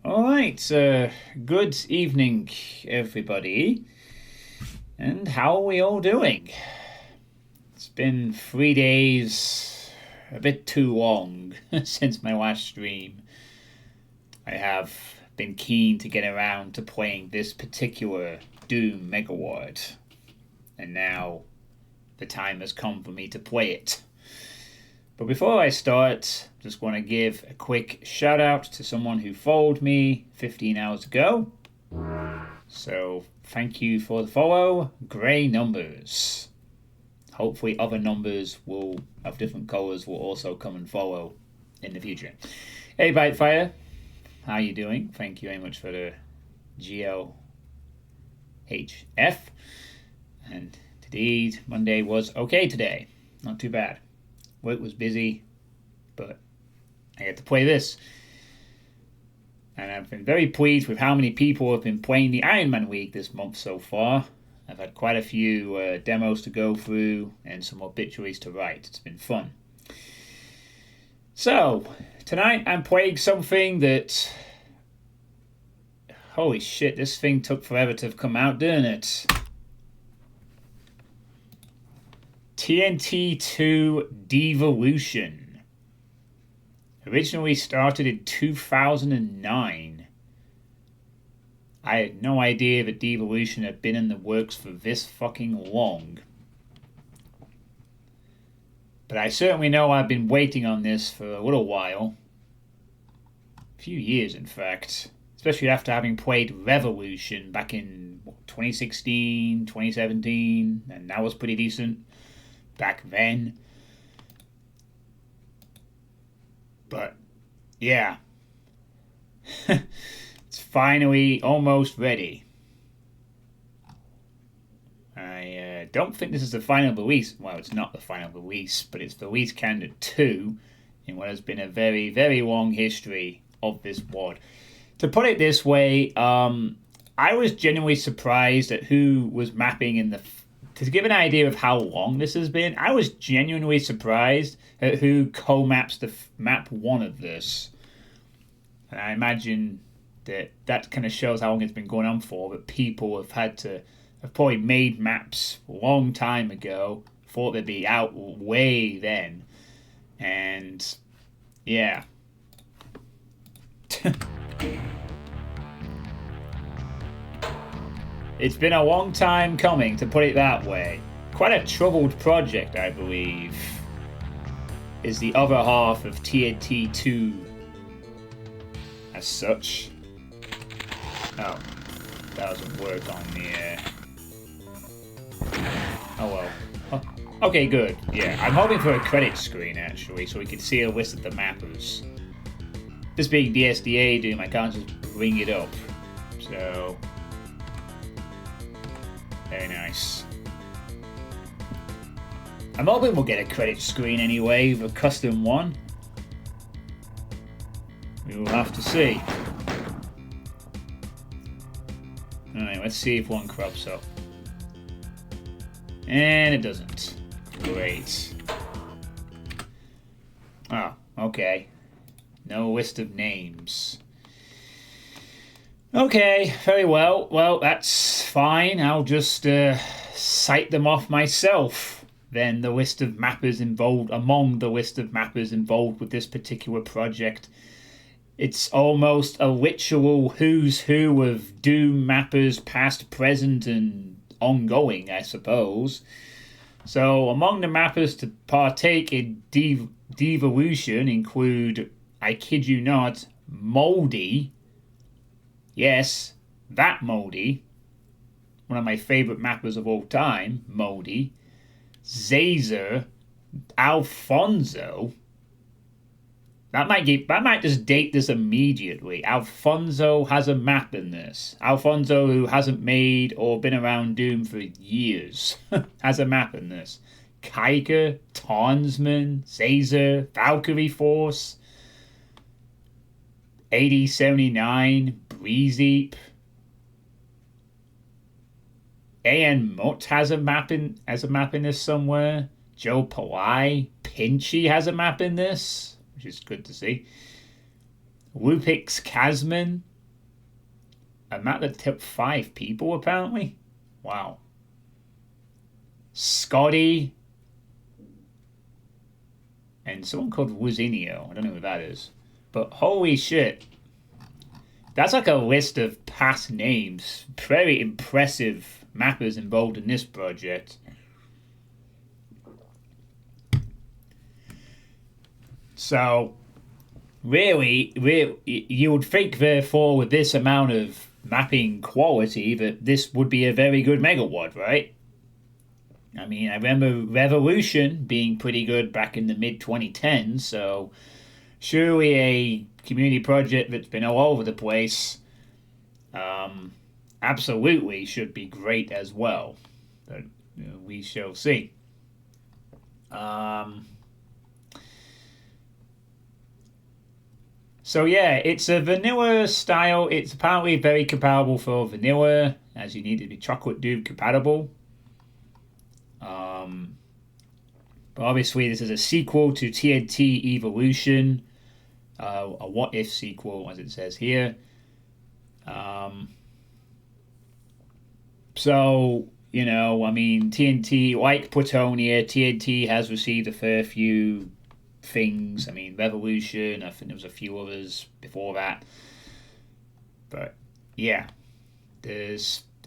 All right, good evening, everybody. And how are we all doing? It's been 3 days, a bit too long since my last stream. I have been keen to get around to playing this particular Doom Megaward. And now the time has come for me to play it. But before I start, just want to give a quick shout out to someone who followed me 15 hours ago. So thank you for the follow, Grey Numbers. Hopefully other numbers of different colours will also come and follow in the future. Hey Bitefire, how you doing? Thank you very much for the GLHF. And indeed, Monday was okay today. Not too bad. Work was busy, but I had to play this. And I've been very pleased with how many people have been playing the Iron Man League this month so far. I've had quite a few demos to go through and some obituaries to write. It's been fun. So, tonight I'm playing something that... Holy shit, this thing took forever to come out, didn't it? TNT2 Devilution. Originally started in 2009. I had no idea that Devilution had been in the works for this fucking long. But I certainly know I've been waiting on this for a little while. A few years, in fact. Especially after having played Revilution back in 2016, 2017, and that was pretty decent back then. But yeah, it's finally almost ready. I don't think this is the final release. Well, it's not the final release, but it's the release candidate 2 in what has been a very, very long history of this WOD. To put it this way, I was genuinely surprised at who was mapping in the... To give an idea of how long this has been, I was genuinely surprised at who co-maps the map 1 of this. And I imagine that kind of shows how long it's been going on for, that people have probably made maps a long time ago, thought they'd be out way then. And, yeah. It's been a long time coming, to put it that way. Quite a troubled project, I believe, is the other half of TNT2 as such. Oh, that doesn't work on the... Oh well. Oh, okay, good. Yeah, I'm hoping for a credit screen, actually, so we can see a list of the mappers. This being DSDA-Doom, I can't just bring it up. So... Very nice. I'm hoping we'll get a credit screen anyway, with a custom one. We will have to see. Alright, let's see if one crops up. And it doesn't. Great. Oh, okay. No list of names. Okay, very well. Well, that's fine. I'll just cite them off myself. Then the list of mappers involved, among the list of mappers involved with this particular project. It's almost a literal who's who of Doom mappers past, present, and ongoing, I suppose. So among the mappers to partake in Devilution include, I kid you not, Moldy. Yes, that Moldy. One of my favourite mappers of all time, Moldy. Zazer. Alfonso. That might just date this immediately. Alfonso has a map in this. Alfonso, who hasn't made or been around Doom for years, has a map in this. Kiker, Tawnsman, Zazer, Valkyrie Force, 8079, Breezeep. A.N. Mutt has a map in this somewhere. Joe Palai, Pinchy has a map in this, which is good to see. Whoopix Casman, a map that took 5 people, apparently. Wow. Scotty. And someone called Wuzinio. I don't know who that is. But holy shit. That's like a list of past names. Very impressive mappers involved in this project. So, really, you would think, therefore, with this amount of mapping quality, that this would be a very good megawad, right? I mean, I remember Revilution being pretty good back in the mid-2010s, so surely a community project that's been all over the place absolutely should be great as well. But we shall see. So yeah, it's a vanilla style. It's apparently very compatible for vanilla, as you need to be Chocolate Doom compatible. But obviously this is a sequel to TNT Evolution, a what if sequel, as it says here. So, you know, I mean, TNT, like Plutonium, TNT has received a fair few things. I mean, Revilution, I think there was a few others before that. But, yeah.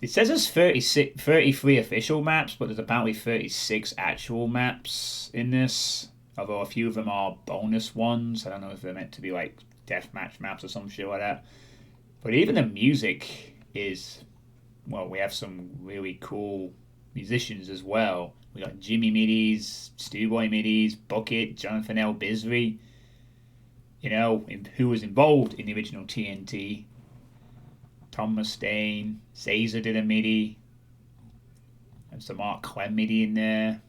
It says there's 33 official maps, but there's apparently 36 actual maps in this. Although a few of them are bonus ones. I don't know if they're meant to be like deathmatch maps or some shit like that. But even the music is... Well, we have some really cool musicians as well. We got Jimmy Middies, Stewboy Middies, Bucket, Jonathan L. Bisbee. You know, who was involved in the original TNT. Tom Mustaine, Caesar did a MIDI. There's some Mark Clem MIDI in there.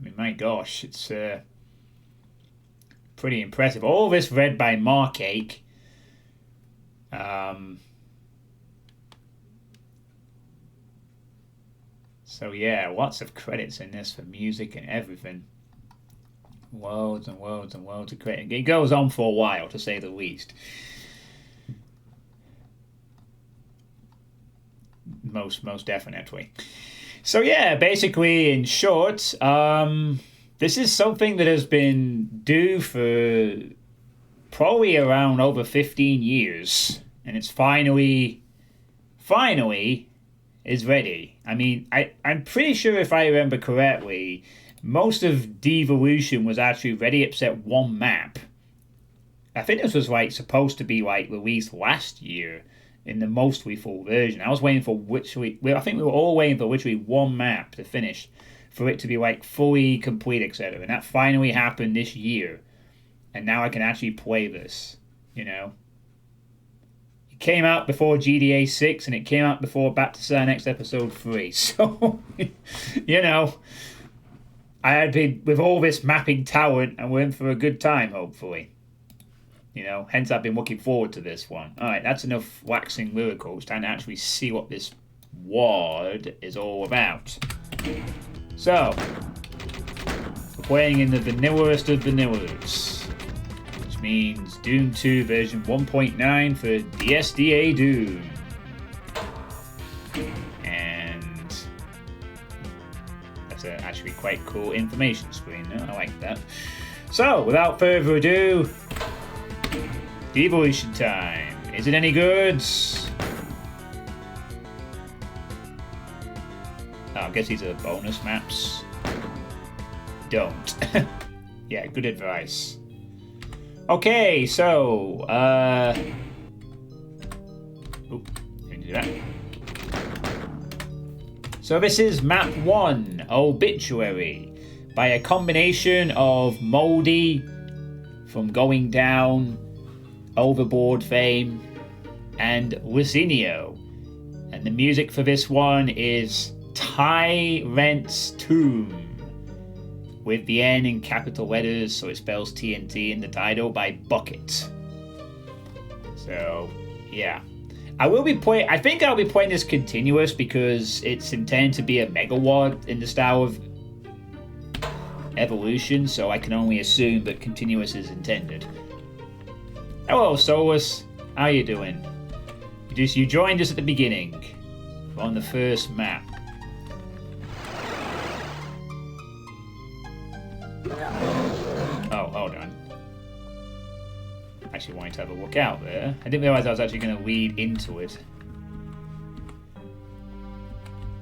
I mean, my gosh, it's pretty impressive. All this read by Mark Ake. So yeah, lots of credits in this for music and everything. Loads and loads and loads of credits. It goes on for a while, to say the least. Most definitely. So yeah, basically, in short, this is something that has been due for probably around over 15 years, and it's finally is ready. I mean, I'm pretty sure, if I remember correctly, most of Devilution was actually ready except one map. I think this was like supposed to be like released last year in the mostly full version. I was waiting for I think we were all waiting for literally one map to finish for it to be like fully complete, etc. And that finally happened this year. And now I can actually play this, you know. It came out before GDA 6 and it came out before Back to San X Episode 3. So, you know, I had been with all this mapping talent and we're in for a good time, hopefully. You know, hence I've been looking forward to this one. Alright, that's enough waxing lyrical. It's time to actually see what this WAD is all about. So, we're playing in the vanillast of vanillas, which means Doom 2 version 1.9 for DSDA-Doom. And that's actually quite cool information screen. I like that. So, without further ado, Devilution time. Is it any good? Oh, I guess these are bonus maps. Don't. Yeah, good advice. Okay, so, didn't do that. So this is map 1, Obituary, by a combination of Moldy from Going Down, Overboard fame, and Lucinio. And the music for this one is Tyrant's Tomb, with the N in capital letters, so it spells TNT in the title, by Bucket. So, yeah. I think I'll be playing this continuous because it's intended to be a megawad in the style of Evolution, so I can only assume that continuous is intended. Hello, Solus. How you doing? You joined us at the beginning. We're on the first map. Oh, hold on. Actually wanted to have a look out there. I didn't realise I was actually going to lead into it.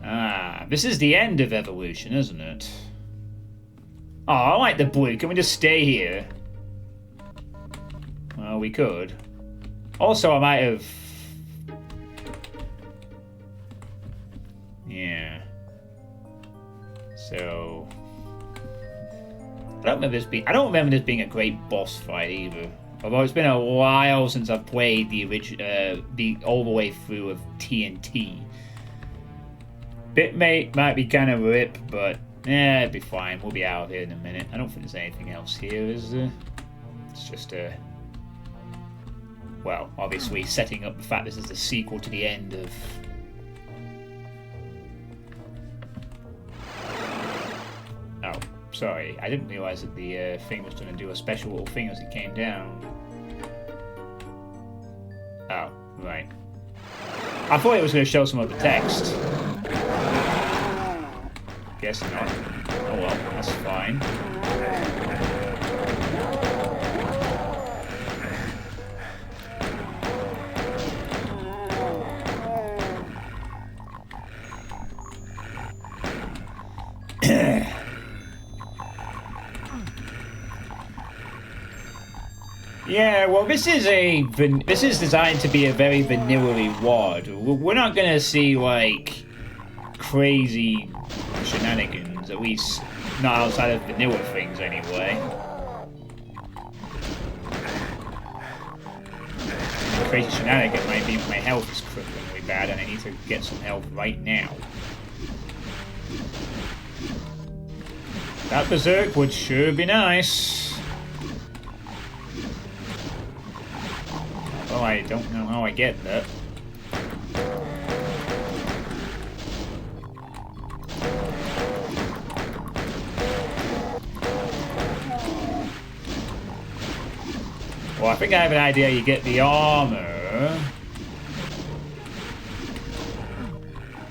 Ah, this is the end of Evolution, isn't it? Oh, I like the blue. Can we just stay here? Well, we could. Also, I might have... Yeah. So... I don't remember this being a great boss fight either. Although it's been a while since I've played the original, all the way through of TNT. Bitmate might be kind of rip, but it'd be fine. We'll be out of here in a minute. I don't think there's anything else here, is there? It's just a... Well, obviously setting up the fact this is the sequel to the end of... Oh, sorry. I didn't realise that the thing was going to do a special little thing as it came down. Oh, right. I thought it was going to show some of the text. Guess not. Oh well, that's fine. Yeah, well, this is designed to be a very vanilla WAD. We're not gonna see like crazy shenanigans, at least not outside of vanilla things anyway. Crazy shenanigan might be my health is cripplingly bad and I need to get some health right now. That berserk would sure be nice. Oh, I don't know how I get that. Well, I think I have an idea. You get the armor,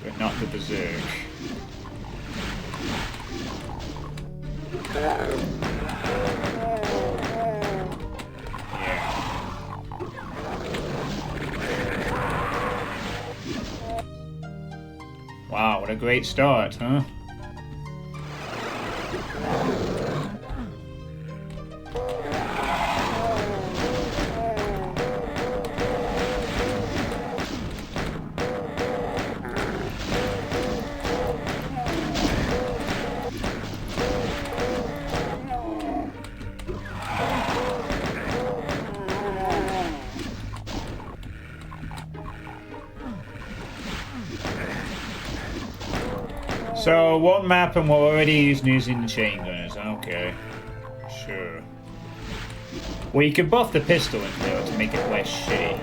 but not the berserk. Wow, what a great start, huh? So, one map and we're already using the chain gunners. Okay. Sure. Well, you can buff the pistol in there to make it less shitty.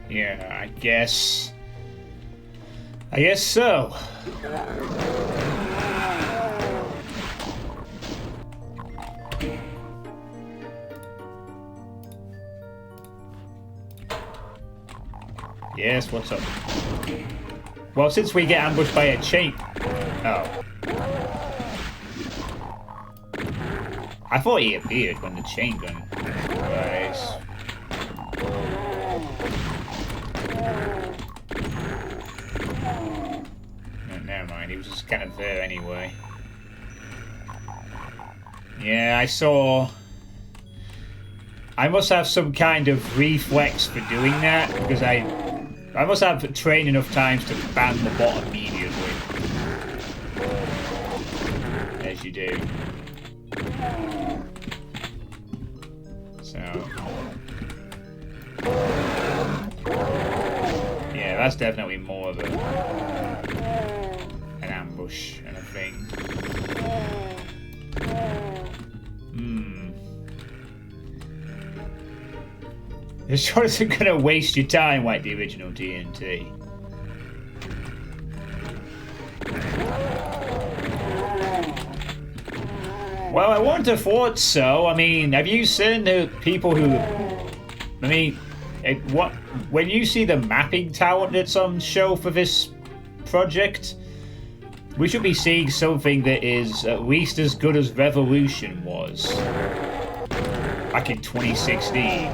Yeah, I guess so. Yes, what's up? Well, since we get ambushed by a chain... Oh. I thought he appeared when the chain gun... Right. Never mind, he was just kind of there anyway. Yeah, I saw... I must have some kind of reflex for doing that, because I must have trained enough times to ban the bot immediately. As you do. So... Yeah, that's definitely more of an ambush and a thing. This shot isn't going to waste your time like the original TNT. Well, I wouldn't have thought so. I mean, have you seen the people who... I mean, when you see the mapping talent that's on show for this project, we should be seeing something that is at least as good as Revilution was back in 2016.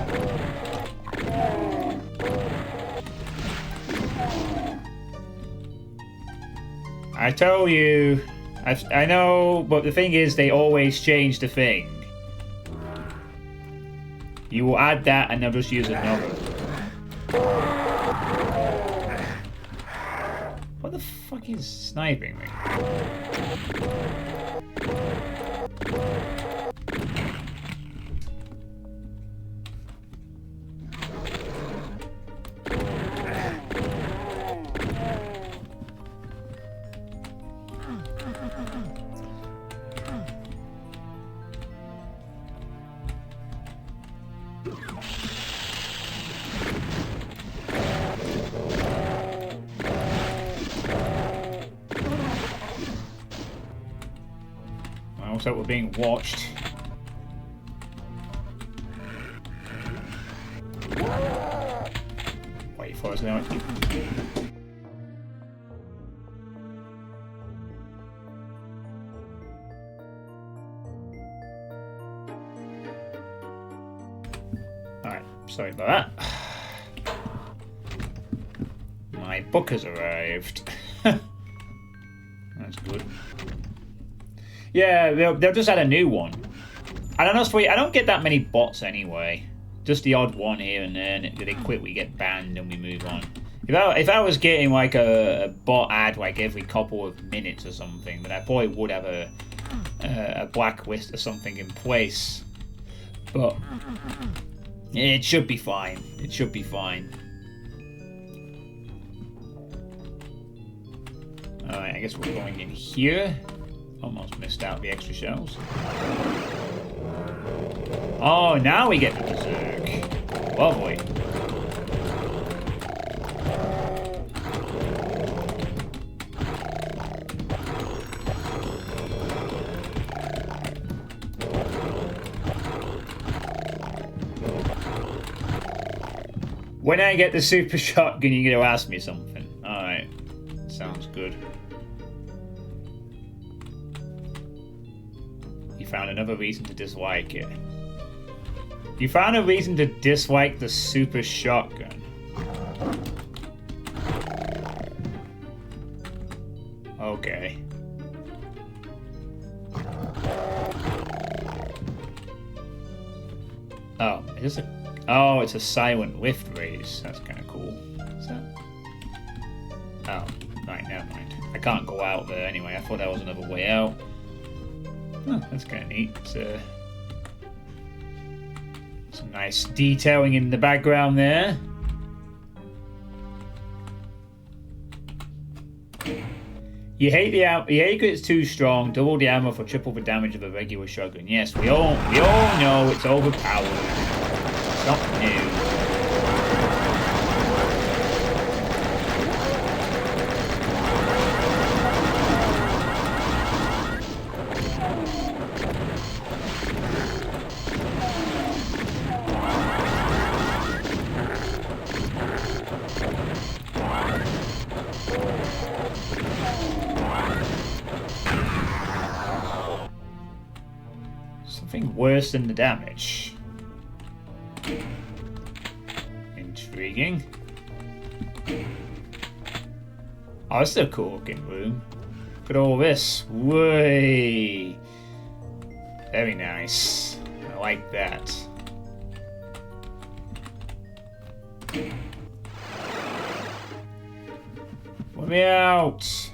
I told you... I know, but the thing is, they always change the thing. You will add that and they'll just use another. What the fuck is sniping me? So we're being watched. Wait for us now. Alright, sorry about that. My book has arrived. That's good. Yeah, they'll just add a new one. And honestly, I don't get that many bots anyway. Just the odd one here and there, and they quickly get banned and we move on. If I was getting like a bot ad like every couple of minutes or something, then I probably would have a blacklist or something in place. But it should be fine. It should be fine. Alright, I guess we're going in here. Almost missed out the extra shells. Oh, now we get the berserk. Lovely. When I get the super shotgun, you're going to ask me something. Alright. Sounds good. Found another reason to dislike it. You found a reason to dislike the super shotgun. Okay. Oh, is this a... Oh, it's a silent lift raise. That's kind of cool. Is that... Oh, right, never mind. I can't go out there anyway. I thought that was another way out. Oh, that's kind of neat. Some nice detailing in the background there. You hate it's too strong. Double the ammo for triple the damage of a regular shotgun. Yes, we all know it's overpowered. It's not new. Worse than the damage. Intriguing. Oh, this is a cool looking room. Look at all this. Way. Very nice. I like that. Let me out.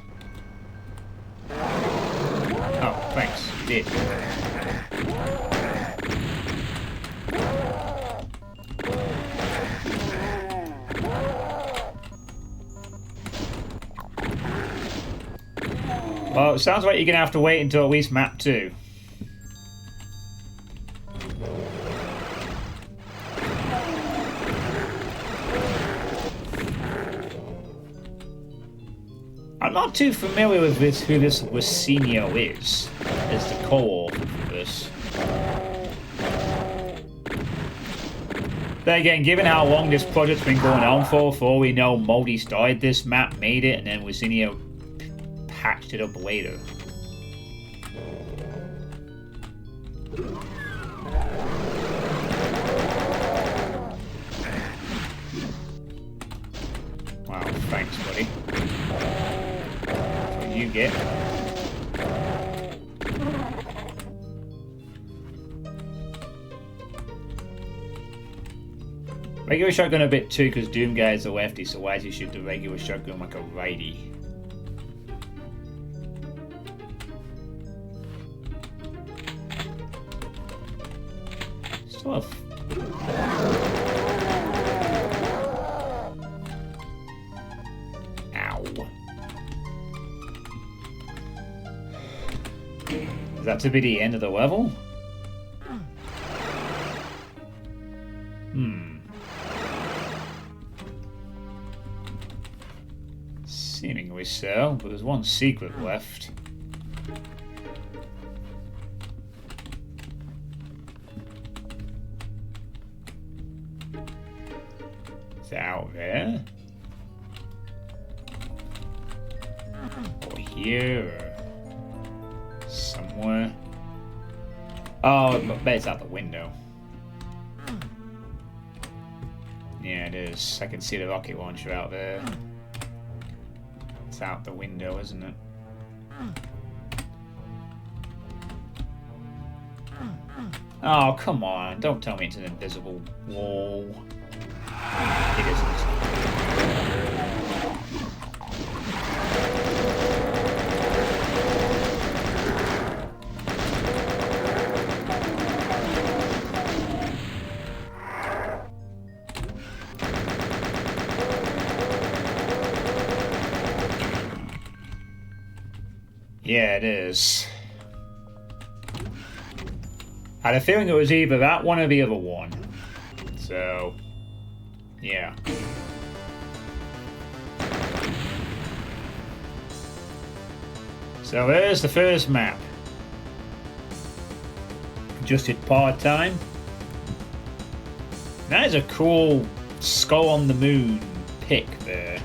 Oh, thanks. You did. Well, it sounds like you're going to have to wait until at least map 2. I'm not too familiar with this, who this Lucinio is as the co-author for this. But again, given how long this project's been going on for all we know, Moldy started this map, made it, and then Lucinio patched it up later. Wow, thanks, buddy. That's what you get. Regular shotgun a bit too, because Doom Guy is a lefty, so why does he shoot the regular shotgun like a righty? Still have... Ow. Is that to be the end of the level? Seemingly so, but there's one secret left. It's out there. Or here, or somewhere. Oh, I bet it's out the window. Yeah, it is. I can see the rocket launcher out there. It's out the window, isn't it? Oh, come on. Don't tell me it's an invisible wall. It isn't. Yeah, it is. I had a feeling it was either that one or the other one. So, yeah. So there's the first map. Just hit part-time. That is a cool Skull on the Moon pick there.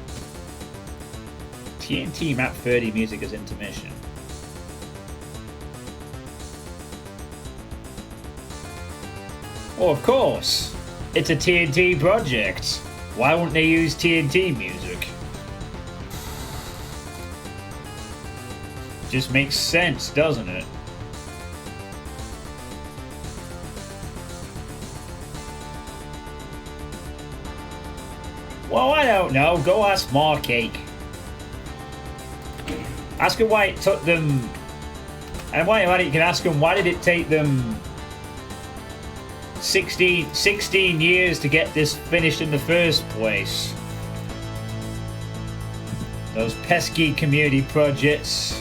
TNT map 30 music as intermission. Well, of course. It's a TNT project. Why wouldn't they use TNT music? Just makes sense, doesn't it? Well, I don't know. Go ask Marcake. Ask him why it took them... And while you're at it, you can ask him why did it take them 16 years to get this finished in the first place. Those pesky community projects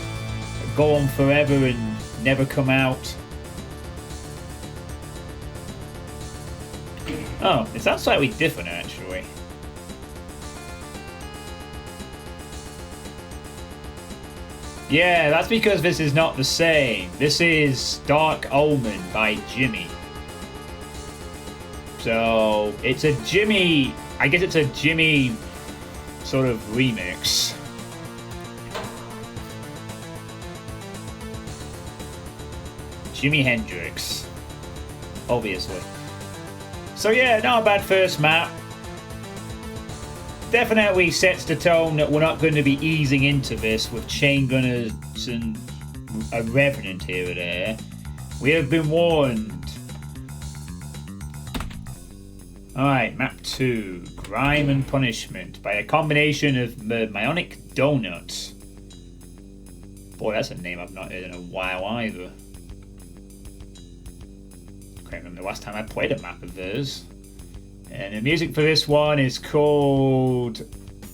that go on forever and never come out. Oh, it sounds slightly different actually. Yeah, that's because this is not the same. This is Dark Omen by Jimmy. So, it's a Jimmy... I guess it's a Jimmy sort of remix. Jimi Hendrix. Obviously. So yeah, not a bad first map. Definitely sets the tone that we're not going to be easing into this with chain gunners and a revenant here or there. We have been warned. Alright, map 2. Crime and Punishment by a combination of Bionic Donut. Boy, that's a name I've not heard in a while either. Can't remember the last time I played a map of theirs. And the music for this one is called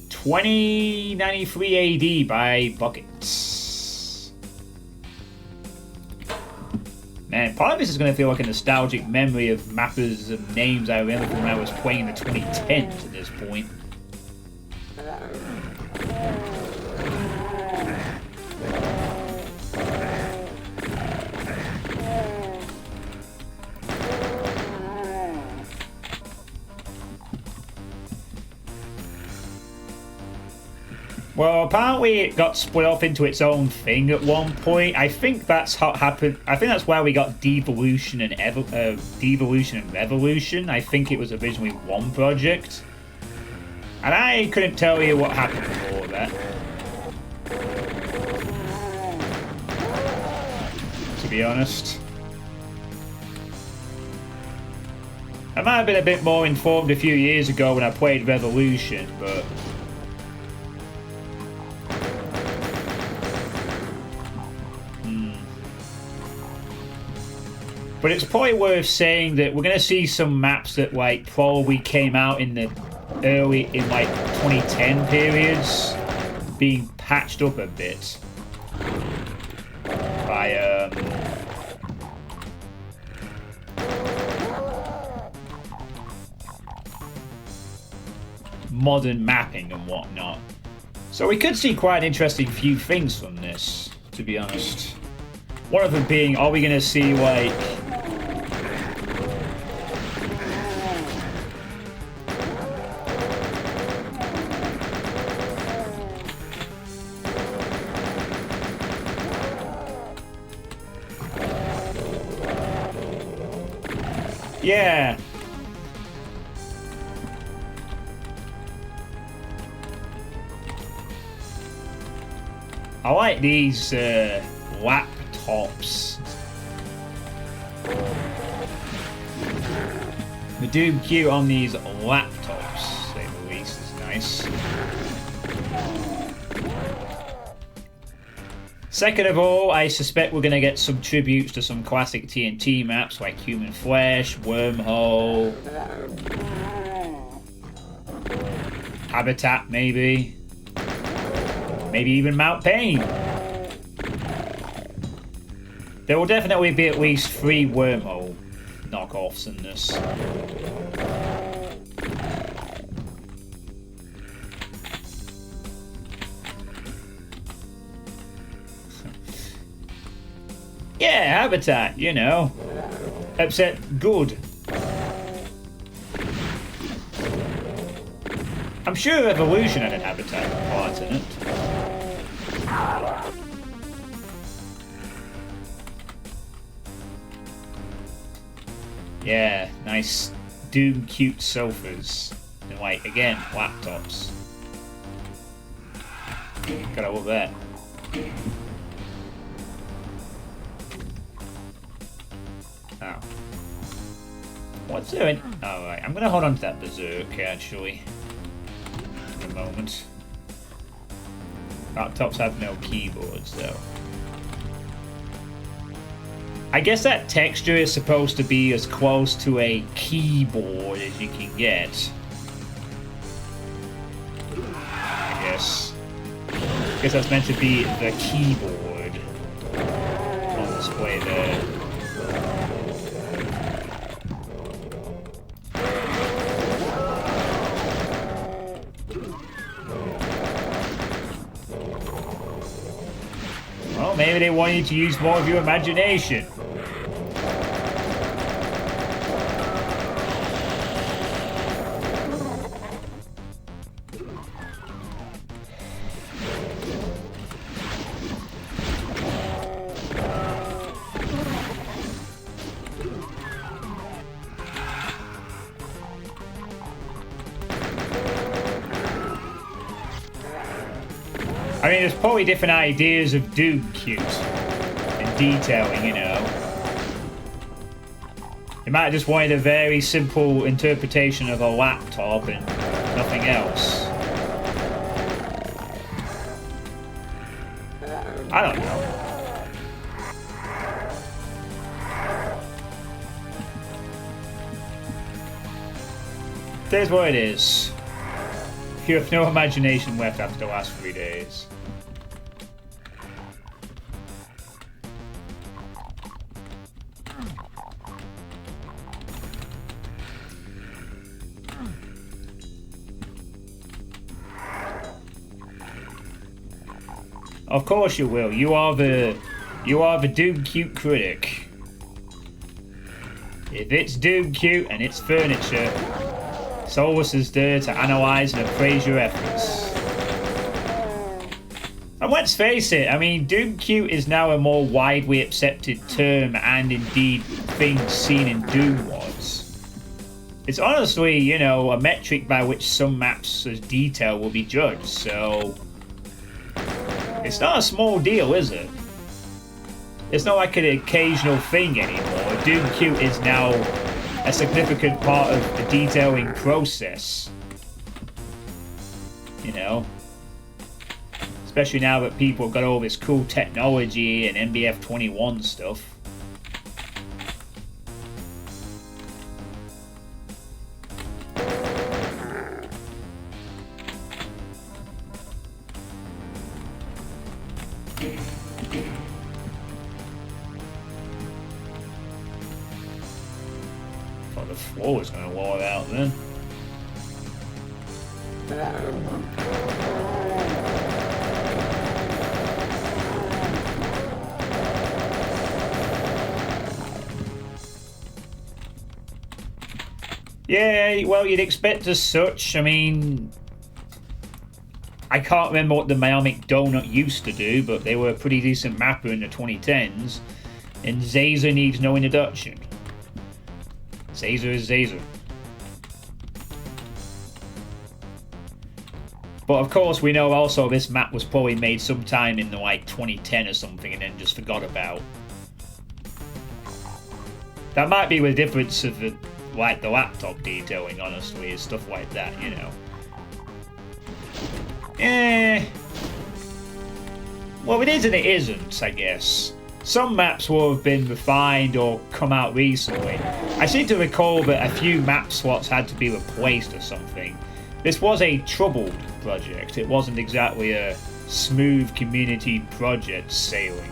2093 AD by Buckets. Man, part of this is going to feel like a nostalgic memory of mappers and names I remember from when I was playing in the 2010s at this point. Well, apparently it got split off into its own thing at one point. I think that's how it happened. I think that's where we got Devilution and Devilution and Revilution. I think it was originally one project. And I couldn't tell you what happened before that. To be honest. I might have been a bit more informed a few years ago when I played Revilution, but... But it's probably worth saying that we're going to see some maps that like probably came out in the like 2010 periods being patched up a bit by modern mapping and whatnot. So we could see quite an interesting few things from this, to be honest. One of them being, are we going to see like yeah. I like these laptops. The Doom Q on these laptops, to say the least, is nice. Second of all, I suspect we're going to get some tributes to some classic TNT maps like Human Flesh, Wormhole, Habitat maybe. Maybe even Mount Pain. There will definitely be at least 3 Wormhole knockoffs in this. Yeah, Habitat, you know. Except good. I'm sure Revilution had an Habitat part in it. Yeah, nice Doom cute sofas. And like, again, laptops. Gotta love that. Oh. What's doing? Alright, I'm gonna hold on to that berserk, actually. For a moment. Laptops have no keyboards, though. I guess that texture is supposed to be as close to a keyboard as you can get. I guess. I guess that's meant to be the keyboard on display there. Well, maybe they want you to use more of your imagination. I mean, there's probably different ideas of Doom cute and detailing, you know. They might have just wanted a very simple interpretation of a laptop and nothing else. I don't know. There's what it is. You have no imagination left after the last 3 days. Of course you will. You are the Doom cute critic. If it's Doom cute and it's furniture, Solus is there to analyse and appraise your efforts. And let's face it, I mean, Doom Cute is now a more widely accepted term and indeed things seen in Doom mods. It's honestly, you know, a metric by which some maps' detail will be judged, so it's not a small deal, is it? It's not like an occasional thing anymore. Doom Cute is now a significant part of the detailing process. You know? Especially now that people have got all this cool technology and MBF 21 stuff. Thought the floor was going to wall out then. Yeah, well, you'd expect as such. I mean, I can't remember what the Miamic Donut used to do, but they were a pretty decent mapper in the 2010s. And Zazer needs no introduction. Zazer is Zazer. But of course, we know also this map was probably made sometime in the, like 2010 or something, and then just forgot about. That might be the difference of the, like, the laptop detailing, honestly, is stuff like that, you know. Well, it is and it isn't, I guess. Some maps will have been refined or come out recently. I seem to recall that a few map slots had to be replaced or something. This was a troubled project. It wasn't exactly a smooth community project sailing.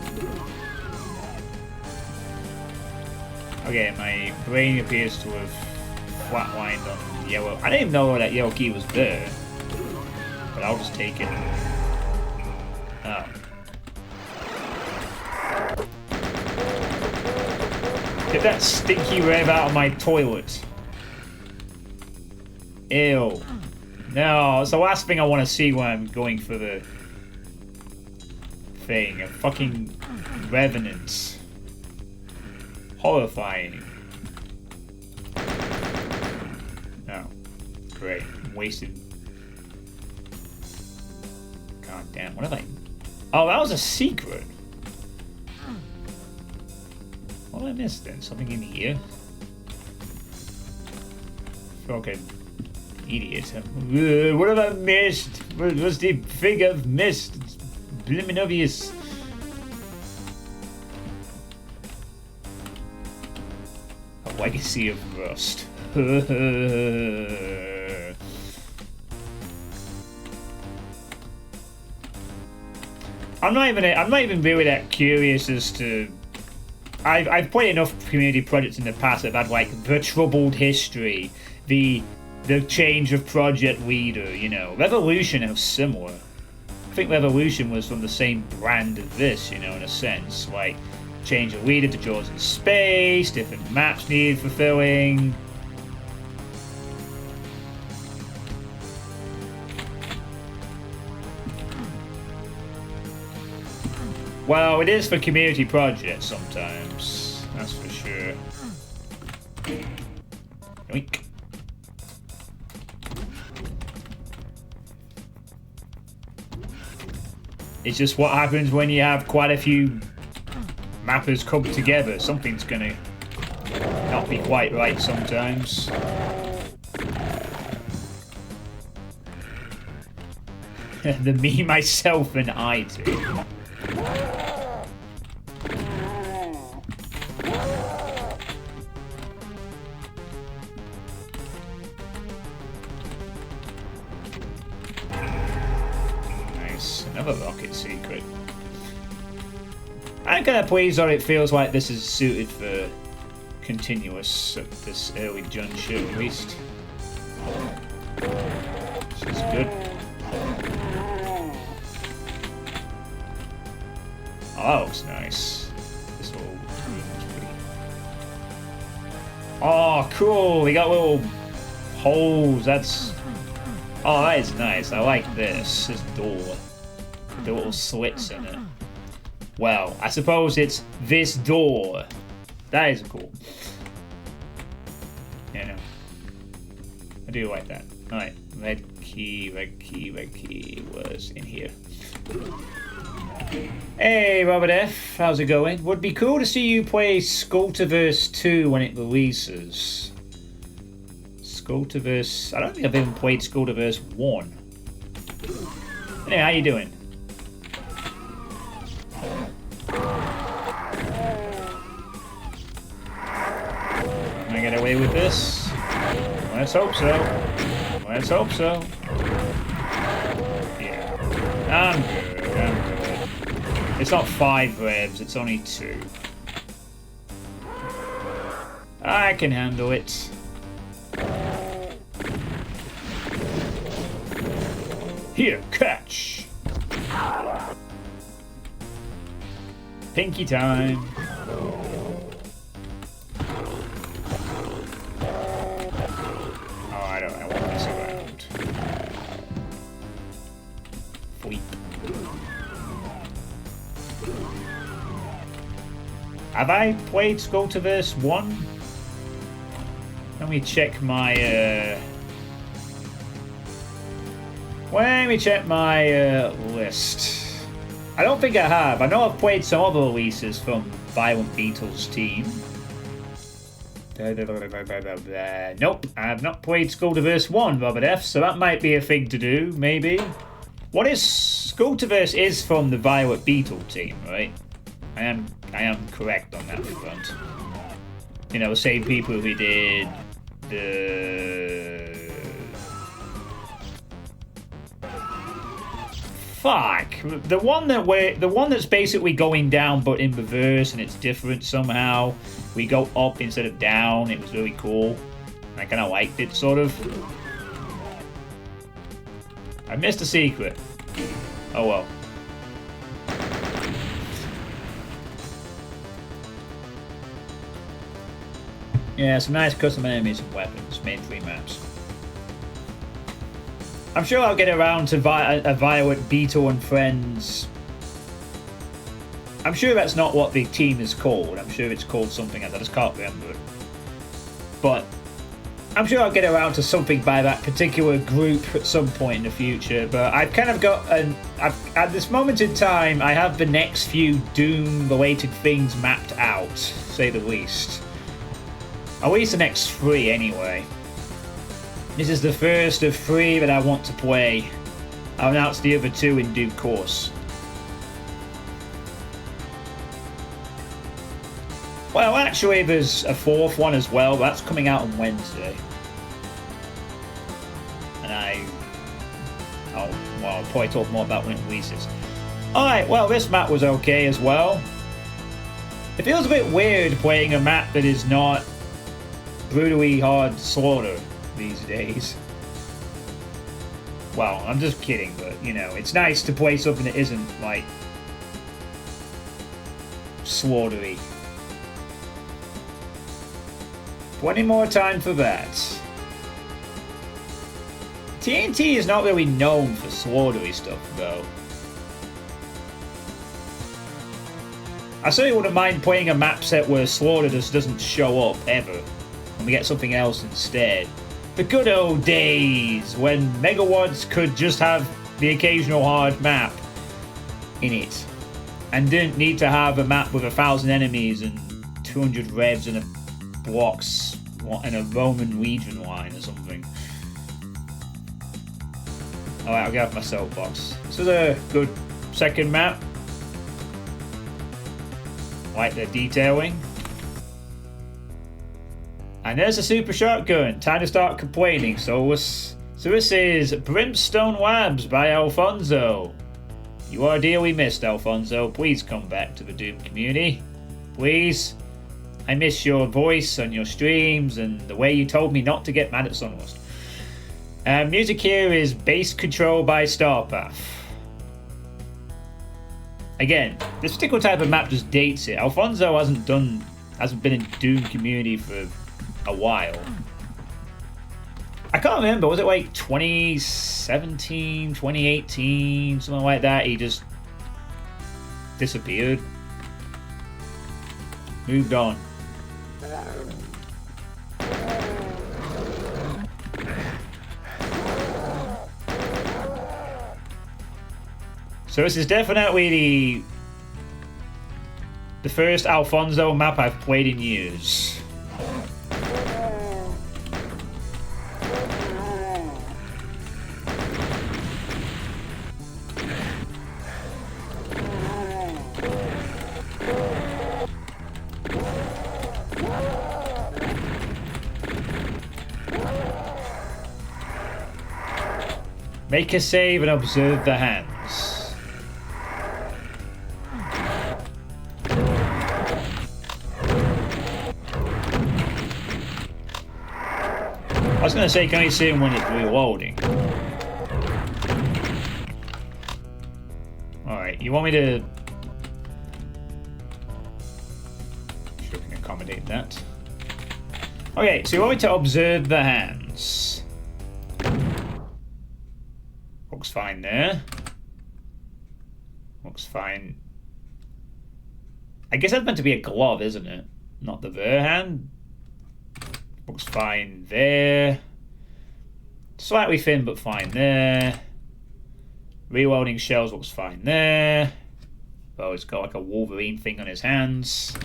Okay, my brain appears to have flatlined on yellow. I didn't even know that yellow key was there. But I'll just take it. Oh. Get that stinky rev out of my toilet. Ew. No, it's the last thing I want to see when I'm going for the thing. A fucking revenant. Horrifying. Oh. Great. I'm wasted. God damn, what have I... Oh, that was a secret. What did I miss then? Something in here? Okay. Idiot. What have I missed? What was the thing I've missed? It's blimmin' obvious. A legacy of rust. I'm not even really that curious as to. I've played enough community projects in the past that have had like the troubled history, the change of project leader, you know. Revilution was similar. I think Revilution was from the same brand of this, you know, in a sense. Like, change of leader to Jaws in space, different maps needed fulfilling. Well, it is for community projects sometimes, that's for sure. Yoink. It's just what happens when you have quite a few mappers come together. Something's gonna not be quite right sometimes. The me, myself, and I too. Another rocket secret. I'm kind of pleased that it feels like this is suited for continuous at this early juncture at least. This is good. Oh, that looks nice. This whole room is pretty. Oh, cool! We got little holes. That's. Oh, that is nice. I like this. This door. The little slits in it. Well, I suppose it's this door. That is cool. Yeah, no. I do like that. Alright, red key was in here. Hey, Robert F. How's it going? Would be cool to see you play Suitepee 2 when it releases. Suitepee... I don't think I've even played Suitepee 1. Anyway, how you doing? Can I get away with this? Let's hope so. Let's hope so. Yeah. I'm good. I'm good. It's not 5 revs, it's only 2. I can handle it. Here, catch! Pinky time. I won't mess around. Fleep. Have I played Suitepee 1? Let me check my, Let me check my, list. I don't think I have. I know I've played some other releases from Violent Beetle's team. Nope, I have not played Suitepee 1, Robert F, so that might be a thing to do, maybe. What is... Suitepee is from the Violet Beetle team, right? I am correct on that front. You know, the same people who did the... Fuck! The one that's basically going down but in reverse and it's different somehow. We go up instead of down. It was really cool. I kind of liked it, sort of. I missed a secret. Oh well. Yeah, some nice custom enemies and weapons. Made 3 maps. I'm sure I'll get around to a Violet Beetle and Friends. I'm sure that's not what the team is called. I'm sure it's called something else. I just can't remember. But I'm sure I'll get around to something by that particular group at some point in the future. But I've kind of got at this moment in time, I have the next few Doom-related things mapped out, to say the least. At least the next 3, anyway. This is the first of 3 that I want to play. I'll announce the other 2 in due course. Well, actually, there's a 4th one as well. That's coming out on Wednesday. And I'll probably talk more about when it releases. Alright, well, this map was okay as well. It feels a bit weird playing a map that is not brutally hard slaughter these days. Well, I'm just kidding, but, you know, it's nice to play something that isn't, like, slaughtery. Plenty more time for that. TNT is not really known for slaughtery stuff, though. I certainly wouldn't mind playing a map set where slaughter just doesn't show up, ever, and we get something else instead. The good old days when Megawads could just have the occasional hard map in it and didn't need to have a map with 1,000 enemies and 200 revs and blocks and a Roman legion line or something. Alright, I'll get off my soapbox. This is a good second map. Like the detailing. And there's a super shotgun. Time to start complaining. So this is Brimstone Labs by Alfonso. You are dearly missed, Alfonso. Please come back to the Doom community. Please. I miss your voice on your streams and the way you told me not to get mad at Sunlust. Music here is Bass Control by Starpath. Again, this particular type of map just dates it. Alfonso hasn't been in Doom community for a while. I can't remember, was it like 2016? 2017, 2018, something like that. He just disappeared. Moved on. So this is definitely the first Alfonso map I've played in years. Make a save and observe the hands. I was going to say, can I see him when it's reloading? Alright, you want me to... Sure, we can accommodate that. Okay, so you want me to observe the hands. Looks fine there. Looks fine. I guess that's meant to be a glove, isn't it? Not the ver hand. Looks fine there. Slightly thin, but fine there. Reloading shells looks fine there. Oh, he's got like a Wolverine thing on his hands.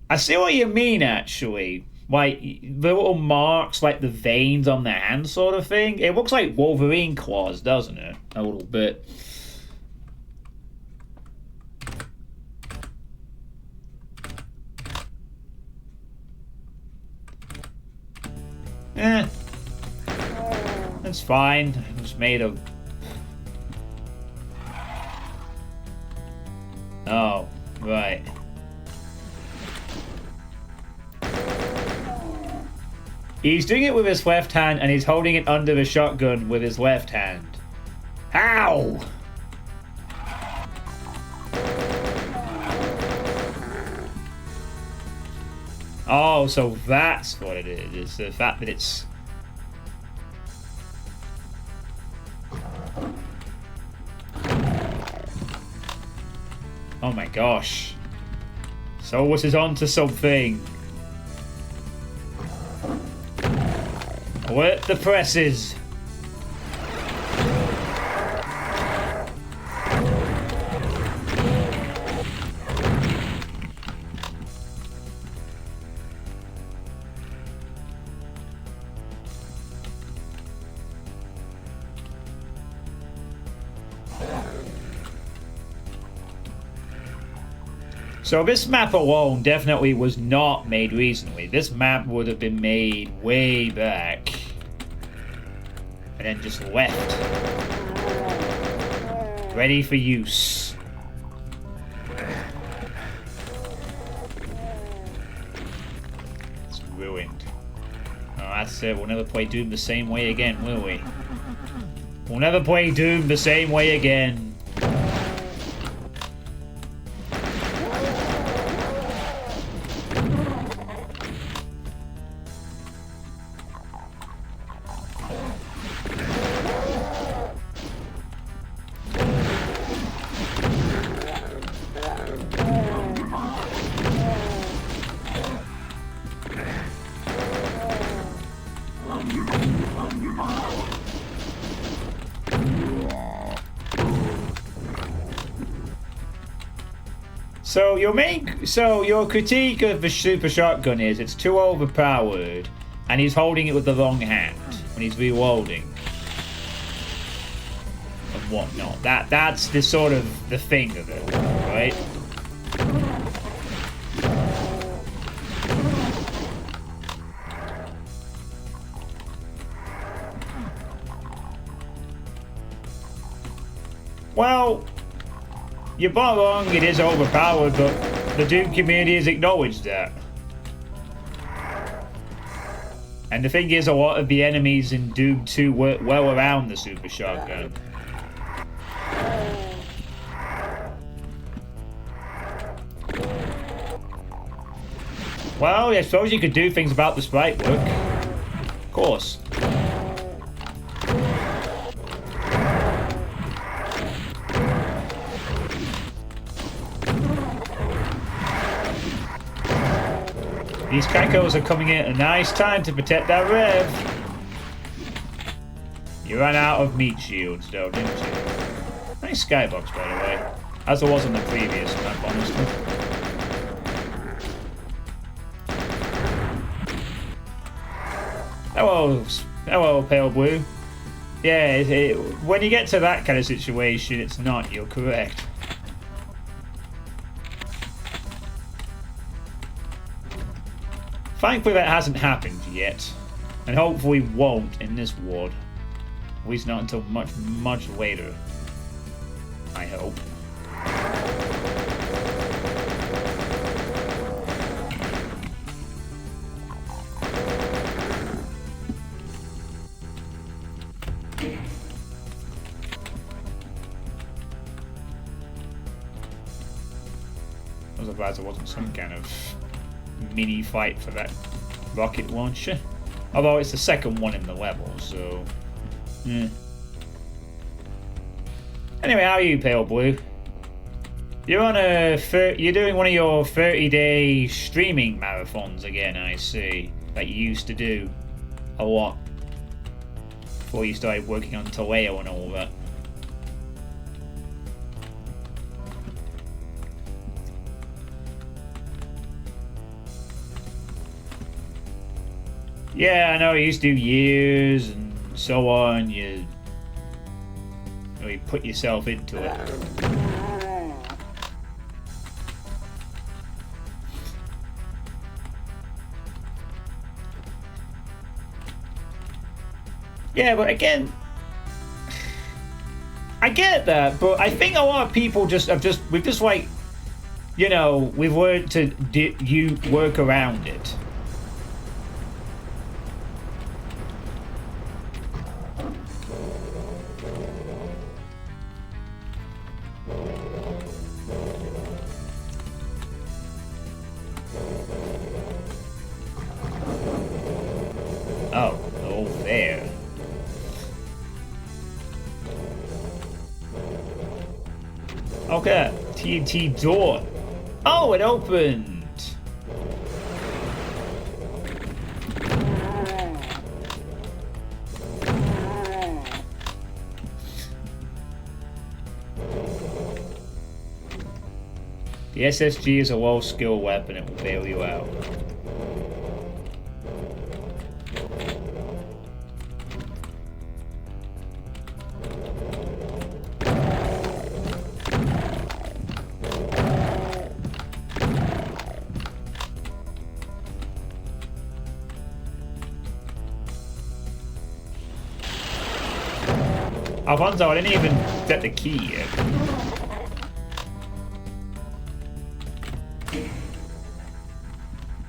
I see what you mean, actually. Like, the little marks, like the veins on the hand sort of thing. It looks like Wolverine claws, doesn't it? A little bit. That's fine. It's made of... Oh, right. He's doing it with his left hand and he's holding it under the shotgun with his left hand. How? Oh, so that's what it is. It's the fact that it's... Oh my gosh. Solus is onto something. Alert the presses. So this map alone definitely was not made recently. This map would have been made way back. And then just left. Ready for use. It's ruined. Oh, that's it. We'll never play Doom the same way again, will we? We'll never play Doom the same way again. So your critique of the super shotgun is it's too overpowered, and he's holding it with the wrong hand when he's reloading and whatnot. That's the sort of the thing of it, right? Well, you're not wrong, it is overpowered, but the Doom community has acknowledged that. And the thing is, a lot of the enemies in Doom 2 work well around the super shotgun. Well, I suppose you could do things about the sprite work. course. These cacos are coming in at a nice time to protect that rev. You ran out of meat shields, though, didn't you? Nice skybox, by the way. As there was on the previous map, honestly. Hello, Pale Blue. Yeah, when you get to that kind of situation, it's not. You're correct. Thankfully, that hasn't happened yet, and hopefully won't in this ward. At least not until much, much later. I hope. I was glad there wasn't some kind of mini fight for that rocket launcher. Although it's the second one in the level, so... yeah. Anyway, how are you, Pale Blue? You're on you're doing one of your 30-day streaming marathons again, I see. That you used to do a lot before you started working on Taleo and all that. Yeah, I know, you used to do years and so on. You really put yourself into it. Yeah, but again, I get that, but I think a lot of people we've just like, you know, we've learned to work around it. Oh, there. Okay, TNT door. Oh, it opened. The SSG is a low skill weapon, it will bail you out. Alfonso, I didn't even get the key yet.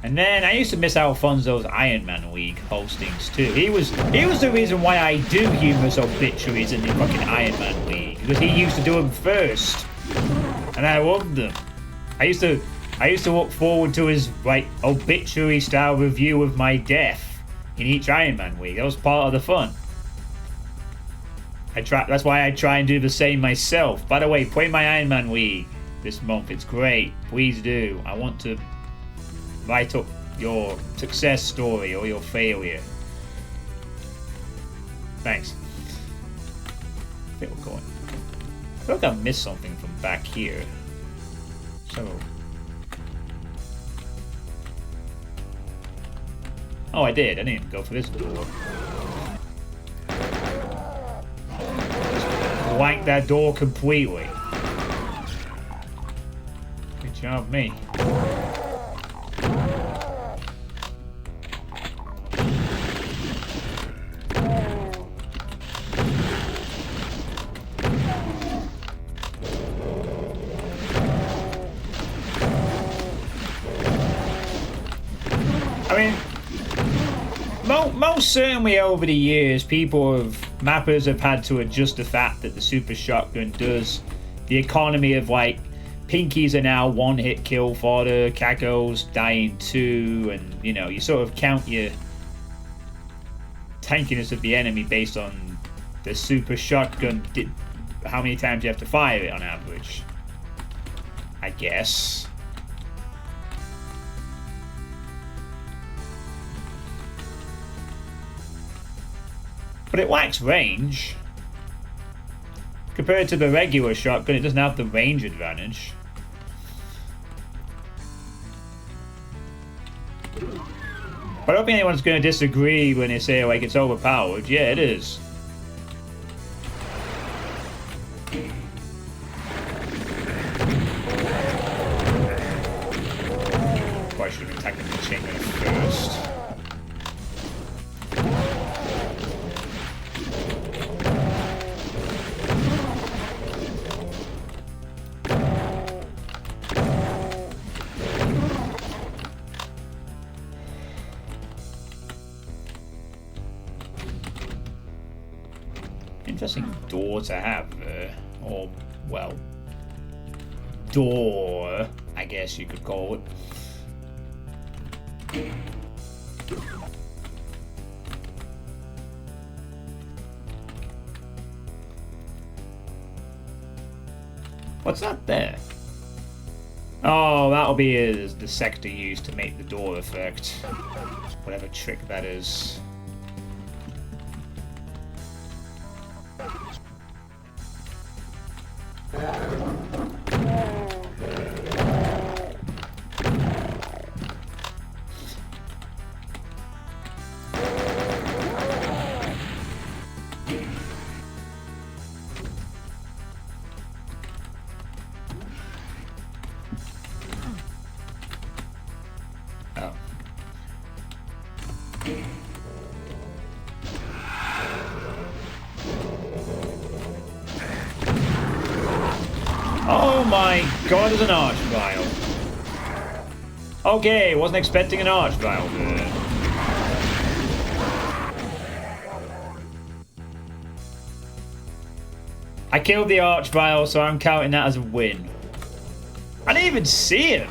And then I used to miss Alfonso's Iron Man League hostings too. He was the reason why I do humorous obituaries in the fucking Iron Man League, because he used to do them first, and I loved them. I used to look forward to his like obituary style review of my death in each Iron Man League. That was part of the fun. That's why I try and do the same myself. By the way, play my Iron Man League this month. It's great. Please do. I want to write up your success story or your failure. Thanks. I think we're going. I feel like I missed something from back here. So. Oh, I did. I didn't even go for this door. Blank that door completely. Good job, me. I mean, most certainly over the years, mappers have had to adjust the fact that the super shotgun does the economy of like pinkies are now one-hit kill fodder, cacos dying 2, and you know, you sort of count your tankiness of the enemy based on the super shotgun. How many times you have to fire it on average? I guess. But it lacks range. Compared to the regular shotgun, it doesn't have the range advantage. But I don't think anyone's going to disagree when they say, like, it's overpowered. Yeah, it is. Probably should have been attacking the chamber first. Interesting door to have there. Or, well, door, I guess you could call it. What's that there? Oh, that'll be the sector used to make the door effect. Whatever trick that is. Oh my god, there's an arch vial. Okay, wasn't expecting an arch vial there. I killed the arch vial, so I'm counting that as a win. I didn't even see it.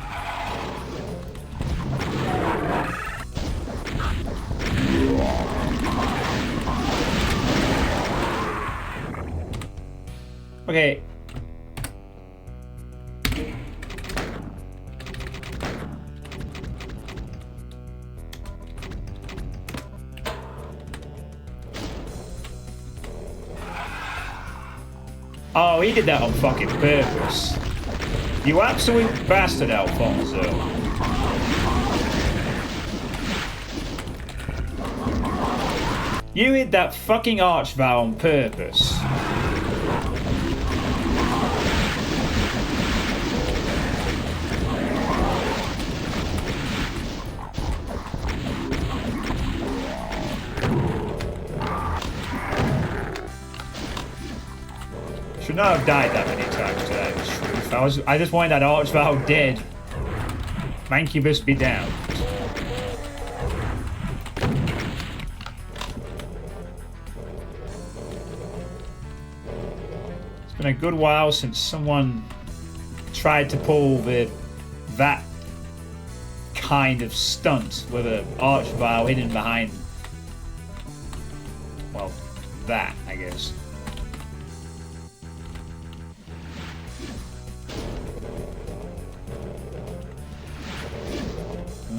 Okay. Oh, he did that on fucking purpose. You absolute bastard, Alfonso. You hit that fucking archvow on purpose. Should not have died that many times to tell you the truth. I just wanted that archvow dead. Mancubus be down. It's been a good while since someone tried to pull that kind of stunt with an archvow hidden behind, well, that, I guess.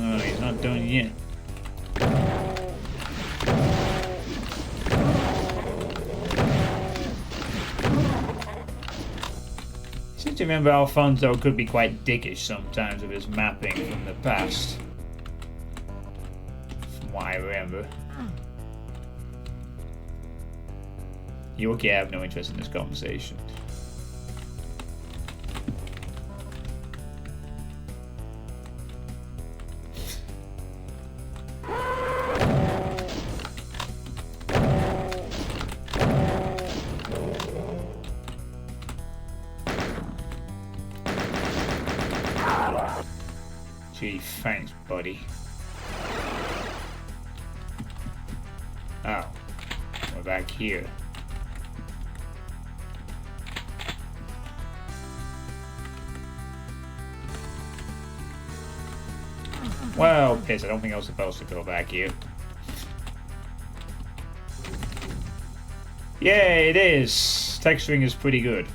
Oh, he's not done yet. I seem to remember Alfonso could be quite dickish sometimes with his mapping from the past. From what I remember. You okay? I have no interest in this conversation. Gee, thanks, buddy. Oh, we're back here. Well, piss, I don't think I was supposed to go back here. Yeah, it is. Texturing is pretty good.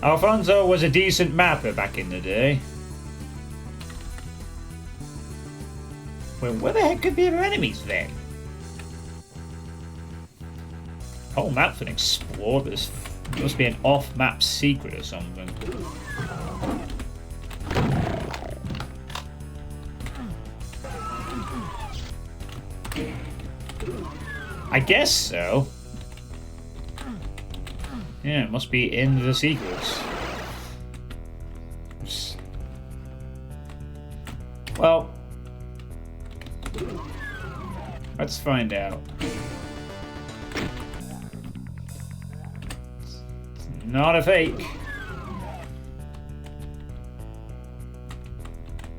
Alfonso was a decent mapper back in the day. Well, where the heck could be other enemies then? Whole map's been explored. This must be an off-map secret or something. I guess so. Yeah, it must be in the secrets. Well, let's find out. It's not a fake.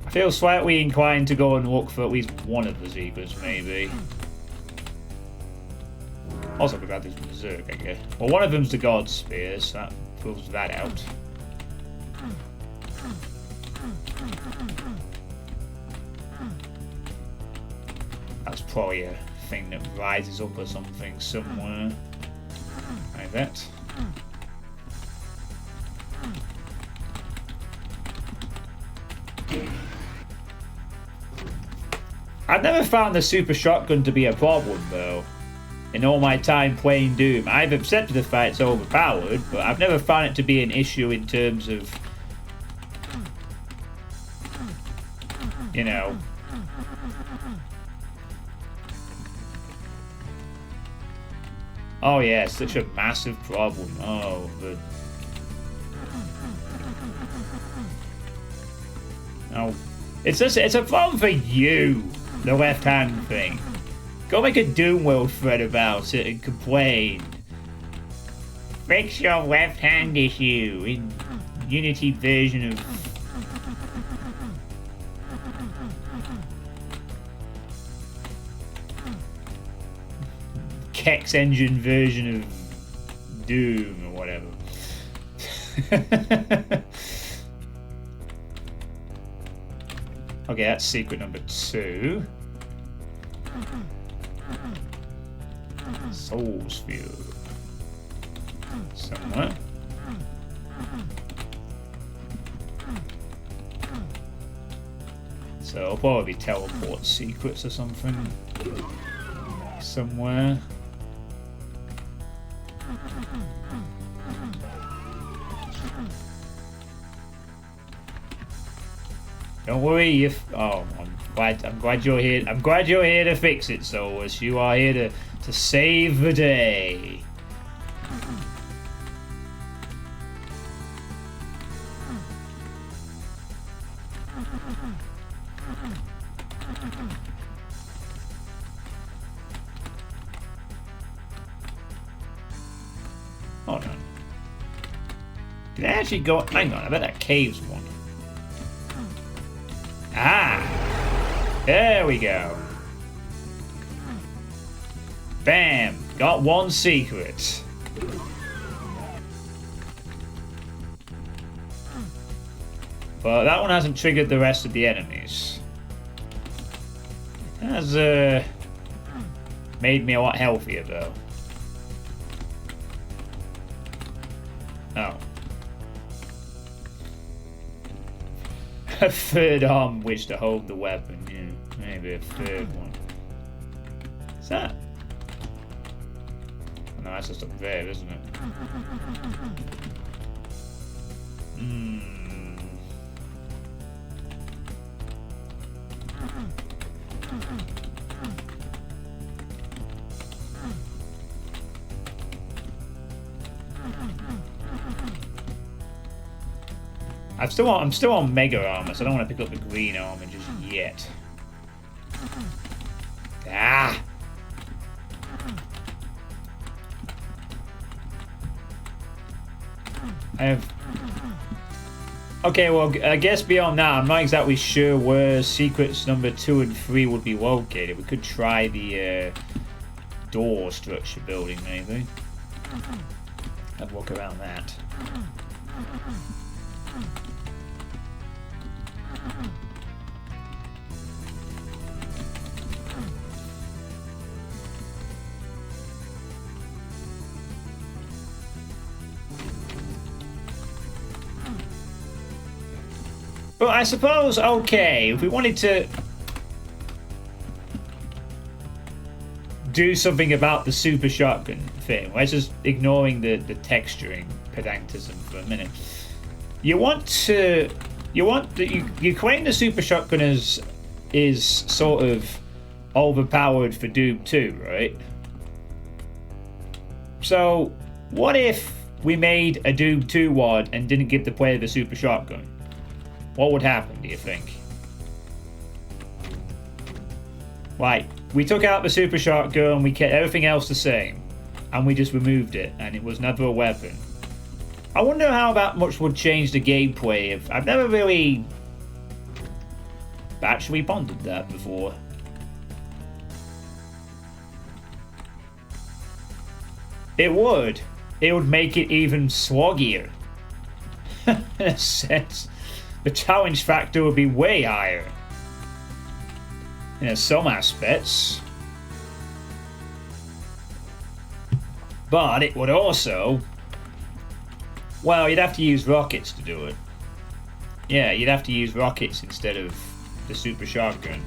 I feel slightly inclined to go and look for at least one of the secrets, maybe. Also, we've got this berserk, I guess. Well, one of them's the God Spear, so that proves that out. That's probably a thing that rises up or something somewhere. Like that. I've never found the super shotgun to be a problem, though. In all my time playing Doom, I've accepted the fact it's overpowered, but I've never found it to be an issue in terms of, you know, oh yeah, it's such a massive problem. Oh, but no, it's a problem for you, the left-hand thing. Go make a Doom World thread about it and complain. Fix your left-hand issue in Unity version of... Kex engine version of Doom or whatever. Okay, that's secret number 2. Soul Sphere. Somewhere. So it'll probably be teleport secrets or something. Somewhere. Don't worry if I'm glad you're here. I'm glad you're here to fix it, Solus. You are here to save the day. Hold on. Did I actually go? Hang on, I bet that cave's one. Ah! There we go. Bam! Got one secret. But that one hasn't triggered the rest of the enemies. It has made me a lot healthier though. Oh. A third arm which to hold the weapon, yeah. Maybe a third one. What's that? Oh, no, that's just up there, isn't it? I'm still on Mega Armor, so I don't want to pick up the green armor just yet. Ah! I have... Okay, well, I guess beyond that, I'm not exactly sure where secrets number 2 and 3 would be located. We could try the door structure building, maybe. Have a look around that. But I suppose, okay, if we wanted to do something about the super shotgun thing, let's just ignoring the texturing pedantism for a minute. You claim the super shotgun is sort of overpowered for Doom 2, right? So what if we made a Doom 2 WOD and didn't give the player the super shotgun? What would happen, do you think? Like, we took out the super shotgun, we kept everything else the same, and we just removed it, and it was never a weapon. I wonder how that much would change the gameplay. If I've never really actually pondered that before. It would. It would make it even sloggier. In a sense. The challenge factor would be way higher. In some aspects. But it would also... Well, you'd have to use rockets to do it. Yeah, you'd have to use rockets instead of the super shotgun.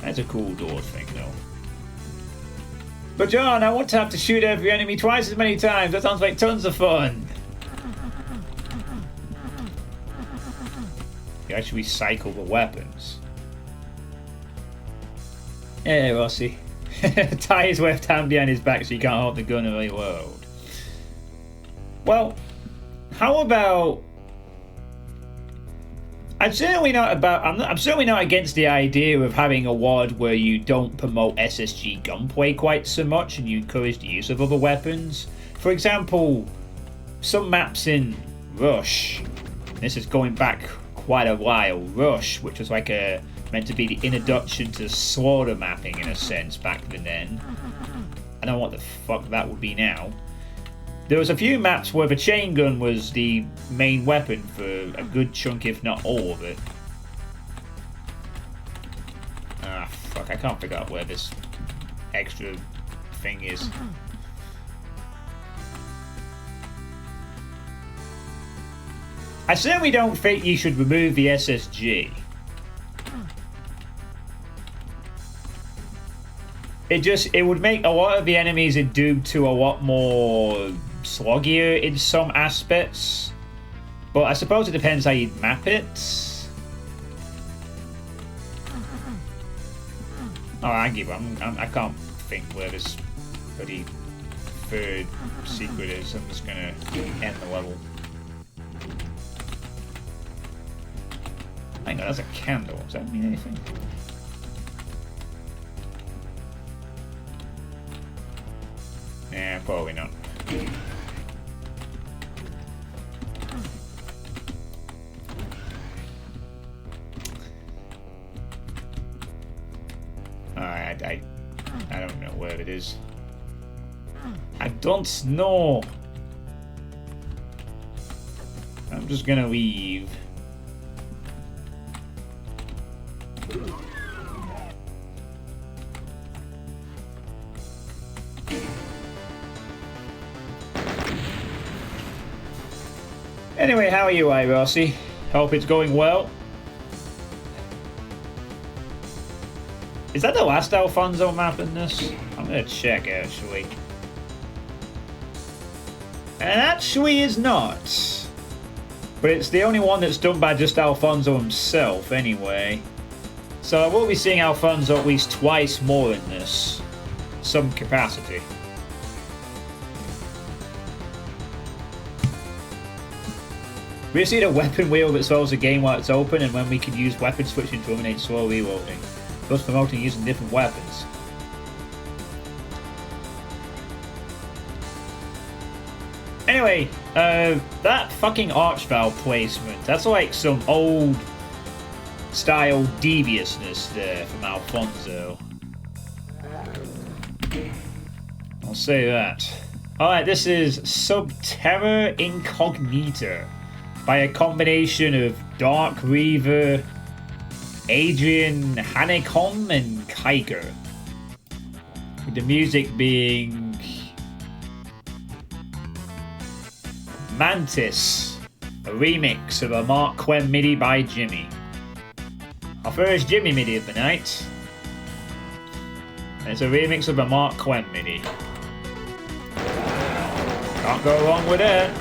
That's a cool door thing, though. But John, I want to have to shoot every enemy twice as many times. That sounds like tons of fun. You actually cycle the weapons. Yeah, Rossi. Tie his left hand behind his back so you can't hold the gun or reload. Well, how about... I'm certainly not against the idea of having a WOD where you don't promote SSG gunplay quite so much and you encourage the use of other weapons. For example, some maps in Rush, this is going back quite a while, Rush, which was like meant to be the introduction to slaughter mapping in a sense back then. I don't know what the fuck that would be now. There was a few maps where the chain gun was the main weapon for a good chunk, if not all of it. Ah, fuck, I can't figure out where this extra thing is. I certainly don't think you should remove the SSG. It would make a lot of the enemies in Doom 2 a lot more sloggier in some aspects, but I suppose it depends how you map it. Oh, I give up. I can't think where this bloody third secret is. I'm just gonna end the level. Hang on, that's a candle. Does that mean anything? Nah, probably not. I don't know where it is. I don't know. I'm just gonna leave. Anyway, how are you, Rossi? Hope it's going well. Is that the last Alfonso map in this? I'm gonna check, actually. And actually is not. But it's the only one that's done by just Alfonso himself, anyway. So I will be seeing Alfonso at least twice more in this. Some capacity. We just need a weapon wheel that solves the game while it's open, and when we can use weapon switching to eliminate slow reloading, thus promoting using different weapons. Anyway, that fucking arch valve placement, that's like some old style deviousness there from Alfonso. I'll say that. Alright, this is Subterra Incognita by a combination of Dark Reaver Adrian Hanekom and Kiger. With the music being Mantis, a remix of a Mark Quem MIDI by Jimmy. Our first Jimmy MIDI of the night. It's a remix of a Mark Quem MIDI. Can't go wrong with it.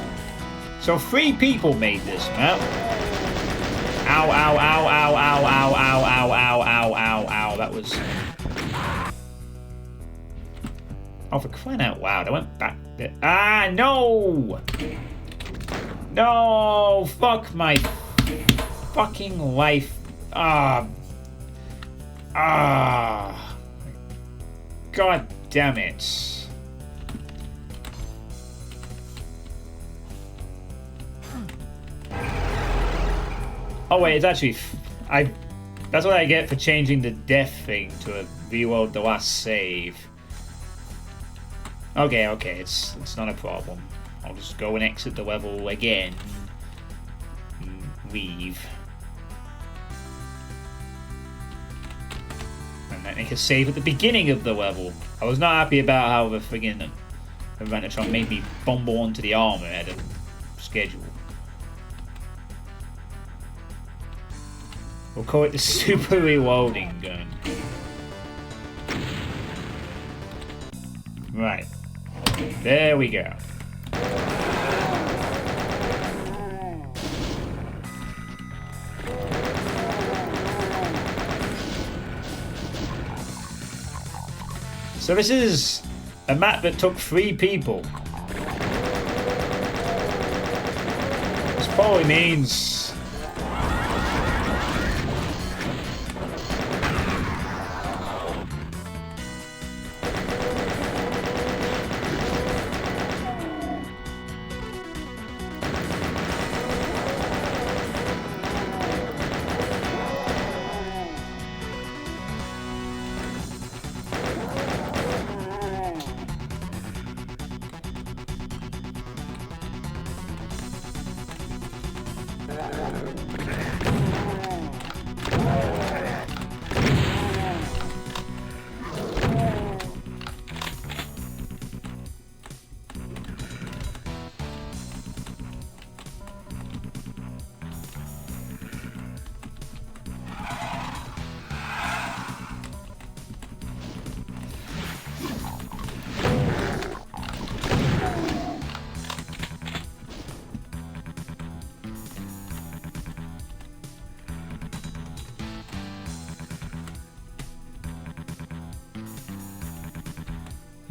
So 3 people made this map. Ow, ow, ow, ow, ow, ow, ow, ow, ow, ow, ow, ow. That was... Oh, for crying out loud. I went back there. Ah, no! No! Fuck my fucking life. God damn it. Oh wait, it's actually... That's what I get for changing the death thing to a reload the last save. Okay, it's not a problem. I'll just go and exit the level again. Leave. And then make a save at the beginning of the level. I was not happy about how the friggin' Revilution made me bumble onto the armor ahead of schedule. We'll call it the super reloading gun. Right. There we go. So this is a map that took 3 people. This probably means...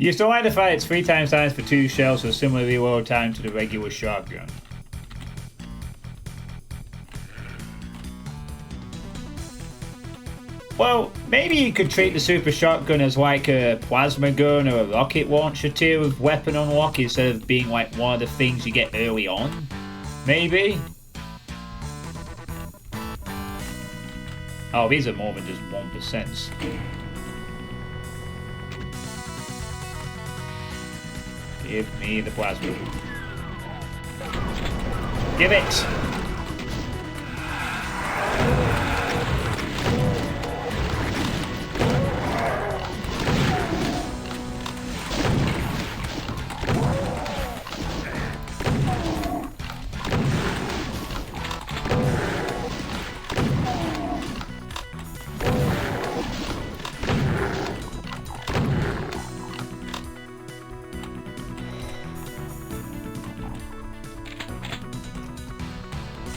You still like the fact it's 3 times for 2 shells, so similar reload time to the regular shotgun. Well, maybe you could treat the super shotgun as like a plasma gun or a rocket launcher tier of weapon unlock instead of being like one of the things you get early on. Maybe? Oh, these are more than just 1%. Give me the plasma. Give it!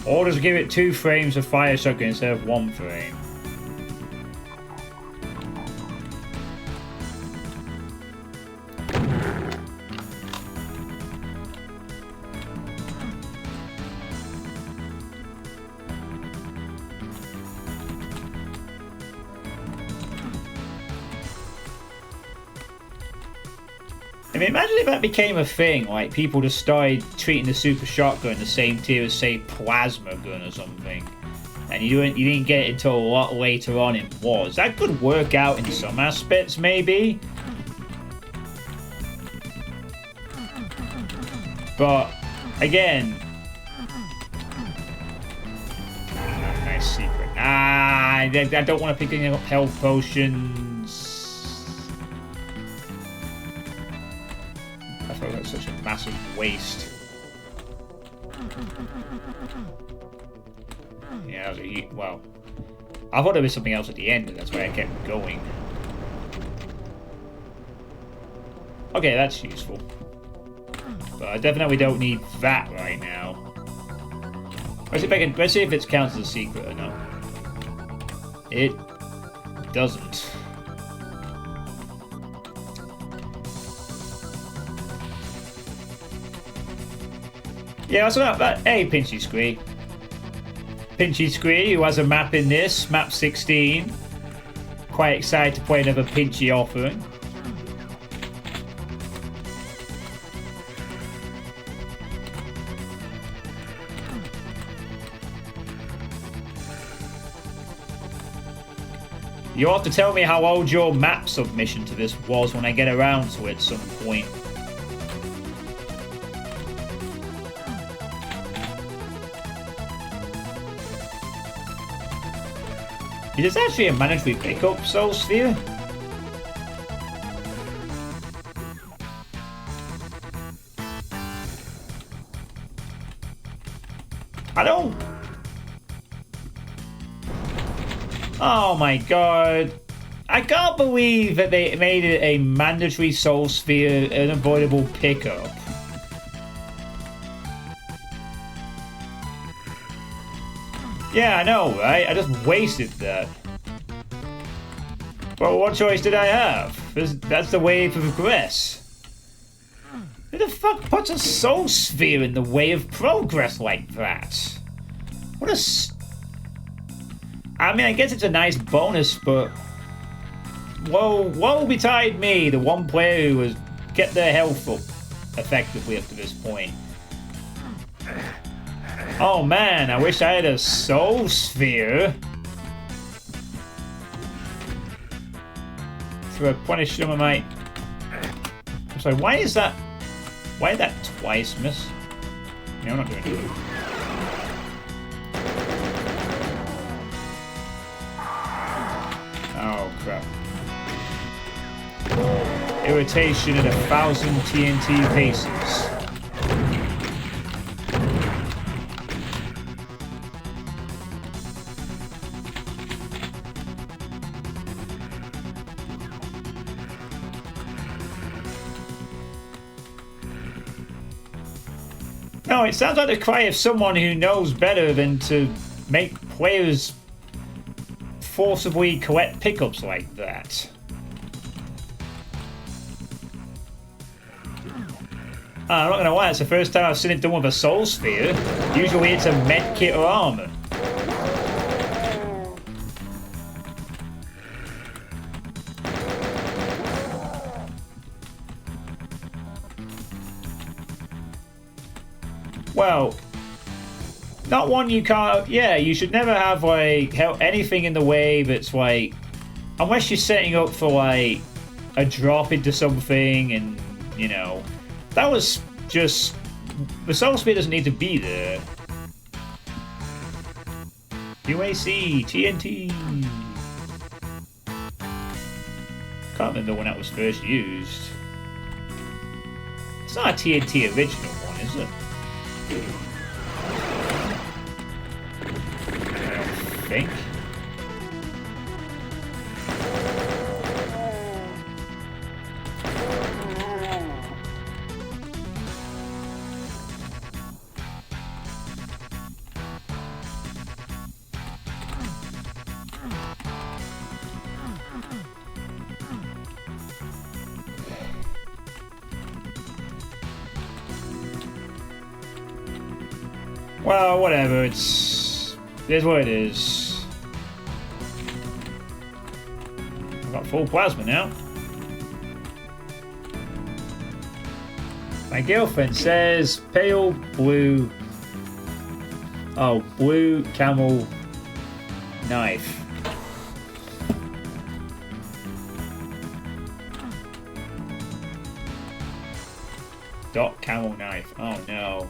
Or just give it 2 frames of fire shotgun instead of 1 frame. I mean, imagine if that became a thing, like people just started treating the super shotgun the same tier as, say, plasma gun or something, and you didn't get it until a lot later on in Wars. That could work out in some aspects, maybe. But again, nice secret. I don't want to pick any up health potions. I thought that was such a massive waste. Yeah, that was well, I thought there was something else at the end, and that's why I kept going. Okay, that's useful. But I definitely don't need that right now. Let's see if it counts as a secret or not. It doesn't. Yeah, that's about that. Hey, Pinchy Squee. Pinchy Squee, who has a map in this, map 16. Quite excited to play another Pinchy offering. You'll have to tell me how old your map submission to this was when I get around to it at some point. Is this actually a mandatory pickup, Soul Sphere? I don't... Oh my god. I can't believe that they made it a mandatory Soul Sphere unavoidable pickup. Yeah, I know, right? I just wasted that. Well, what choice did I have? That's the way to progress. Who the fuck puts a Soul Sphere in the way of progress like that? What a... I mean, I guess it's a nice bonus, but... Woe betide me, the one player who has kept their health up effectively up to this point. Oh man, I wish I had a Soul Sphere. To replenish some of my... I'm sorry, why is that... Why did that twice miss? No, I'm not doing it. Oh crap. Irritation at 1,000 TNT paces. No, it sounds like the cry of someone who knows better than to make players forcibly collect pickups like that. I'm not gonna lie, it's the first time I've seen it done with a Soul Sphere. Usually it's a med kit or armor. Well, not one you can't... Yeah, you should never have, like, anything in the way that's, like... Unless you're setting up for, like, a drop into something and, you know... That was just... The Soul Spear doesn't need to be there. UAC, TNT... Can't remember when that was first used. It's not a TNT original one, is it? I don't think. Well, whatever, it is what it is. I've got full plasma now. My girlfriend says pale blue... Oh, blue camel knife. Dot camel knife. Oh no.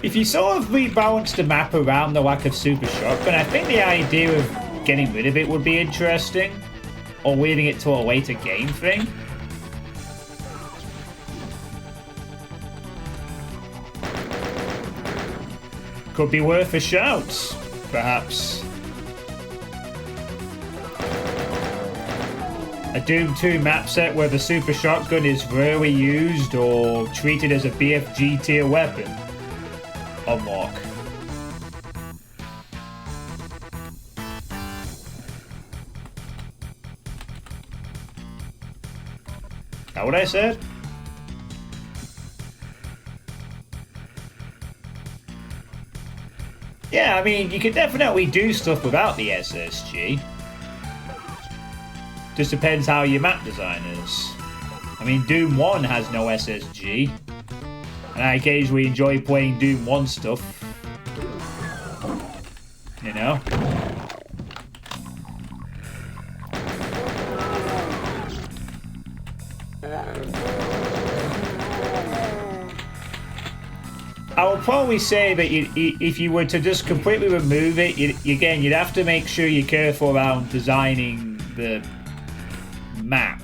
If you sort of rebalance the map around the lack of super shotgun, I think the idea of getting rid of it would be interesting. Or leaving it to a later game thing. Could be worth a shout, perhaps. A Doom 2 map set where the super shotgun is rarely used or treated as a BFG tier weapon. Unlock. That what I said? Yeah, I mean, you can definitely do stuff without the SSG. Just depends how your map design is. I mean, Doom 1 has no SSG. And I occasionally enjoy playing Doom 1 stuff. You know? I would probably say that if you were to just completely remove it, you'd have to make sure you're careful around designing the map.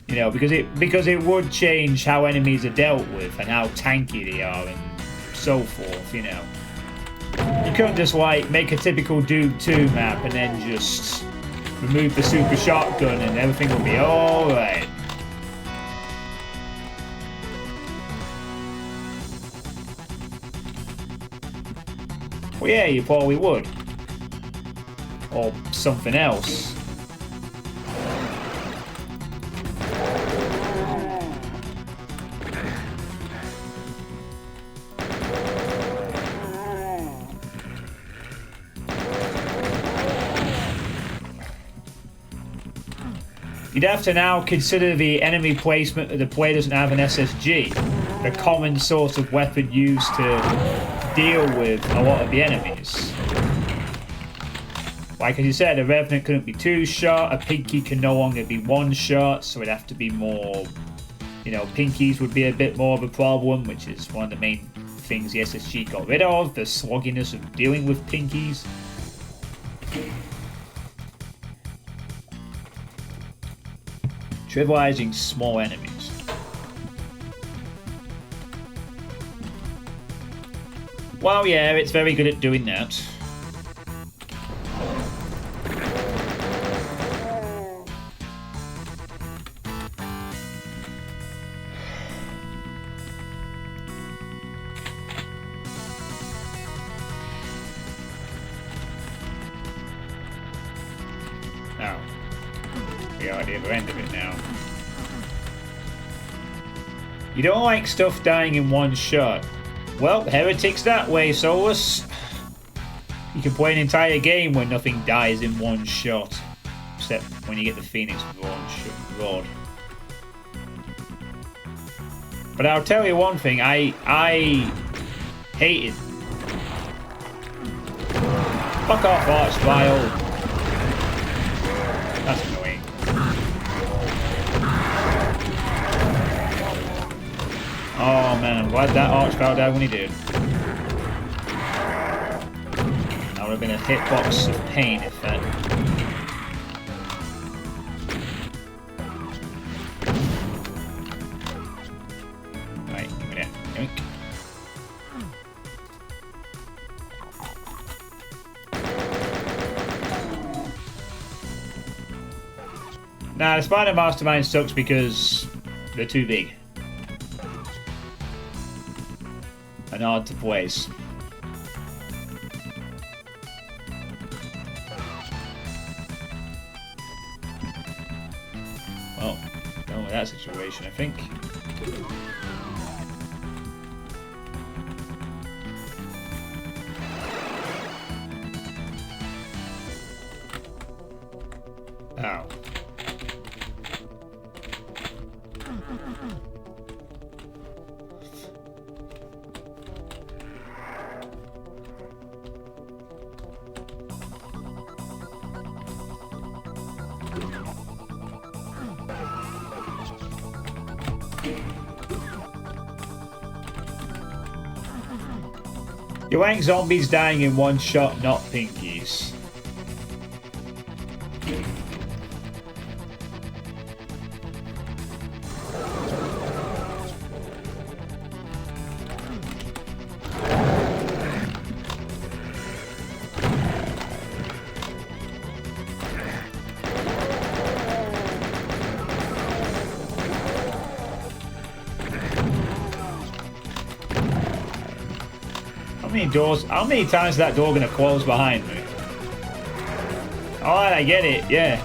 You know, because it would change how enemies are dealt with and how tanky they are and so forth, you know. You couldn't just like make a typical Doom 2 map and then just remove the super shotgun and everything will be alright. Well, yeah, you probably would. Or something else. You'd have to now consider the enemy placement that the player doesn't have an SSG, the common sort of weapon used to deal with a lot of the enemies. Like as you said, a Revenant couldn't be 2-shot, a Pinky can no longer be 1-shot, so it'd have to be more, you know, Pinkies would be a bit more of a problem, which is one of the main things the SSG got rid of, the slogginess of dealing with Pinkies. Trivializing small enemies. Well, yeah, it's very good at doing that. Now, we are at the other end of it now. You don't like stuff dying in one shot. Well, Heretic's that way, Solus. You can play an entire game where nothing dies in one shot. Except when you get the Phoenix Rod. But I'll tell you one thing, I hated. Fuck off, Archvile. That's annoying. Oh man, I'm glad that Archvile died when he did. That would have been a hitbox of pain if that. Right, give me that. Yoink. Nah, the Spider Mastermind sucks because they're too big. And hard to place. Well, done with that situation, I think. Ow. You rank zombies dying in one shot, not pinkies. How many times is that door gonna close behind me? Alright, I get it, yeah.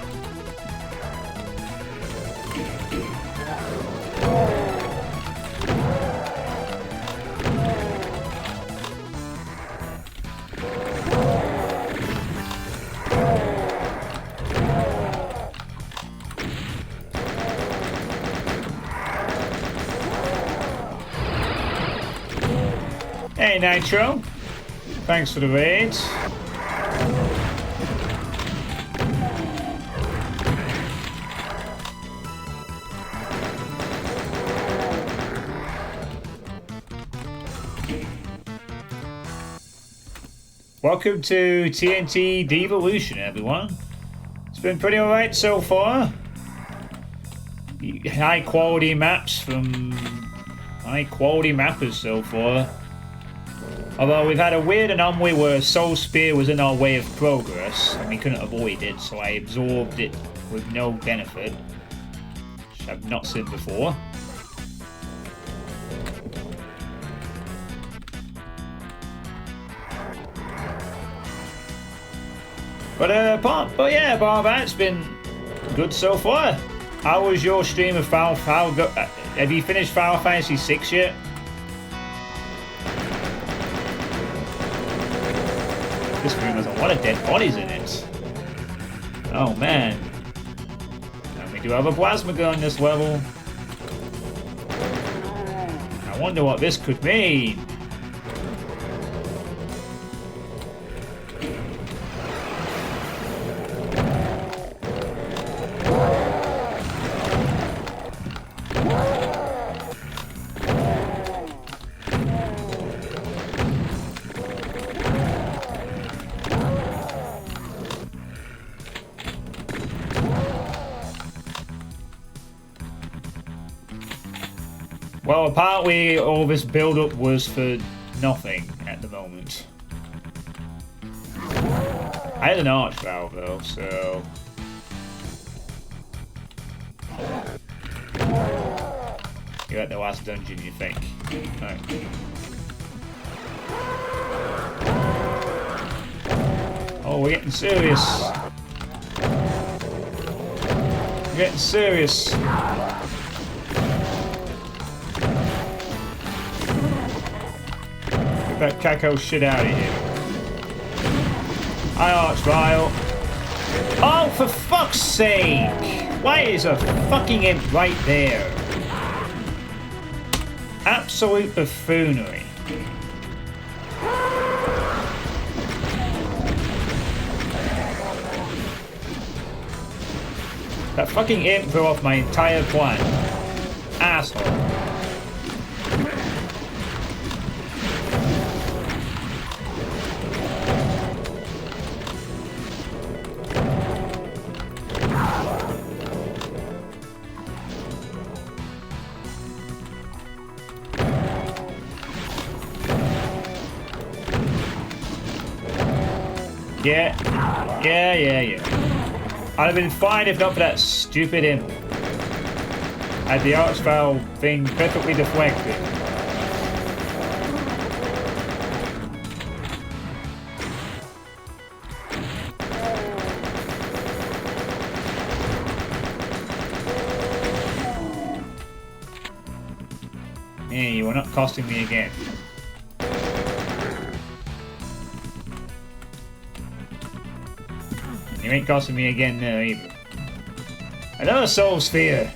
Hey Nitro, thanks for the raid. Welcome to TNT Devilution, everyone. It's been pretty alright so far. High quality maps from high quality mappers so far. Although we've had a weird anomaly where Soul Spear was in our way of progress and we couldn't avoid it, so I absorbed it with no benefit, which I've not seen before. But yeah, apart from that, it's been good so far. How was your stream of have you finished Final Fantasy 6 yet? This room has a lot of dead bodies in it. Oh man. And we do have a plasma gun this level. I wonder what this could mean. Well, apparently all this build-up was for nothing at the moment. I had an arch valve though, so... You're at the last dungeon, you think. Right. Oh, we're getting serious. We're getting serious. That caco shit out of here. Hi, Archvile. Oh, for fuck's sake! Why is a fucking imp right there? Absolute buffoonery. That fucking imp threw off my entire plan. Asshole. Yeah. I'd have been fine if not for that stupid imp. Had the Archvile thing perfectly deflected. Hey, you are not costing me again. You ain't costing me again now either. Another soul sphere!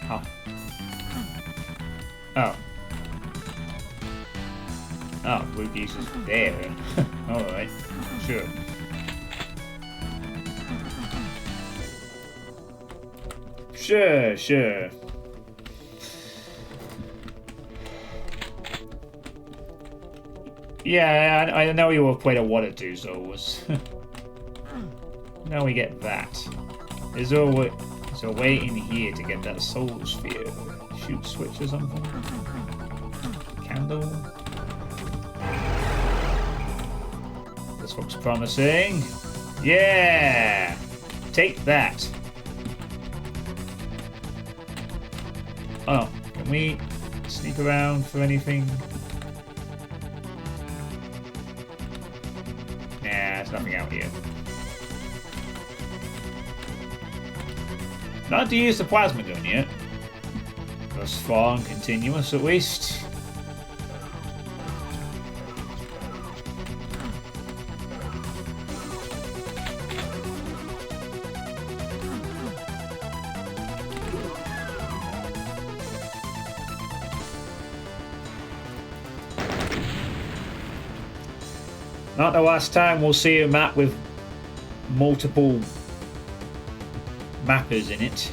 Oh. Oh. Oh, blue piece is there. Alright. Sure. Sure. Yeah, I know you have played a what it do, so it was. Now we get that. Is there a way in here to get that soul sphere? Shoot switch or something? Candle? This looks promising. Yeah! Take that. Oh, can we sneak around for anything? Nah, there's nothing out here. Not to use the plasma gun yet. Thus far and continuous at least. Not the last time we'll see a map with multiple mappers in it.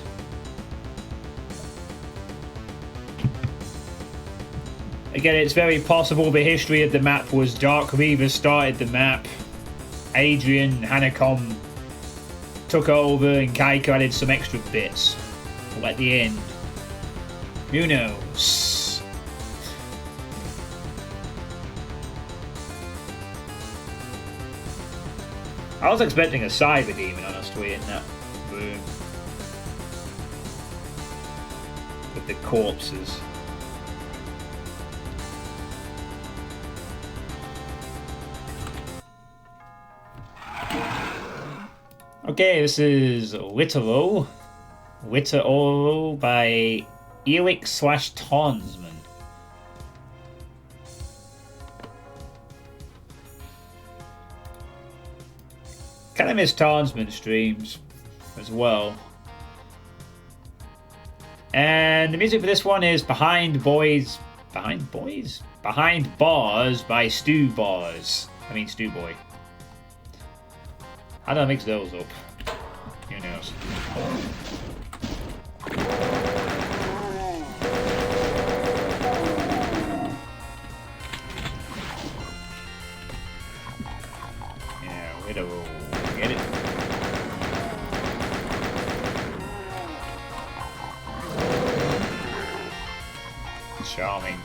Again, it's very possible the history of the map was Dark Reaver started the map, Adrian Hanacom took over, and Kaiko added some extra bits at the end. Who knows? I was expecting a cyber demon, honestly, in that room. With the corpses. Okay, this is Witterol. Witterol by Elix/Tonsman. Kind of miss Tonsman streams as well. And the music for this one is Behind Bars by Stu Boy. How do I mix those up? Who knows? Yeah, Widow. Get it? Charming.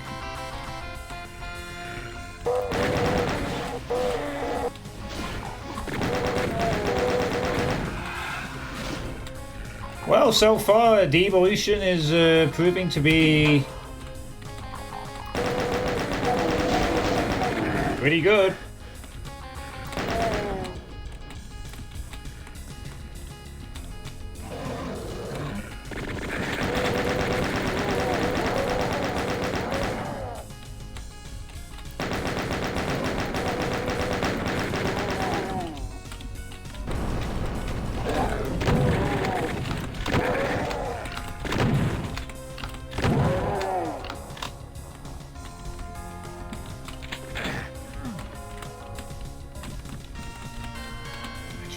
Well, so far, Devilution is proving to be pretty good.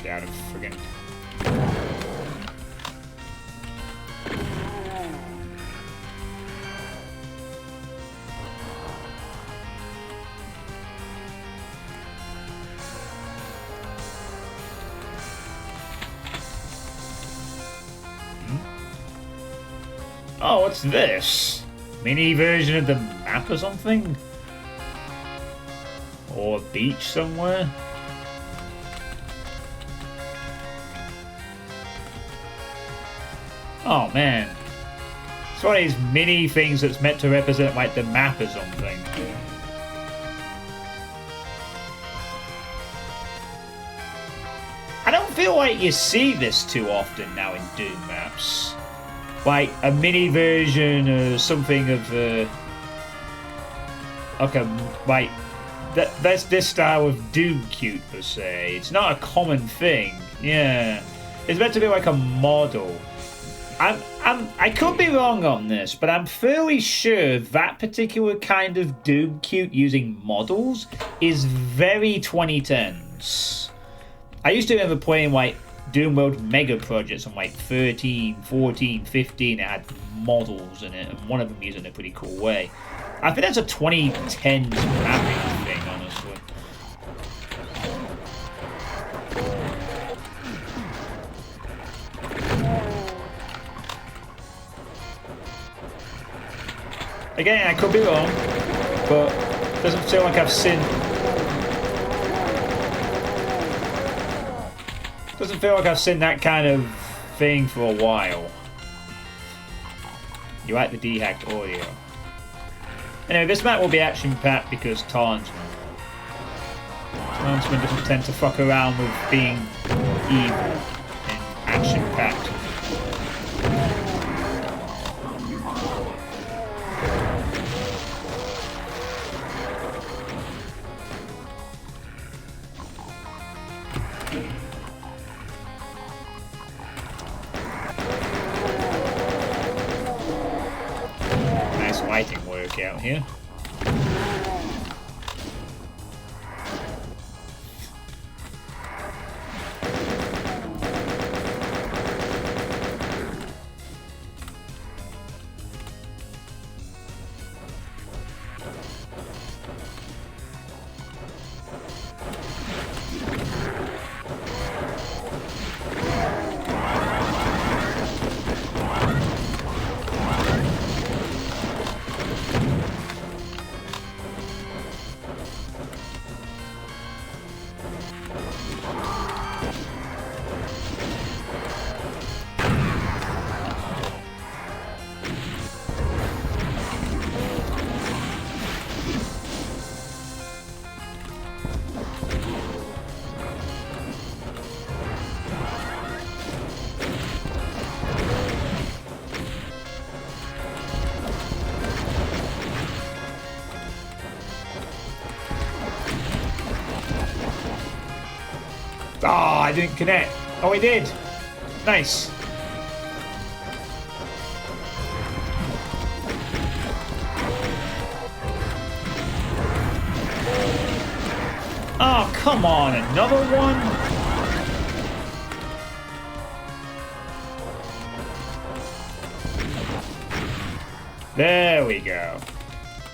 Out of friggin' Oh, what's this? Mini version of the map or something? Or a beach somewhere? Oh man, it's one of these mini things that's meant to represent like the map or something. I don't feel like you see this too often now in Doom maps. Like a mini version or something of like that's this style of Doom cute per se. It's not a common thing. Yeah, it's meant to be like a model. I could be wrong on this, but I'm fairly sure that particular kind of Doom cute using models is very 2010s. I used to remember playing like Doom World mega projects on like 13, 14, 15. It had models in it, and one of them used it in a pretty cool way. I think that's a 2010s mapping thing, honestly. Again, I could be wrong, but it doesn't feel like I've seen... Doesn't feel like I've seen that kind of thing for a while. You like the dehacked audio. Anyway, this map will be action-packed because Tarnsman doesn't tend to fuck around with being evil in action-packed. Nice lighting work out here. Ah, I didn't connect. Oh, he did. Nice. Oh, come on. Another one? There we go.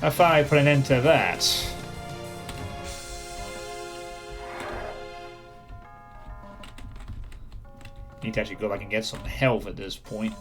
I finally put an end to that. Need to actually go back and get some health at this point.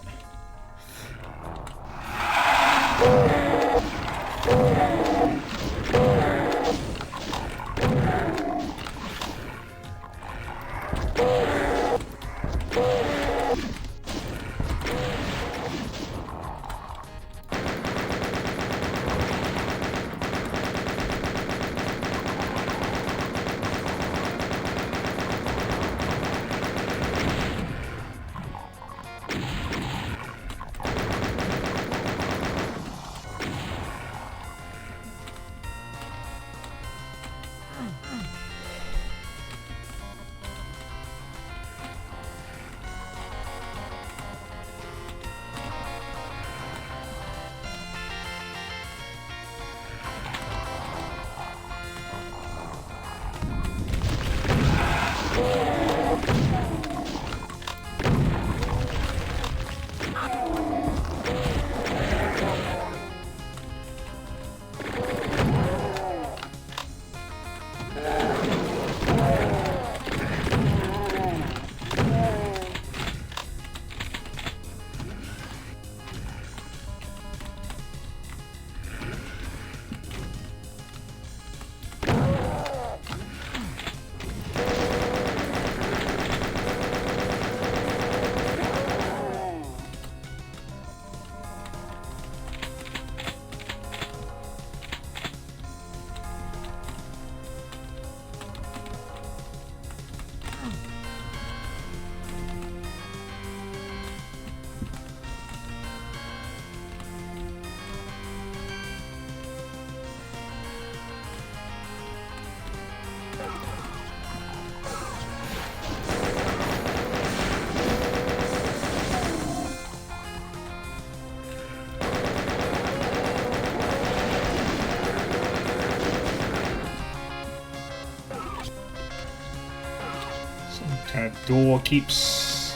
Door keeps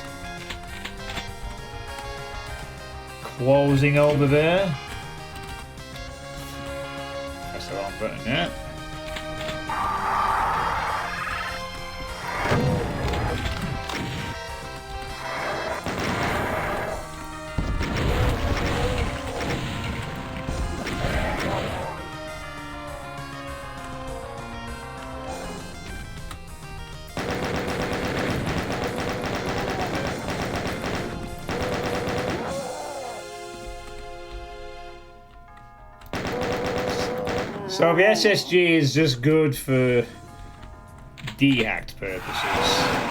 closing over there. Press the wrong button there. So the SSG is just good for dehacked purposes.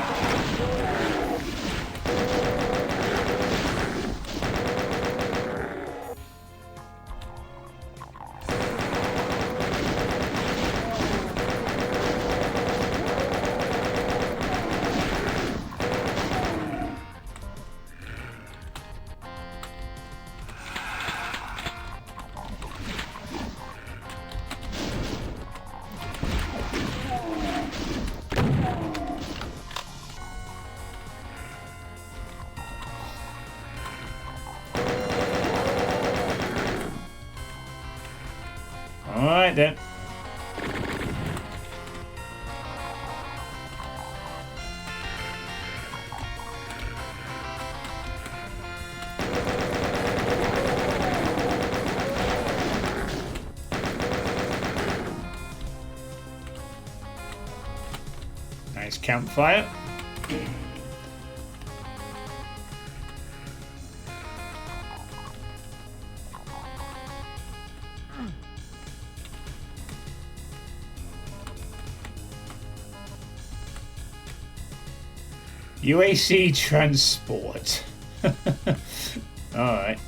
Alright then. Nice campfire. UAC transport. Alright.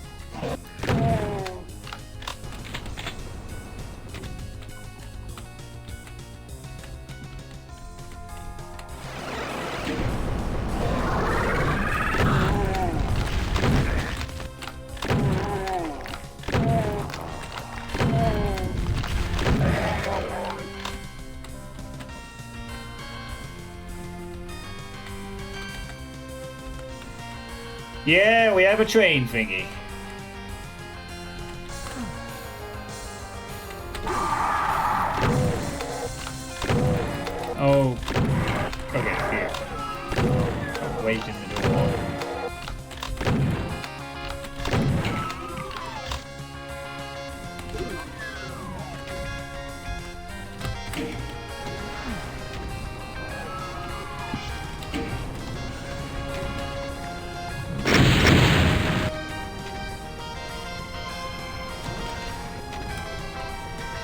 Yeah, we have a train thingy. Oh. Okay, here. I'm waiting in the door.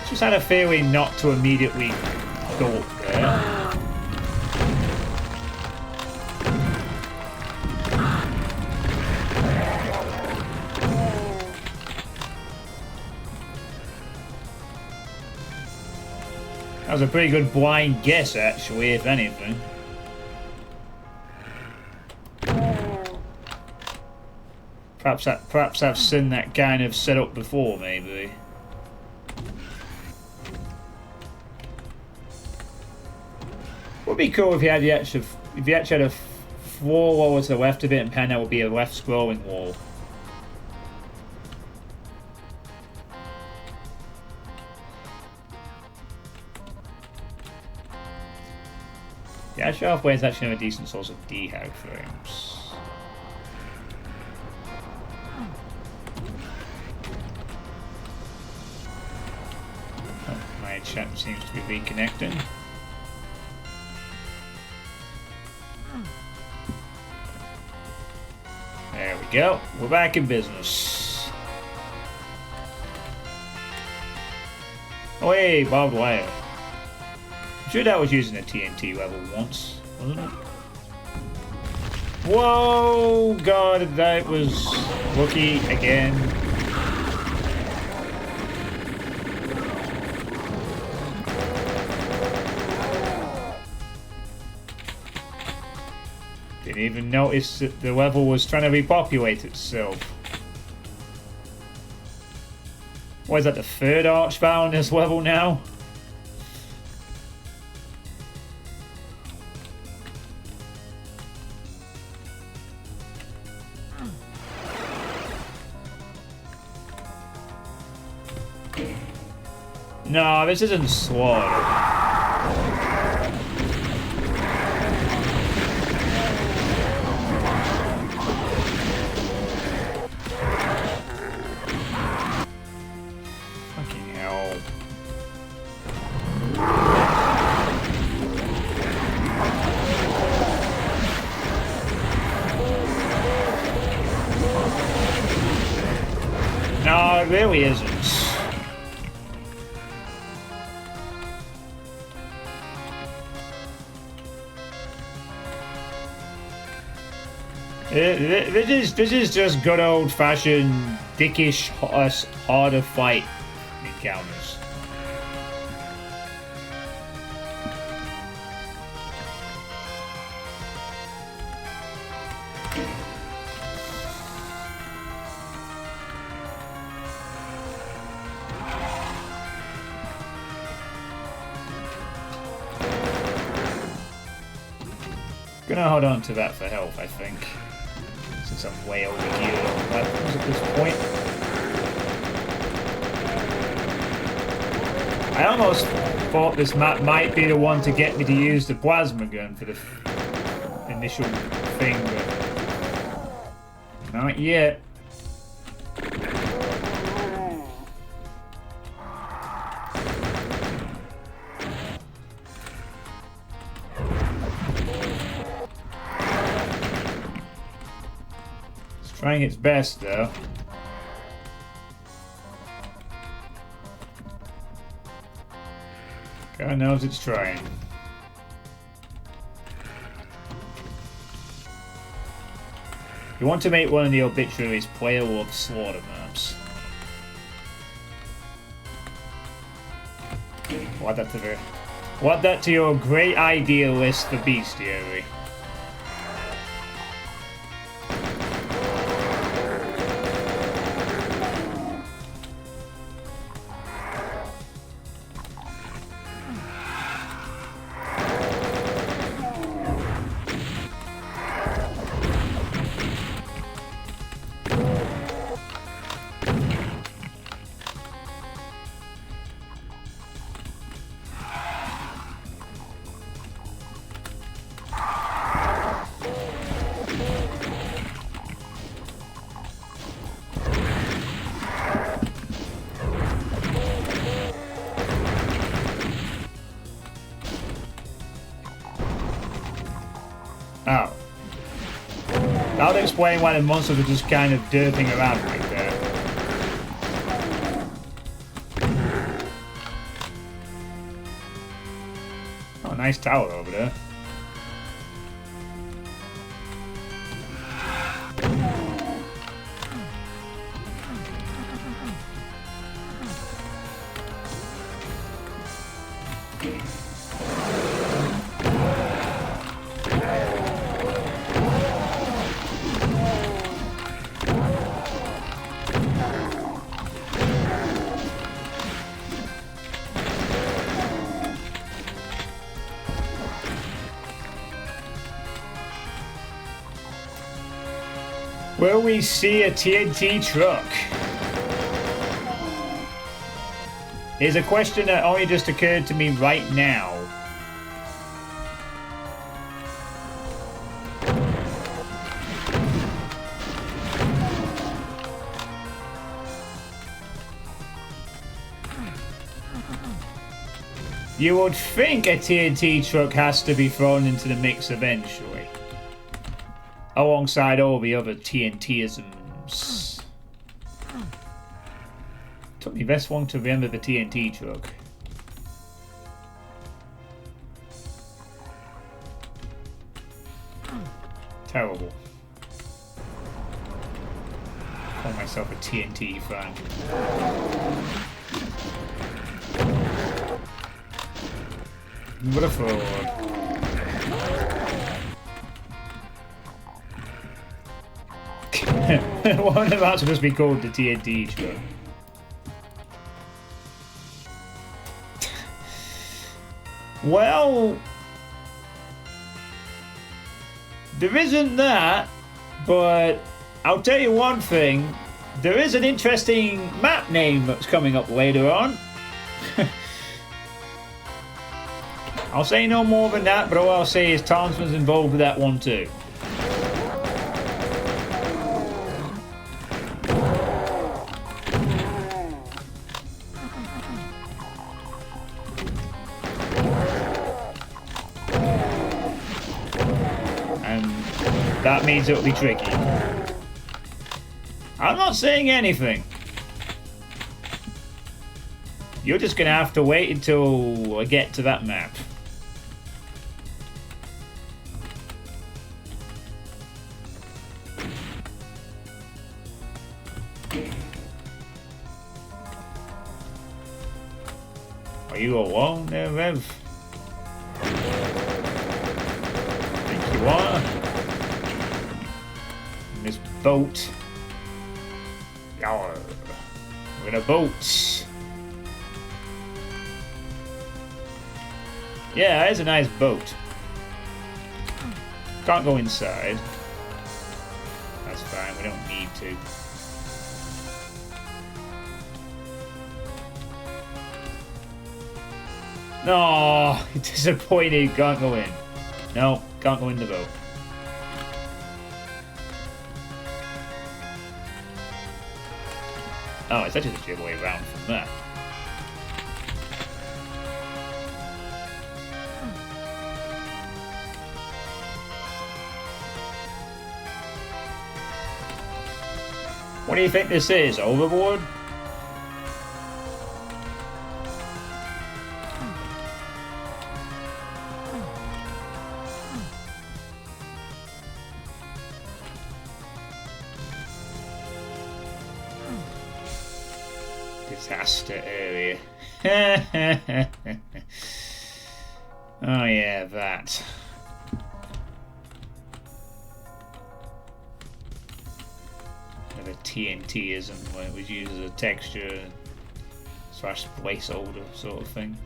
Just had a feeling not to immediately go up there. That was a pretty good blind guess, actually, if anything. Perhaps I've seen that kind of setup before, maybe. Would be cool if you had actually had a wall over to the left of it, and that would be a left scrolling wall. The actual halfway is actually a decent source of dehack frames. Oh, my chat seems to be reconnecting. There we go. We're back in business. Oh, hey, barbed wire. I'm sure that was using a TNT level once, wasn't it? Whoa, God, that was lucky again. Didn't even notice that the level was trying to repopulate itself. What is that, the third archbow in this level now? No, this isn't slow. Fucking hell. No, it really isn't. This is just good old fashioned dickish harder fight encounters. Gonna hold on to that for health, I think. Since I'm way over here at this point. I almost thought this map might be the one to get me to use the plasma gun for the initial thing, but not yet. Trying its best, though. God knows it's trying. You want to make one of the obituaries player love slaughter maps. Add that to your great idea list for bestiary. Oh. That would explain why the monsters were just kind of derping around right there. Oh, nice tower over there. Will we see a TNT truck? Is a question that only just occurred to me right now. You would think a TNT truck has to be thrown into the mix eventually. Alongside all the other TNT-isms. Took me this long to remember the TNT truck. Terrible. Call myself a TNT fan. What a fraud. One of that's supposed to be called the TNT truck. Well, there isn't that, but I'll tell you one thing. There is an interesting map name that's coming up later on. I'll say no more than that, but all I'll say is Townsman's involved with that one too. That means it'll be tricky. I'm not saying anything. You're just gonna have to wait until I get to that map. Are you alone there, Rev? I think you are. In this boat. Yarr. We're in a boat. Yeah, it's a nice boat. Can't go inside. That's fine, we don't need to. No, disappointed, can't go in. No, can't go in the boat. Oh, it's actually the other way around from that. What do you think this is? Overboard? Disaster area. Oh yeah, that. Another TNT-ism where it was used as a texture / placeholder sort of thing.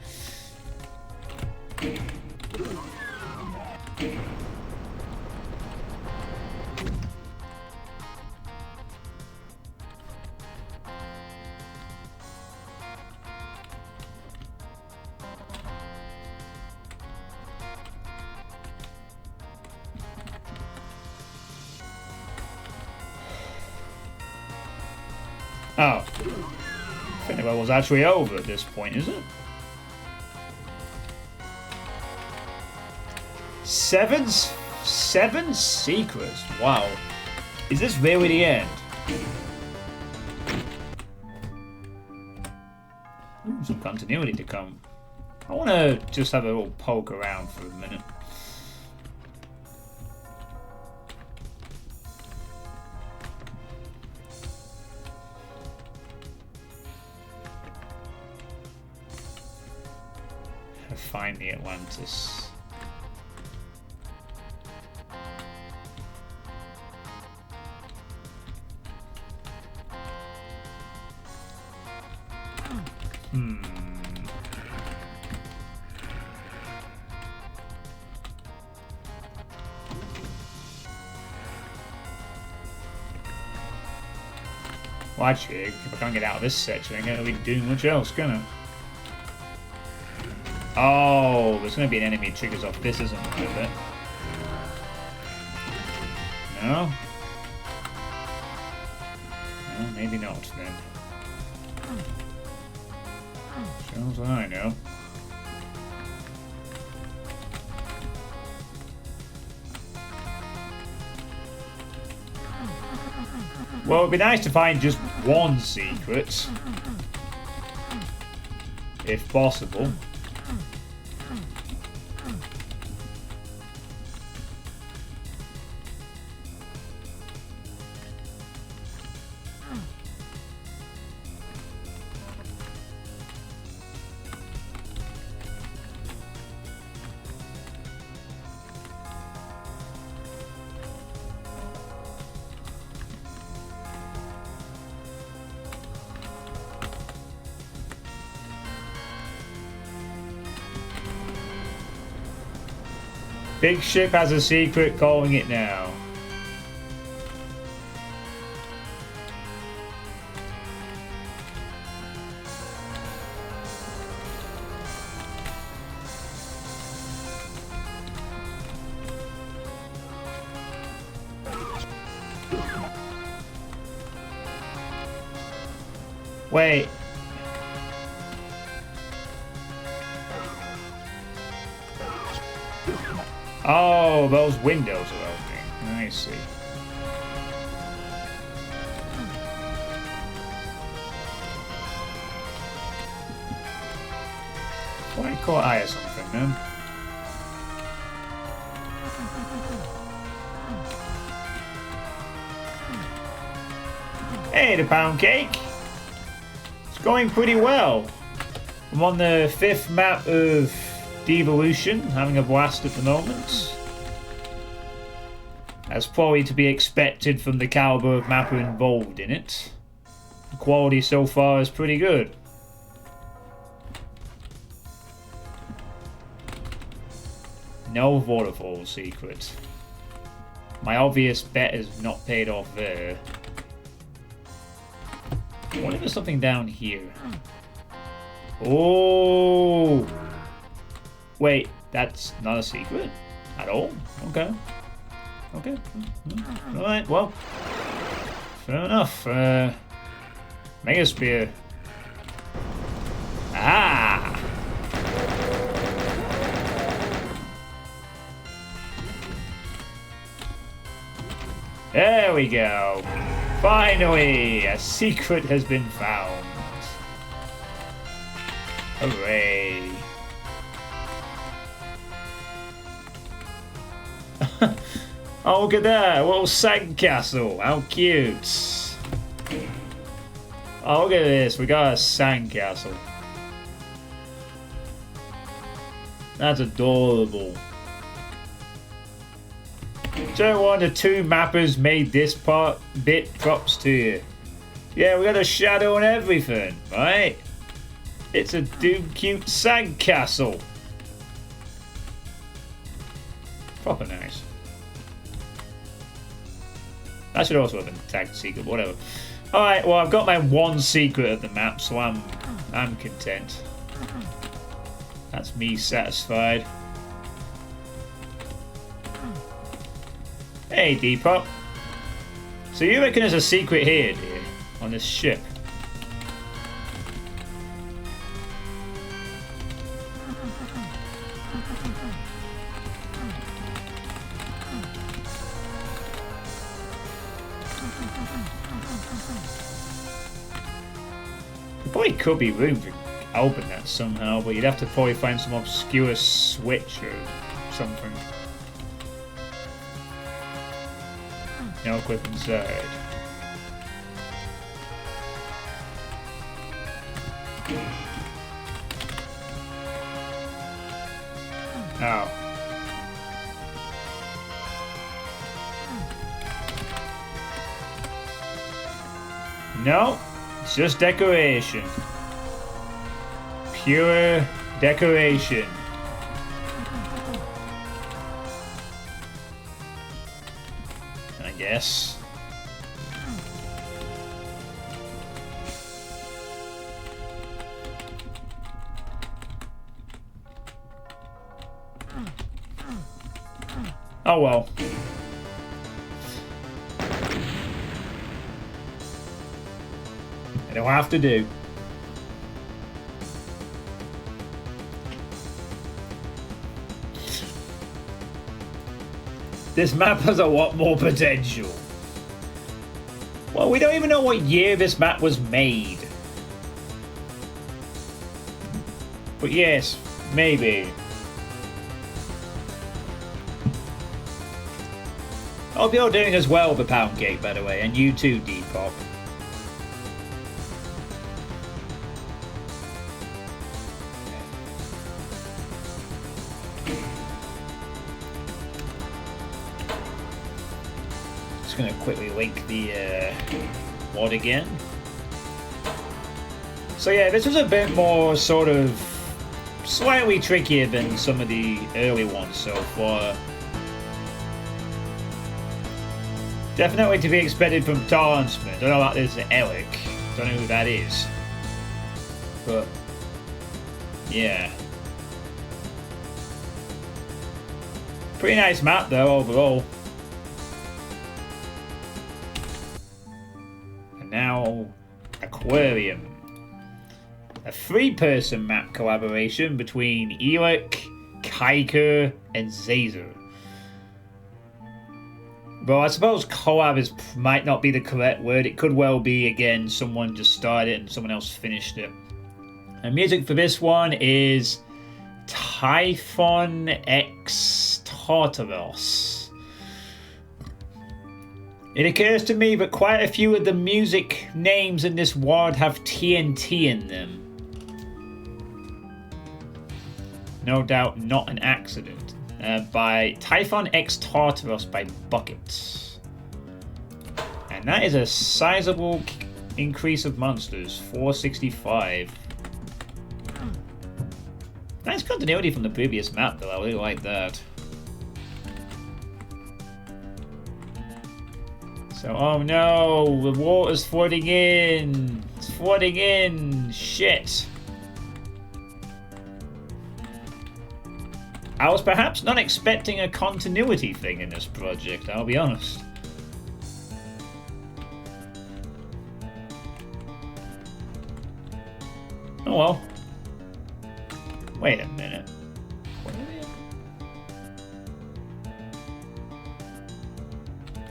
Oh. I think the level's actually over at this point, is it? 7 secrets? Wow. Is this really the end? Ooh, some continuity to come. I want to just have a little poke around for a minute. Find the Atlantis. Well, actually, if I can't get out of this section, I'm going to be doing much else, can I? Oh, there's going to be an enemy that triggers off this, isn't there? No? No, maybe not then. As what I know. Well, it'd be nice to find just one secret. If possible. Big ship has a secret, calling it now. Wait. Oh, those windows are opening. I see. Well, I caught eye of something then. Hey, the pound cake. It's going pretty well. I'm on the 5th map of Devilution, having a blast at the moment. That's probably to be expected from the caliber of mapper involved in it. The quality so far is pretty good. No waterfall secret. My obvious bet is not paid off there. I wonder if there's something down here. Oh! Wait, that's not a secret at all? Okay. Okay. Alright, well. Fair enough. Mega Spear. Ah! There we go. Finally, a secret has been found. Hooray. Oh, look at that. A little sandcastle. How cute. Oh, look at this. We got a sandcastle. That's adorable. So one of the 2 mappers made this bit, props to you. Yeah, we got a shadow and everything, right? It's a Doom cute sandcastle. Proper nice. That should also have been tagged secret, whatever. Alright, well I've got my 1 secret of the map, so I'm content. That's me satisfied. Hey, Depop. So you reckon there's a secret here, do you? On this ship? There probably could be room to open that somehow, but you'd have to probably find some obscure switch or something. No equip inside. Oh. No, it's just decoration. Pure decoration. I guess. Oh well. I don't have to do. This map has a lot more potential. Well, we don't even know what year this map was made. But yes, maybe. Hope you're doing as well, the Pound Cake, by the way, and you too, Depop. Just gonna quickly link the mod again. So yeah, this was a bit more sort of slightly trickier than some of the early ones so far. Definitely to be expected from Tarnsman. Don't know about this Eric. Don't know who that is. But yeah. Pretty nice map though overall. And now Aquarium. A 3-person map collaboration between Elek, Kaiker, and Zazer. Well, I suppose collab might not be the correct word. It could well be, again, someone just started and someone else finished it. And music for this one is Typhon X Tartaros. It occurs to me that quite a few of the music names in this world have TNT in them. no doubt not an accident. By Typhon X Tartaros by Buckets. And that is a sizable increase of monsters. 465. Nice continuity from the previous map though, I really like that. So, oh no, the water's flooding in. It's flooding in. Shit. I was perhaps not expecting a continuity thing in this project, I'll be honest. Oh well. Wait a minute.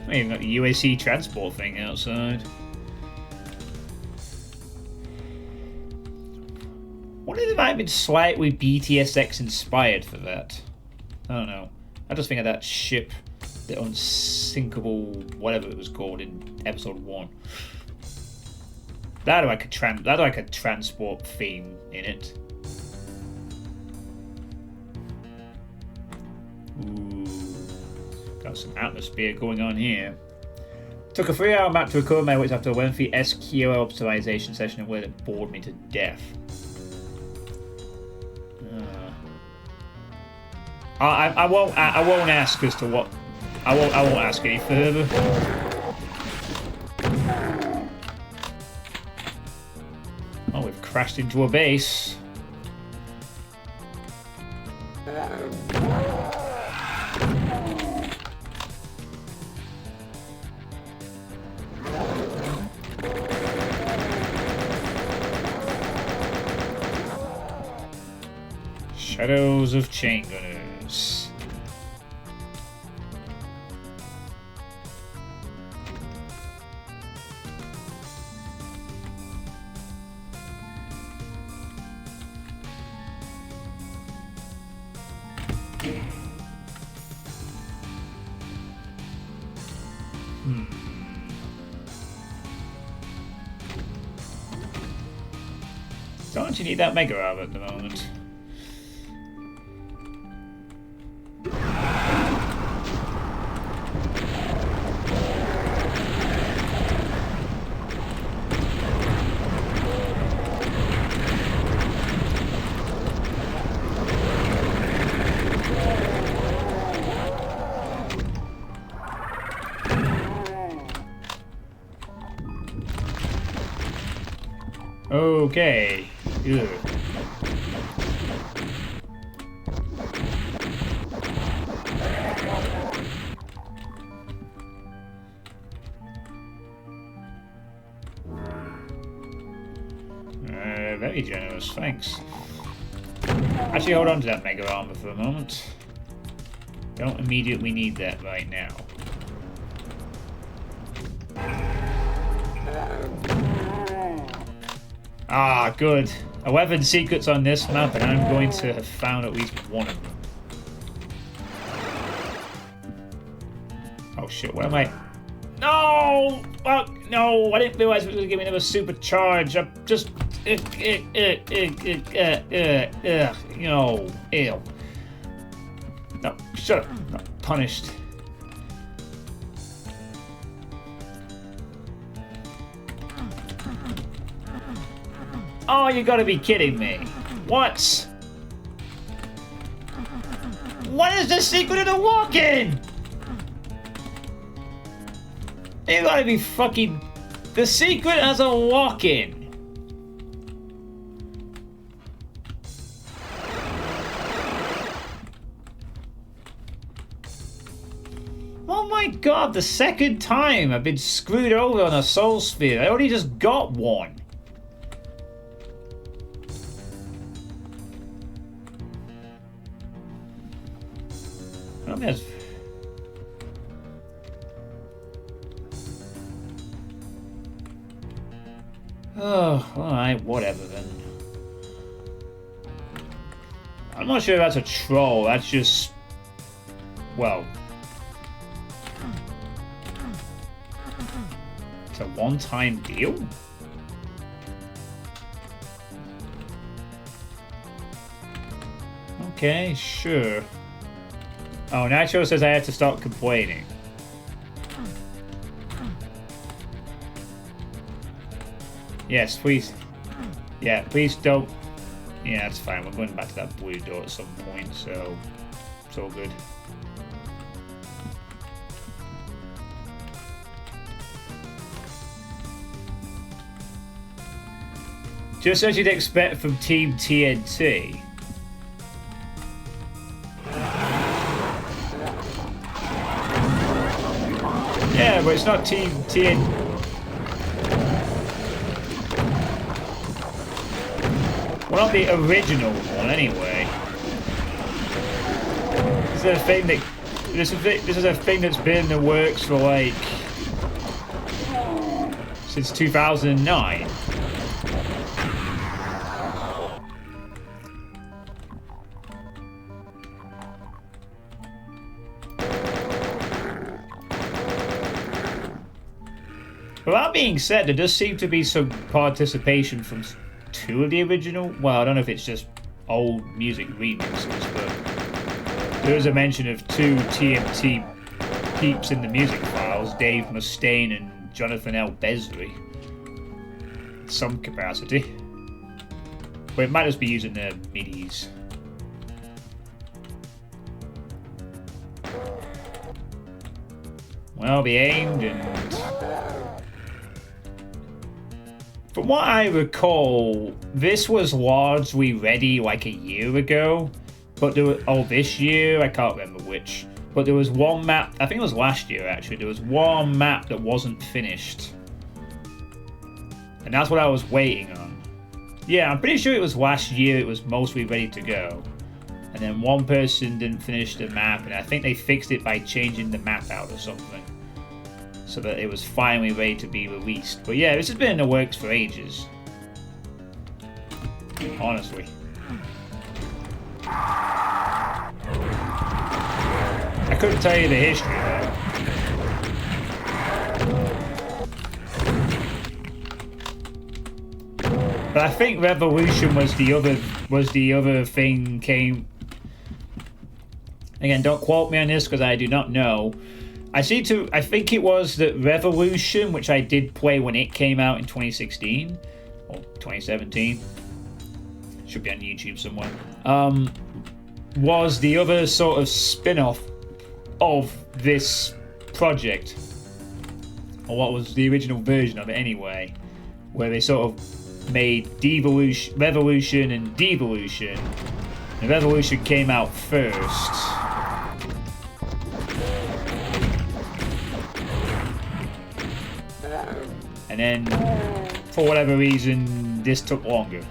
We even got the UAC transport thing outside. What if it might have been slightly BTSX inspired for that? I don't know. I just think of that ship, the unsinkable whatever it was called in episode 1. That like a transport theme in it. Ooh, got some atmosphere going on here. Took a 3-hour map to recover my wits after a lengthy SQL optimization session and where it bored me to death. I won't ask as to what. I won't ask any further. Oh, we've crashed into a base. Shadows of Chain Gunners. Don't you need that Mega Armor at the moment? Okay. Ugh. Very generous, thanks. Actually, hold on to that Mega Armor for a moment. Don't immediately need that right now. Ah, good. 11 secrets on this map, and I'm going to have found at least one of them. Oh shit, what am I? No! Fuck, no! I didn't realize it was going to give me another supercharge. I'm just... No. Ew. No, shut up. No, punished. Oh, you gotta be kidding me. What? What is the secret of the walk-in? You gotta be fucking... The secret has a walk-in. Oh my god, the second time I've been screwed over on a soul sphere. I already just got one. Oh, alright, whatever then. I'm not sure if that's a troll, that's just... Well... It's a one-time deal? Okay, sure. Oh, Nitro says I have to stop complaining. Yes, please. Yeah, please don't. Yeah, that's fine. We're going back to that blue door at some point, so it's all good. Just as you'd expect from Team TNT. Yeah, but it's not Team TNT. Well, not the original one, anyway. This is a thing that this is a thing that's been in the works for like since 2009. But that being said, there does seem to be some participation from two of the original. Well, I don't know if it's just old music remixes, but there is a mention of two TNT peeps in the music files, Dave Mustaine and Jonathan L. Besry. In some capacity. But it might just be using their MIDIs. Well, be aimed and... From what I recall, this was largely ready like a year ago, but there was, this year, I can't remember which, but there was one map, I think it was last year actually, there was one map that wasn't finished. And that's what I was waiting on. Yeah, I'm pretty sure it was last year it was mostly ready to go. And then one person didn't finish the map, and I think they fixed it by changing the map out or something, so that it was finally ready to be released. But yeah, this has been in the works for ages. Honestly. I couldn't tell you the history though. But I think Revilution was the other thing came. Again, don't quote me on this because I do not know. I think it was that Revilution, which I did play when it came out in 2016 or 2017, should be on YouTube somewhere, was the other sort of spin-off of this project, or what was the original version of it anyway, where they sort of made Revilution and Devilution, and Revilution came out first. And then, for whatever reason, this took longer.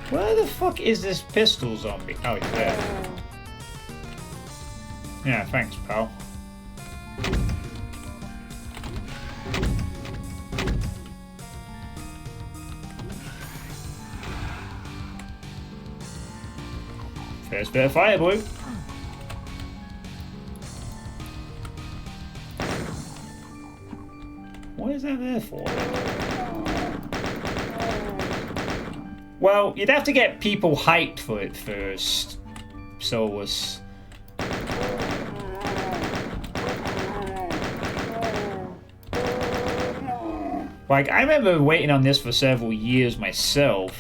Where the fuck is this pistol zombie? Oh, it's there. Yeah, thanks, pal. First bit of fire, blue. What is that there for? Well, you'd have to get people hyped for it first. So it was... Like, I remember waiting on this for several years myself.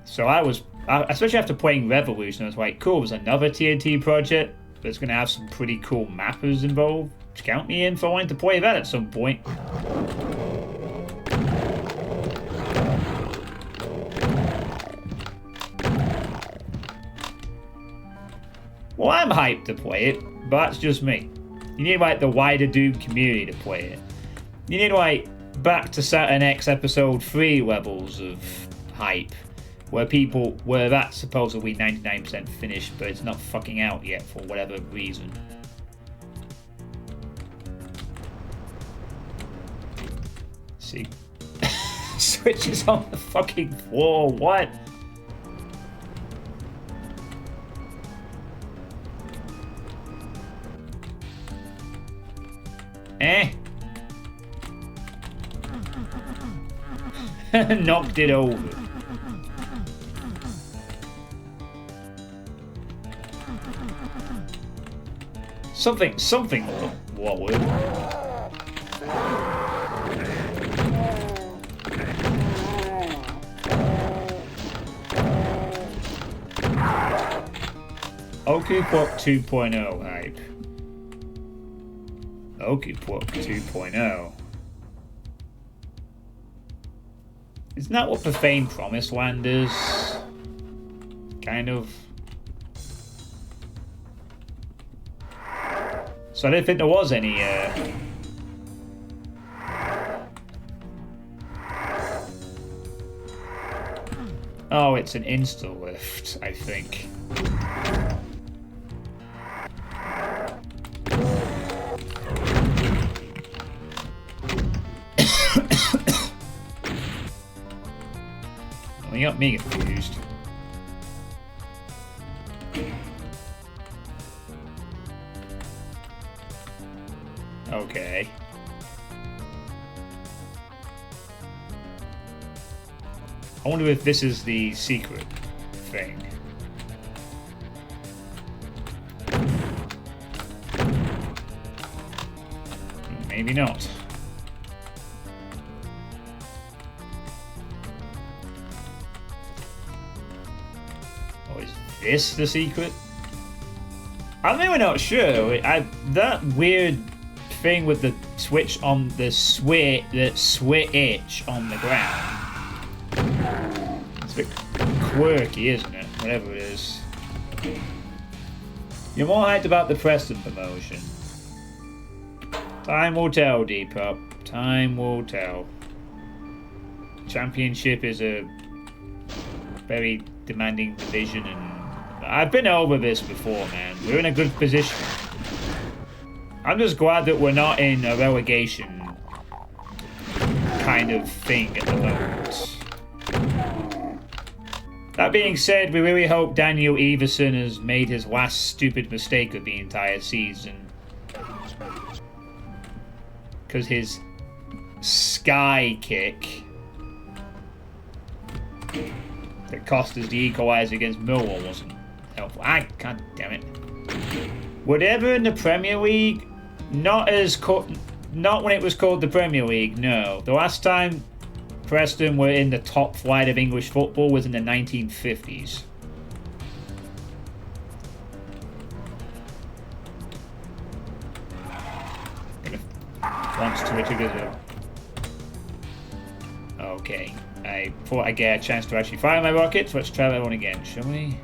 So I was, especially after playing Revilution, I was like, cool, there's another TNT project that's going to have some pretty cool mappers involved. Just count me in for wanting to play that at some point. Well, I'm hyped to play it, but that's just me. You need, like, the wider Doom community to play it. You need, like, back to Saturn X episode 3 levels of hype, where that's supposedly 99% finished, but it's not fucking out yet for whatever reason. See. So switches on the fucking floor. What? Knocked it over. Something what would? Okupok 2.0 hype. Okupok 2.0. Isn't that what Profane Promised Land is? Kind of. So I didn't think there was any Oh, it's an insta lift, I think. You got me confused. Okay. I wonder if this is the secret thing. Maybe not. Or is this the secret? I'm really not sure. That weird thing with the switch on the switch on the ground. It's a bit quirky, isn't it? Whatever it is. You're more hyped about the Preston promotion. Time will tell, Depop. Time will tell. Championship is a very demanding division, and I've been over this before, man. We're in a good position. I'm just glad that we're not in a relegation kind of thing at the moment. That being said, we really hope Daniel Everson has made his last stupid mistake of the entire season. Because his sky kick that cost us the equaliser against Millwall wasn't helpful. God damn it. Whatever in the Premier League, not when it was called the Premier League, no. The last time Preston were in the top flight of English football was in the 1950s. Once Twitter goes. Okay. I thought I'd get a chance to actually fire my rockets. Let's try that one again, shall we?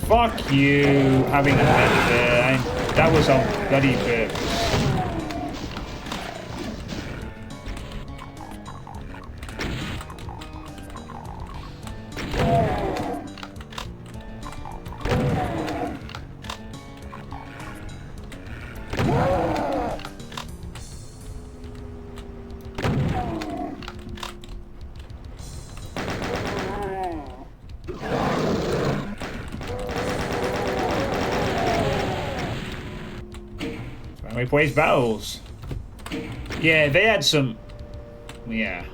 Fuck you, having that there. That was on bloody purpose. Plays battles. Yeah, they had some. Yeah,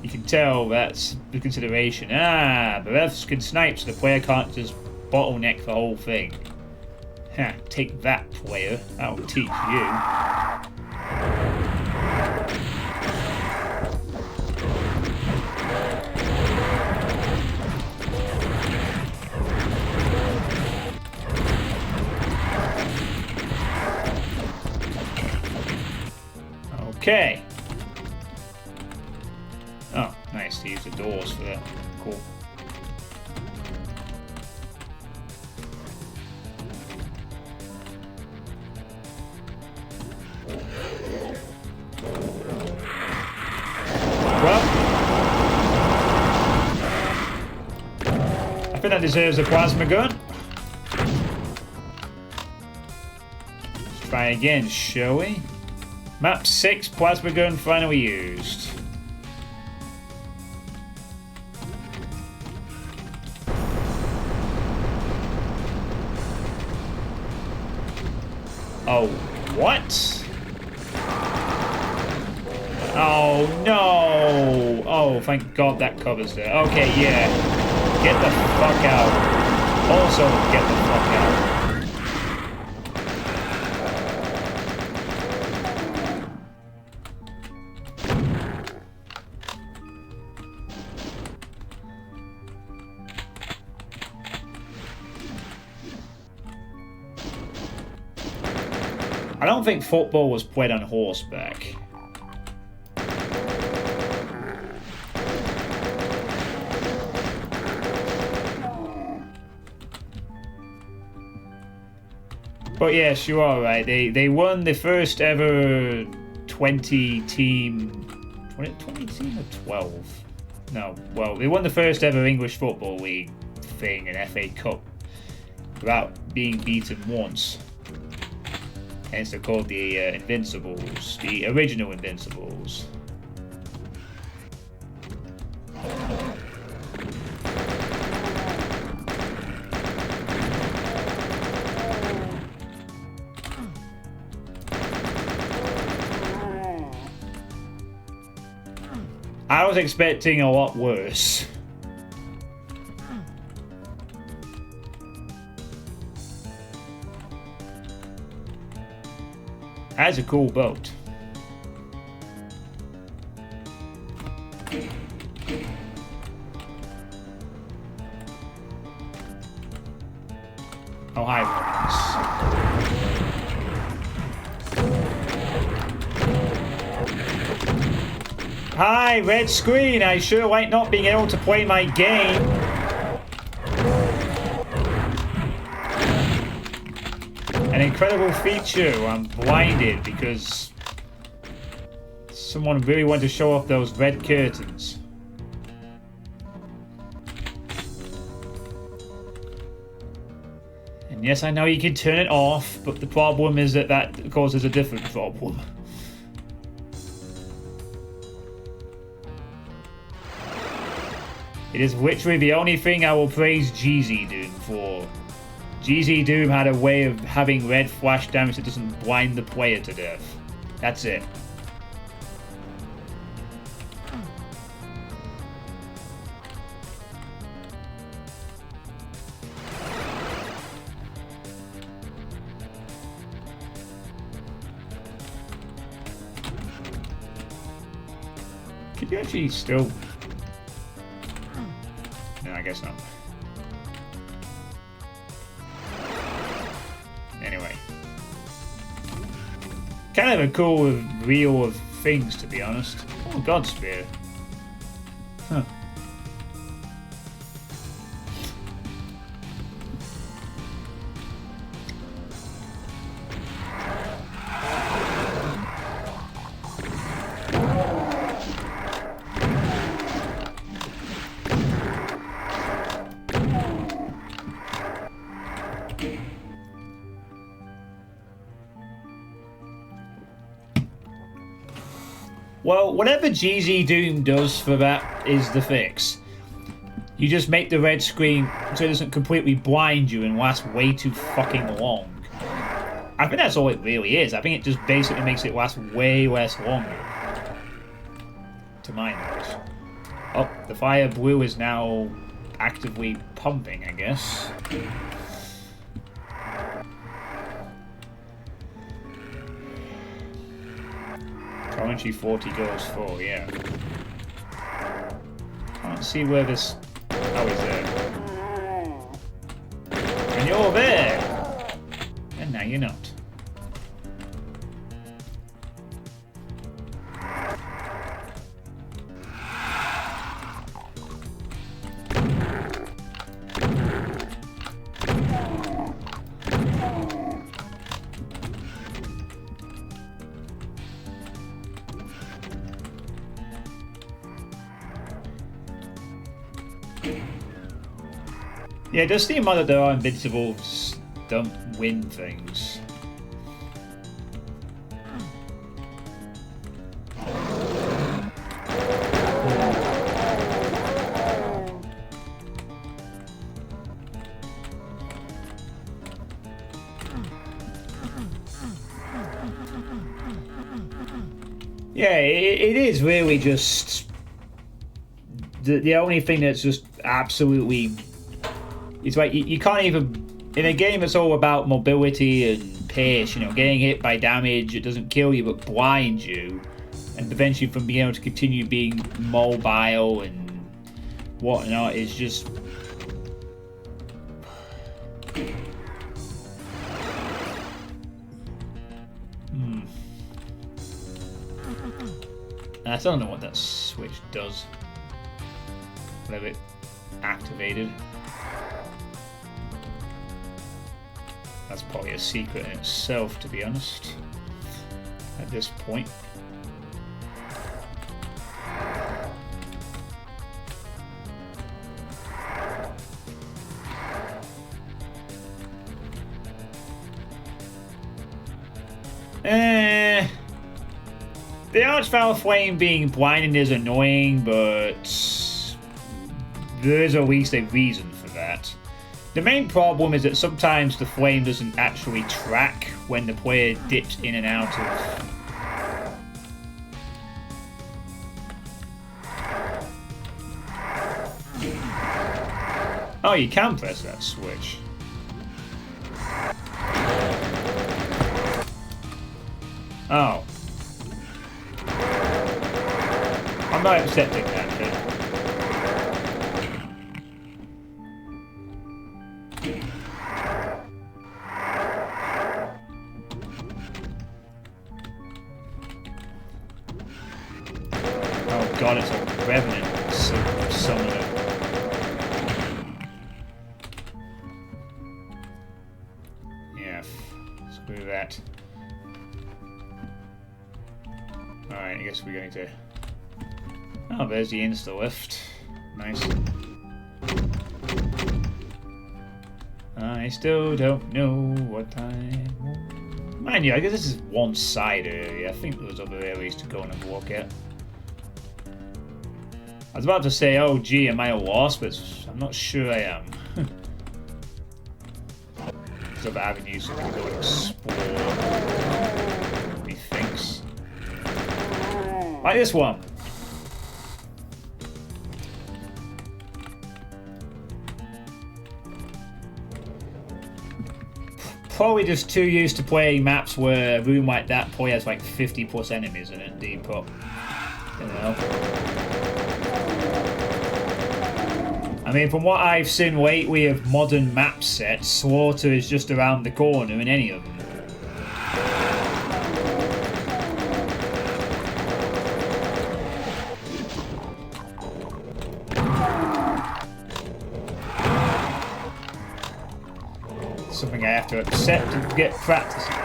you can tell that's the consideration. The refs can snipe, so the player can't just bottleneck the whole thing. Ha! Take that, player. That'll teach you. Okay. Oh, nice to use the doors for that. Cool. Well, I think that deserves a plasma gun. try again, shall we? Map 6, plasma gun finally used. Oh, what? Oh, no! Oh, thank God that covers it. Okay, yeah. Get the fuck out. Also, get the fuck out. I don't think football was played on horseback. But yes, you are right. They won the first ever 20 team or 12? No, well, they won the first ever English Football League thing, an FA Cup, without being beaten once. Hence they're called the Invincibles, the original Invincibles. I was expecting a lot worse. That's a cool boat. Oh, hi, friends. Hi, red screen. I sure like not being able to play my game. An incredible feature. I'm blinded because someone really wanted to show off those red curtains. And yes, I know you can turn it off, but the problem is that that causes a different problem. It is literally the only thing I will praise DSDA-Doom for. DSDA-Doom had a way of having red flash damage that doesn't blind the player to death. That's it. Could you actually still... No, I guess not. Anyway. Kind of a cool reel of things, to be honest. Oh, Godspear. Huh. Well, whatever DSDA-Doom does for that is the fix. You just make the red screen so it doesn't completely blind you and last way too fucking long. I think that's all it really is. I think it just basically makes it last way less longer. To my knowledge. Oh, the fire blue is now actively pumping, I guess. Currently 40 goes for, yeah. Can't see where this... Oh, he's there. And you're there! And now you're not. Yeah, it does seem like that there are invincibles don't win things. Yeah, it is really just the only thing that's just absolutely. It's like you can't even in a game that's all about mobility and pace. You know, getting hit by damage, it doesn't kill you but blinds you, and prevents you from being able to continue being mobile and whatnot. Is just. I still don't know what that switch does. Whatever it activated. That's probably a secret in itself, to be honest. At this point. The Archvile Flame being blinded is annoying, but there is at least a reason for that. The main problem is that sometimes the flame doesn't actually track when the player dips in and out of... Oh, you can press that switch. Oh. I'm not accepting that bit. Oh god, it's a revenant summoner. Yeah, screw that. Alright, I guess we're going to... Oh, there's the insta-lift. Nice. I still don't know what time... Mind you, I guess this is one side area. I think there's other areas to go and have a look at. I was about to say, oh gee, am I a lost? But I'm not sure I am. There's other avenues to go and explore. Methinks. Like this one. Probably just too used to playing maps where a room like that probably has like 50 plus enemies in it, Depop. You know. I mean, from what I've seen lately of modern map sets, Slaughter is just around the corner in any of them. Something I have to accept and get practice on.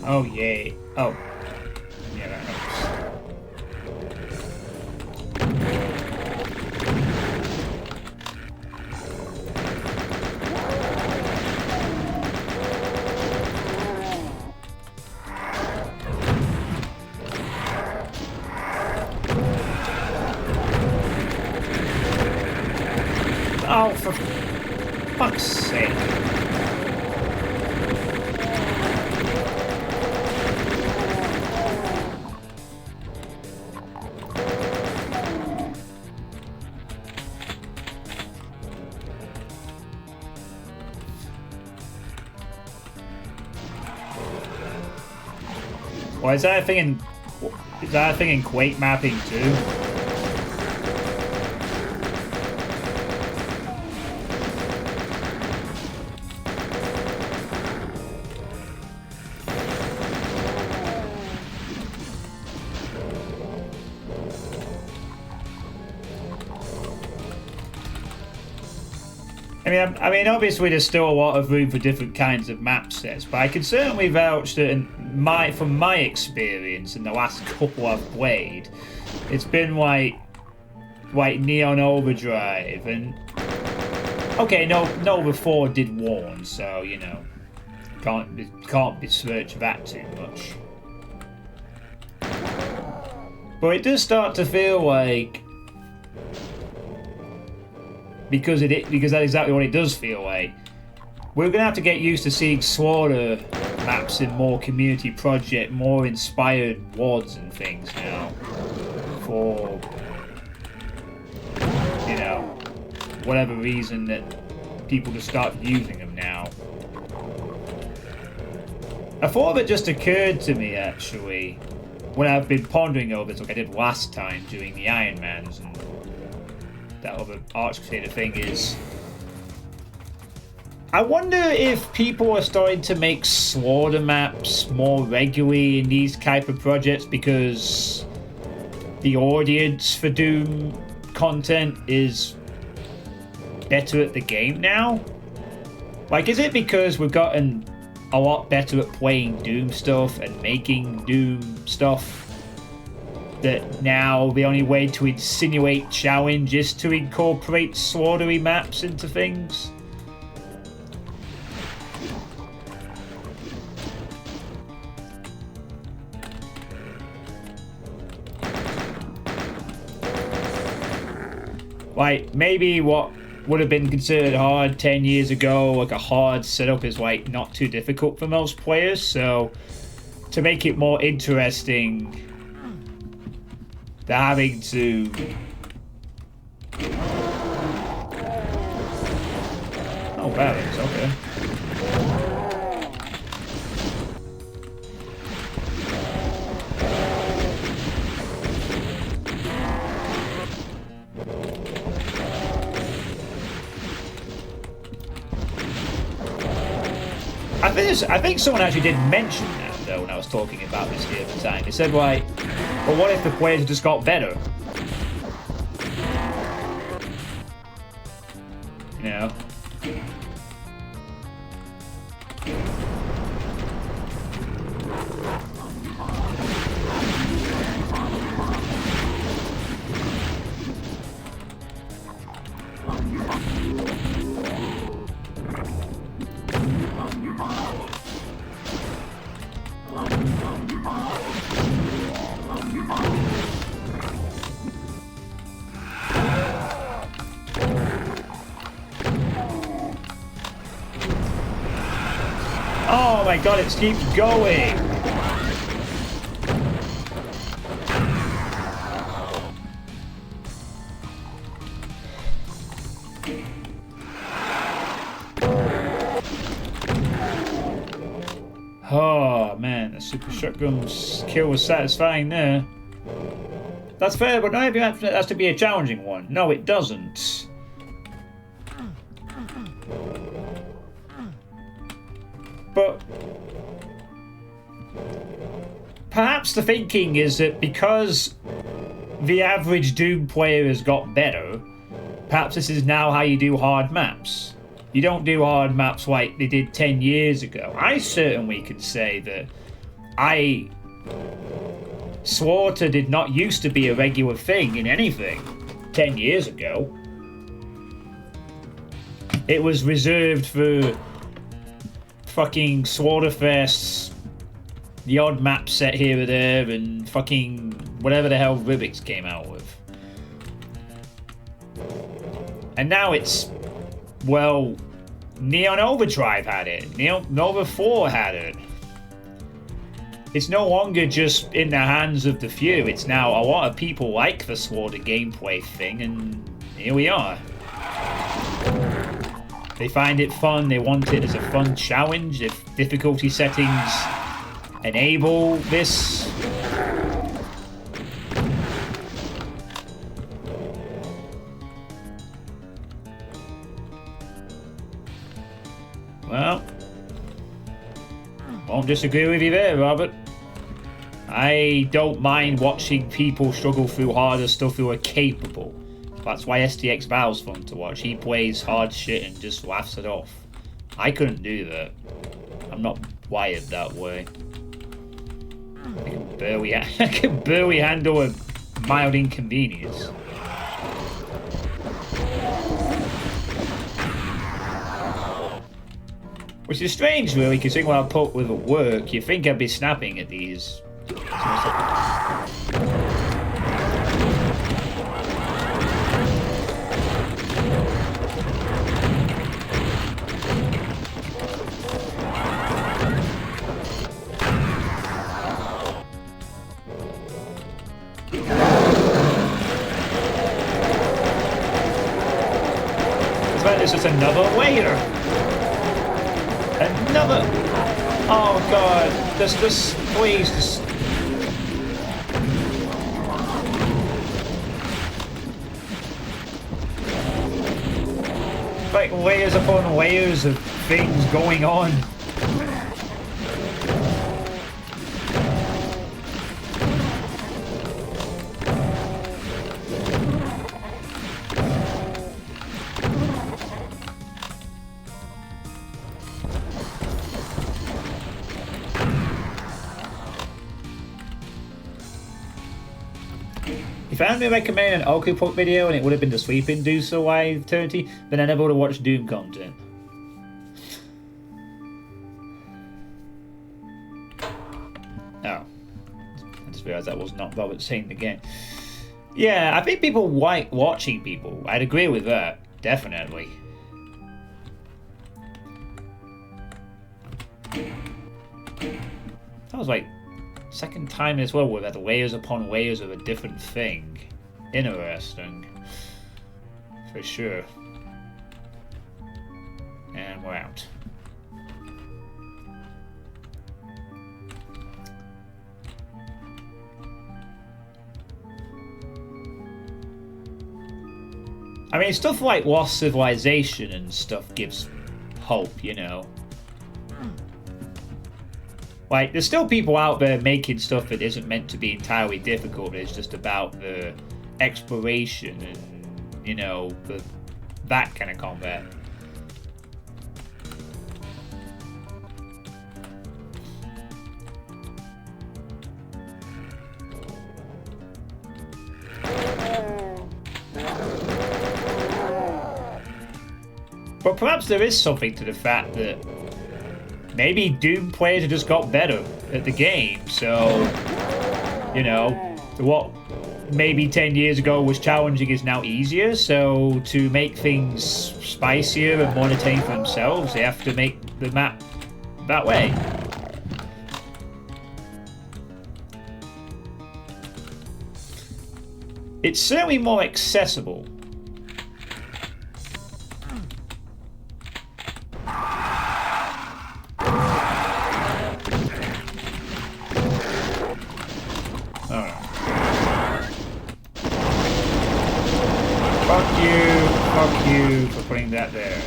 Oh, yay. Oh. Yeah, that helps. Oh, for fuck's sake. Well, is that a thing in Quake mapping too? I mean, obviously there's still a lot of room for different kinds of map sets, but I can certainly vouch that from my experience in the last couple I've played, it's been like Neon Overdrive and Okay, no, Nova 4 did warn, so, you know, can't besmirch that too much. But it does start to feel like, because that's exactly what it does feel like, we're gonna have to get used to seeing smaller maps in more community project, more inspired WODs and things now. For, you know, whatever reason that people just start using them now. A thought of it just occurred to me, actually, when I've been pondering over this, like I did last time during the Iron Mans and that other Arch Crusader thing, is I wonder if people are starting to make slaughter maps more regularly in these type of projects because the audience for Doom content is better at the game now? Like, is it because we've gotten a lot better at playing Doom stuff and making Doom stuff that now the only way to insinuate challenge is to incorporate slaughtery maps into things? Like, maybe what would have been considered hard 10 years ago, like a hard setup, is like not too difficult for most players, so to make it more interesting, they're having to oh, balance, okay. I think someone actually did mention that, though, when I was talking about this the other time. They said, like, well, what if the players just got better? You know? Oh my god, it keeps going! Oh man, the super shotgun's kill was satisfying there. That's fair, but not everything has to be a challenging one. No, it doesn't. But perhaps the thinking is that because the average Doom player has got better, perhaps this is now how you do hard maps. You don't do hard maps like they did 10 years ago. I certainly could say that slaughter did not used to be a regular thing in anything 10 years ago. It was reserved for fucking Slaughterfests, the odd map set here or there, and fucking whatever the hell Rubik's came out with. And now it's, well, Neon Overdrive had it, Nova 4 had it. It's no longer just in the hands of the few, it's now a lot of people like the Slaughter gameplay thing, and here we are. They find it fun, they want it as a fun challenge. If difficulty settings enable this, well, won't disagree with you there, Robert. I don't mind watching people struggle through harder stuff who are capable. That's why STX Val's fun to watch. He plays hard shit and just laughs it off. I couldn't do that. I'm not wired that way. I can barely handle a mild inconvenience. Which is strange, really, considering what I put with work. You think I'd be snapping at these. It's just another layer. Another. Oh god. Just please. Just. Like layers upon layers of things going on. If I only recommended an Okupop video and it would have been the Sleeping Deucer live eternity, then I never would have watched Doom content. Oh. I just realised that was not Robert saying the game. Yeah, I think people like watching people. I'd agree with that. Definitely. That was like second time as well, we've had layers upon layers of a different thing. Interesting. For sure. And we're out. I mean, stuff like Lost Civilization and stuff gives hope, you know. Like, there's still people out there making stuff that isn't meant to be entirely difficult. It's just about the exploration and, you know, that kind of combat. But perhaps there is something to the fact that maybe Doom players have just got better at the game, so, you know, what maybe 10 years ago was challenging is now easier, so to make things spicier and more entertaining for themselves, they have to make the map that way. It's certainly more accessible. Fuck you for putting that there.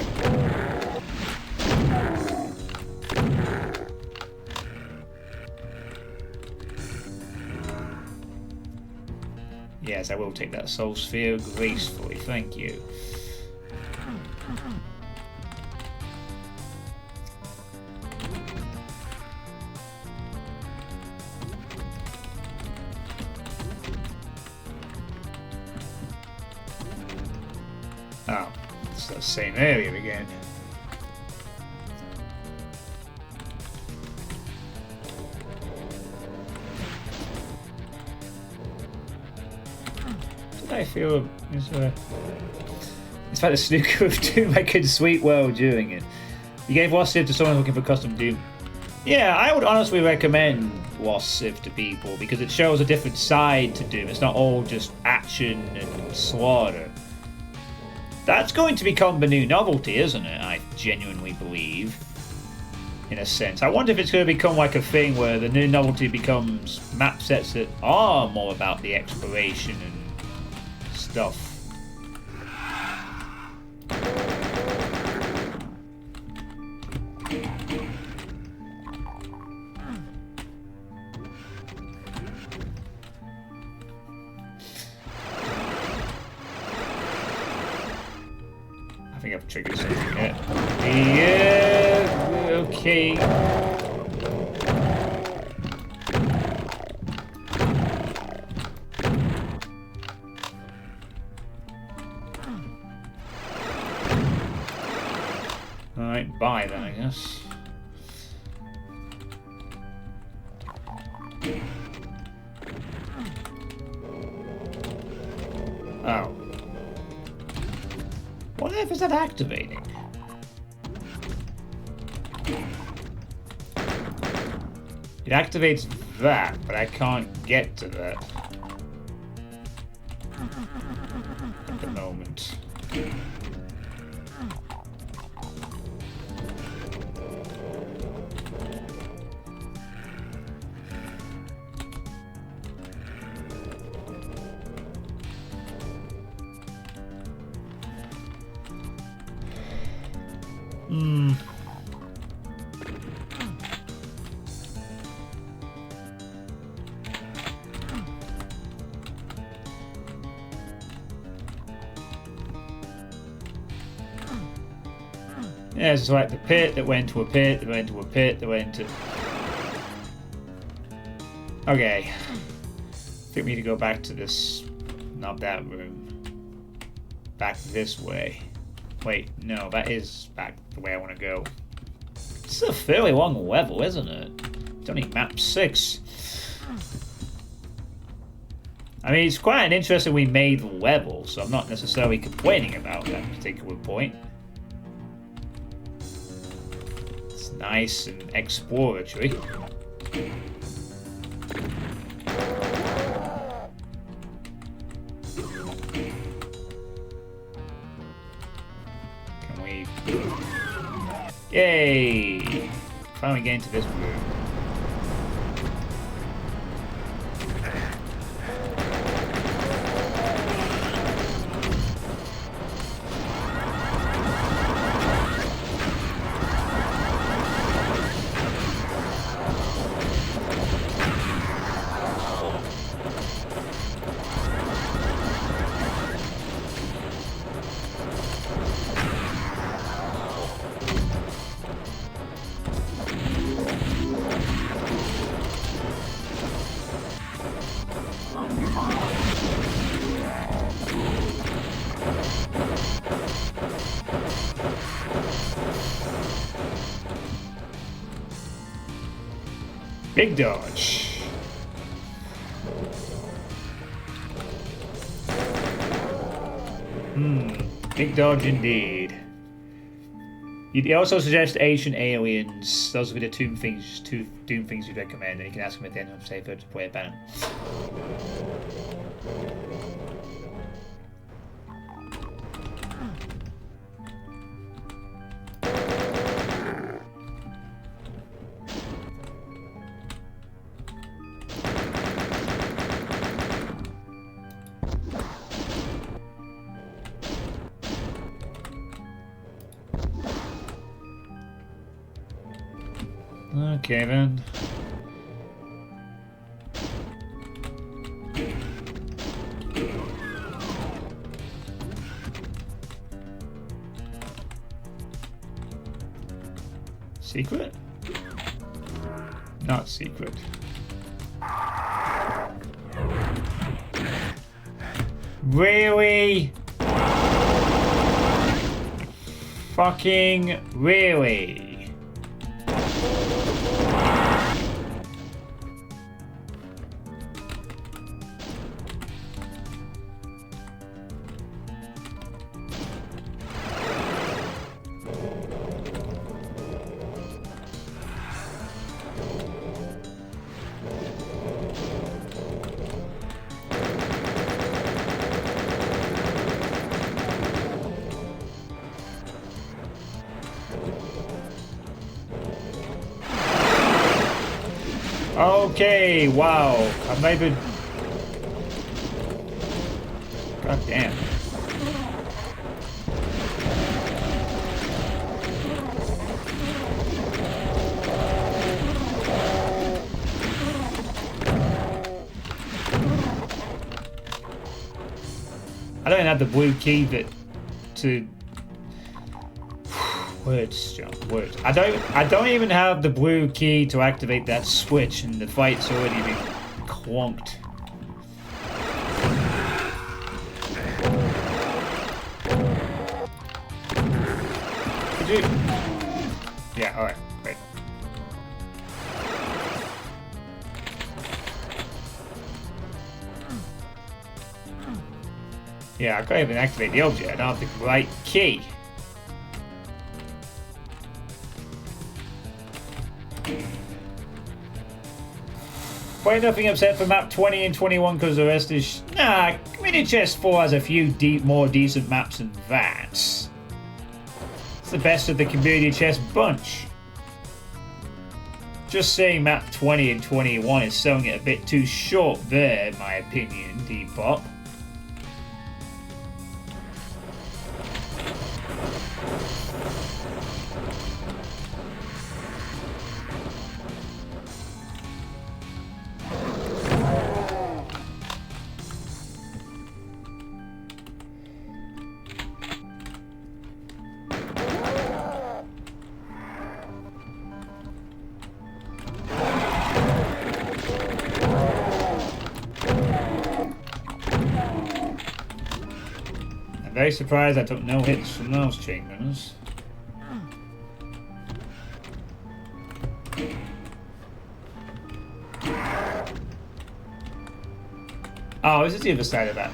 Yes, I will take that soul sphere gracefully, thank you. Oh, it's the same area again. Did I feel it's like the snooker of Doom making Sweet World doing it. You gave Lost Civ to someone looking for custom Doom. Yeah, I would honestly recommend Lost Civ to people because it shows a different side to Doom. It's not all just action and slaughter. That's going to become the new novelty, isn't it? I genuinely believe. In a sense. I wonder if it's going to become like a thing where the new novelty becomes map sets that are more about the exploration and stuff. I think I've triggered something yet. Yeah, okay. Alright, bye then, I guess. Oh. What the F is that activating? It activates that, but I can't get to that at the moment. Yeah, it's like the pit that went to a pit, that went to a pit, that went to... Okay. I think we need to go back to this... Not that room. Back this way. Wait, no, that is back the way I want to go. This is a fairly long level, isn't it? It's only map 6. I mean, it's quite an interesting we made level, so I'm not necessarily complaining about that particular point. It's nice and exploratory. Can we... Yay! Finally get into this room. Big dodge. Big dodge indeed. You'd also suggest Asian aliens. Those would be the two things you'd recommend, and you can ask them at the end of say to play a banner. Okay then. Secret? Not secret. Really? Fucking really? Okay, wow. I might have... God damn. I don't have the blue key that to... Words, John, words. I don't even have the blue key to activate that switch, and the fight's already been clonked. Could you? Yeah, alright, great. Yeah, I can't even activate the object. I don't have the right key. Quite nothing except for map 20 and 21 because the rest is... Nah, Mini Chest 4 has a few more decent maps than that. It's the best of the Community Chest bunch. Just saying map 20 and 21 is selling it a bit too short there, in my opinion, Depop. Very surprised I took no hits from those chain gunners. Oh, this is the other side of that.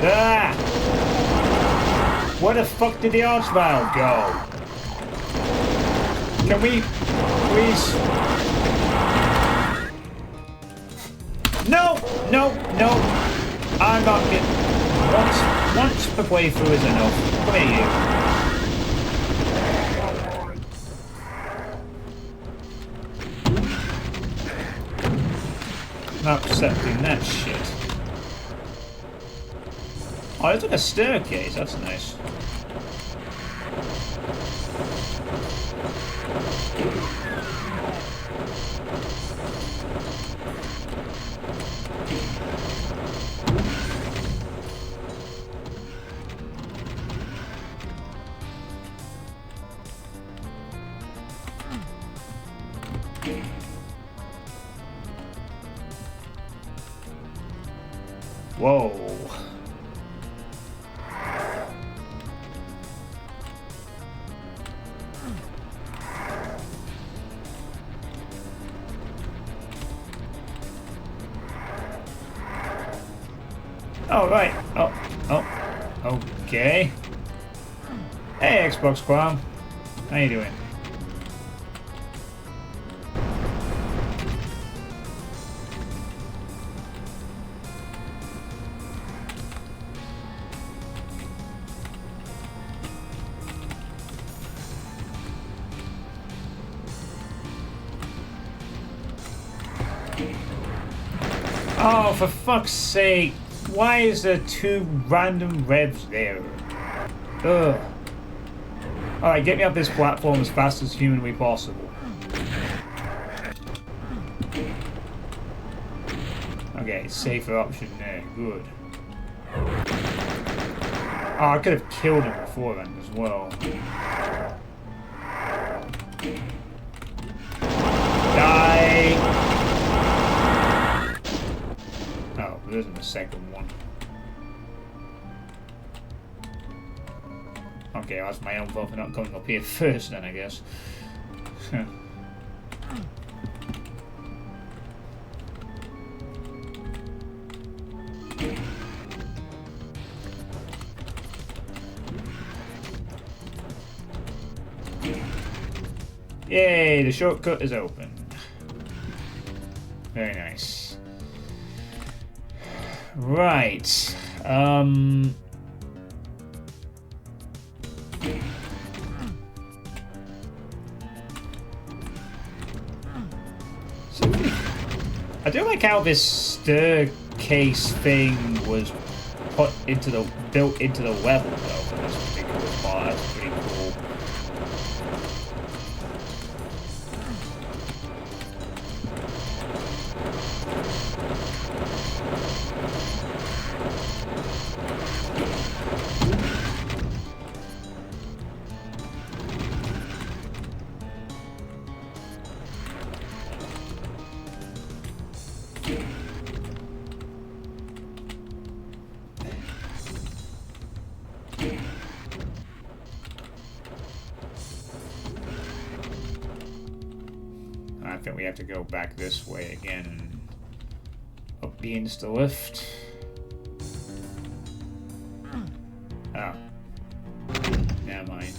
Ah! Where the fuck did the archvile go? Can we please? No! No! No! I'm not getting... Once the playthrough is enough. Come here, you. Not accepting that shit. Oh, it's like a staircase, that's nice. Whoa. Oh, right. Oh. Okay. Hey, Xbox Clown. How you doing? Oh, for fuck's sake. Why is there two random revs there? Ugh. Alright, get me up this platform as fast as humanly possible. Okay, safer option there. Good. Oh, I could have killed him before then as well. Die! Oh, there isn't a second one. Okay, that's my own fault for not coming up here first then, I guess. Yay, the shortcut is open. Very nice. Right. So, I do like how this staircase thing was built into the level though for this particular part. That's pretty cool. I think we have to go back this way again and up the insta lift. Oh. Never mind.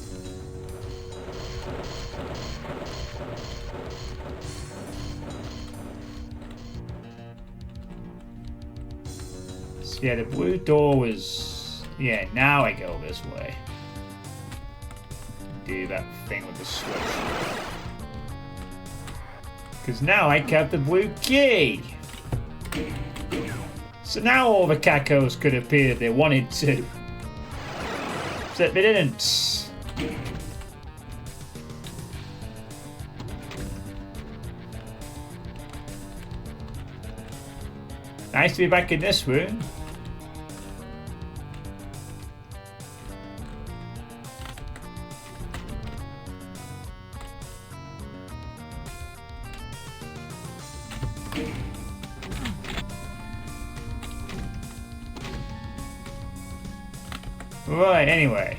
So yeah, the blue door was... Yeah, now I go this way. Do that thing with the switch. Because now I kept the blue key. So now all the cacos could appear if they wanted to. Except they didn't. Nice to be back in this room. Right, anyway.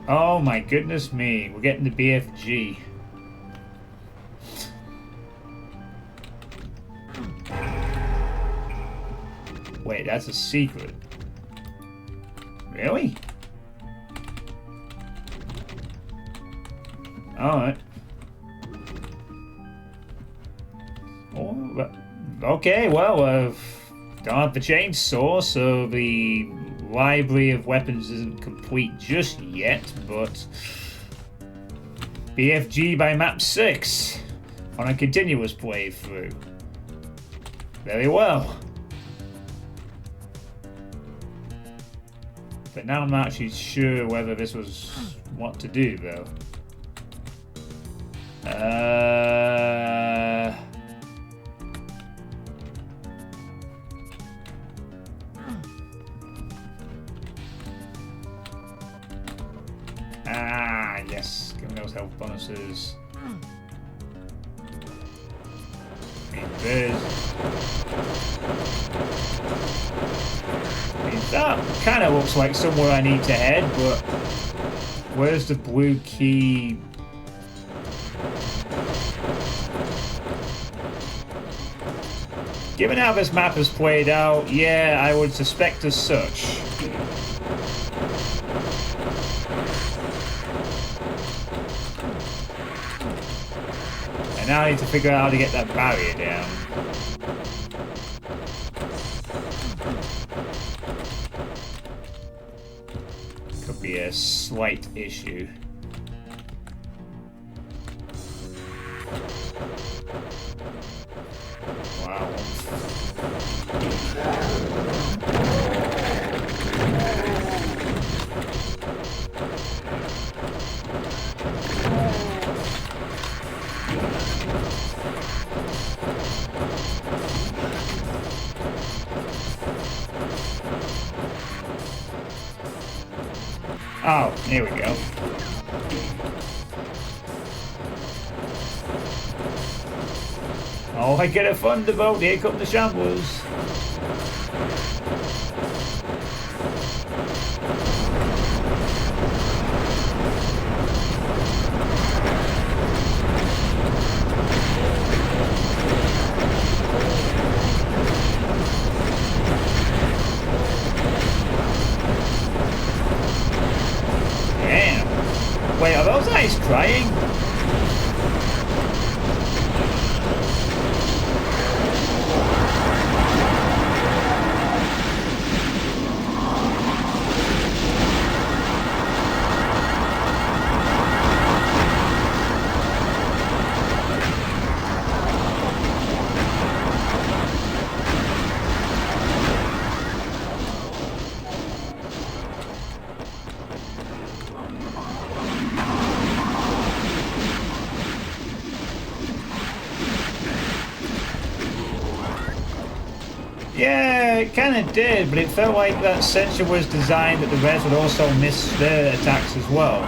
Oh my goodness me, we're getting the BFG. Wait, that's a secret. Really? Alright. Oh, okay, well, don't have the chainsaw, so the library of weapons isn't complete just yet, but BFG by map 6 on a continuous playthrough. Very well. But now I'm not actually sure whether this was what to do, though. Yes, give me those health bonuses. That kind of looks like somewhere I need to head, but where's the blue key? Given how this map has played out, yeah, I would suspect as such. And now I need to figure out how to get that barrier down. Could be a slight issue. Wow. Oh, here we go. Oh, I get a thunderbolt. Here come the shamblers. trying? Yeah, it kind of did, but it felt like that sensor was designed that the Reds would also miss their attacks as well.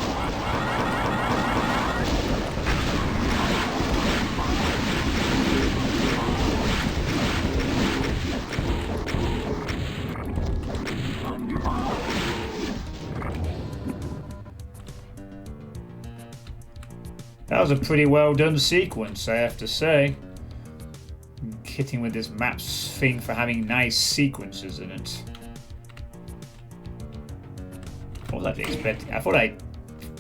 That was a pretty well done sequence, I have to say. Hitting with this maps thing for having nice sequences in it. What was I expecting? I thought I,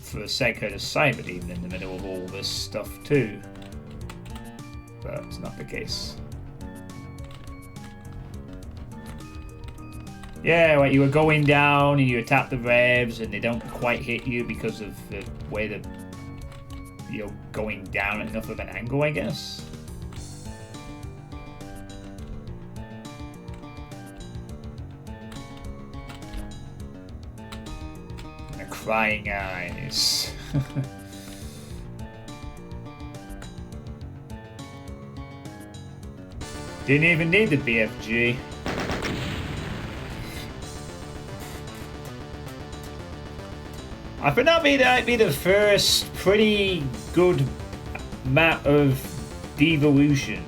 for a sec, heard a cyber demon in the middle of all this stuff too, but it's not the case. Yeah, like you were going down and you attack the revs and they don't quite hit you because of the way that you're going down at enough of an angle, I guess. Crying eyes. Didn't even need the BFG. I think that might be the first pretty good map of Devilution.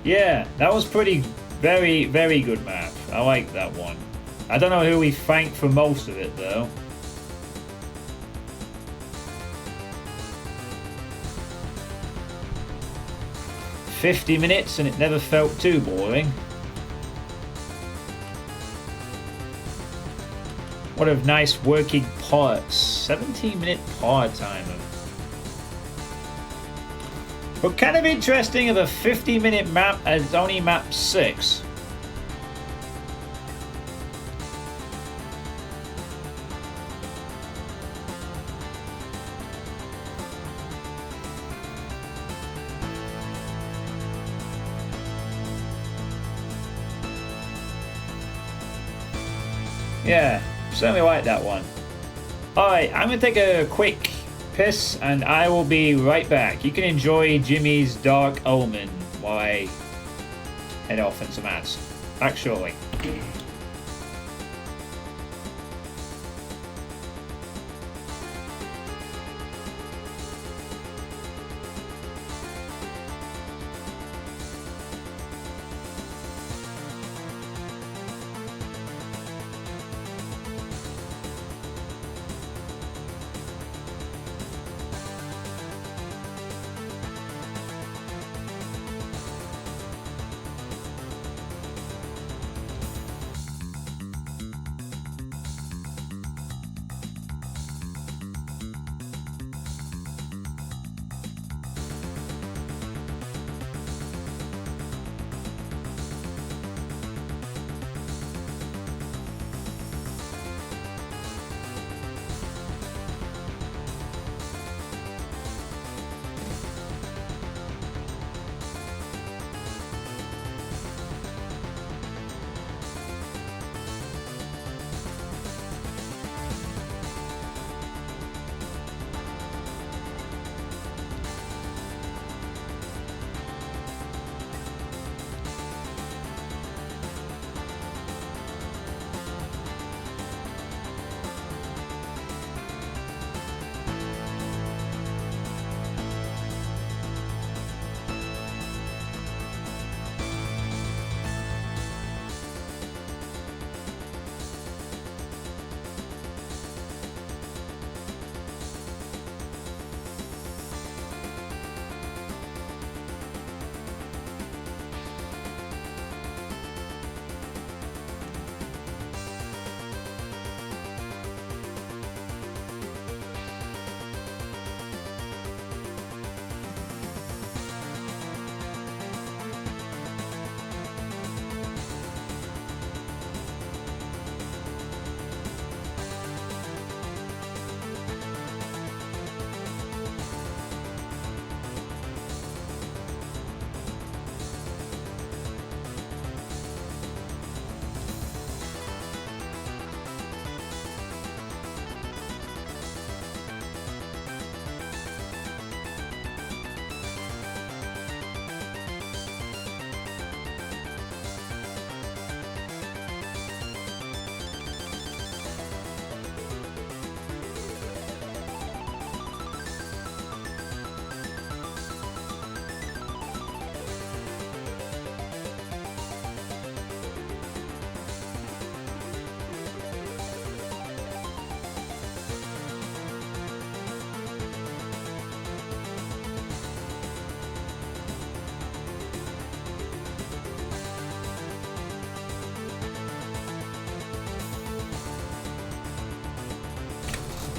Yeah, that was very, very good map. I like that one. I don't know who we thanked for most of it, though. "50 minutes and it never felt too boring." What a nice working parts. 17-minute part timer. But kind of interesting of a 50-minute map and it's only map 6. Yeah, certainly like that one. Alright, I'm going to take a quick piss and I will be right back. You can enjoy Jimmy's Dark Omen while I head off in some ads. Back shortly.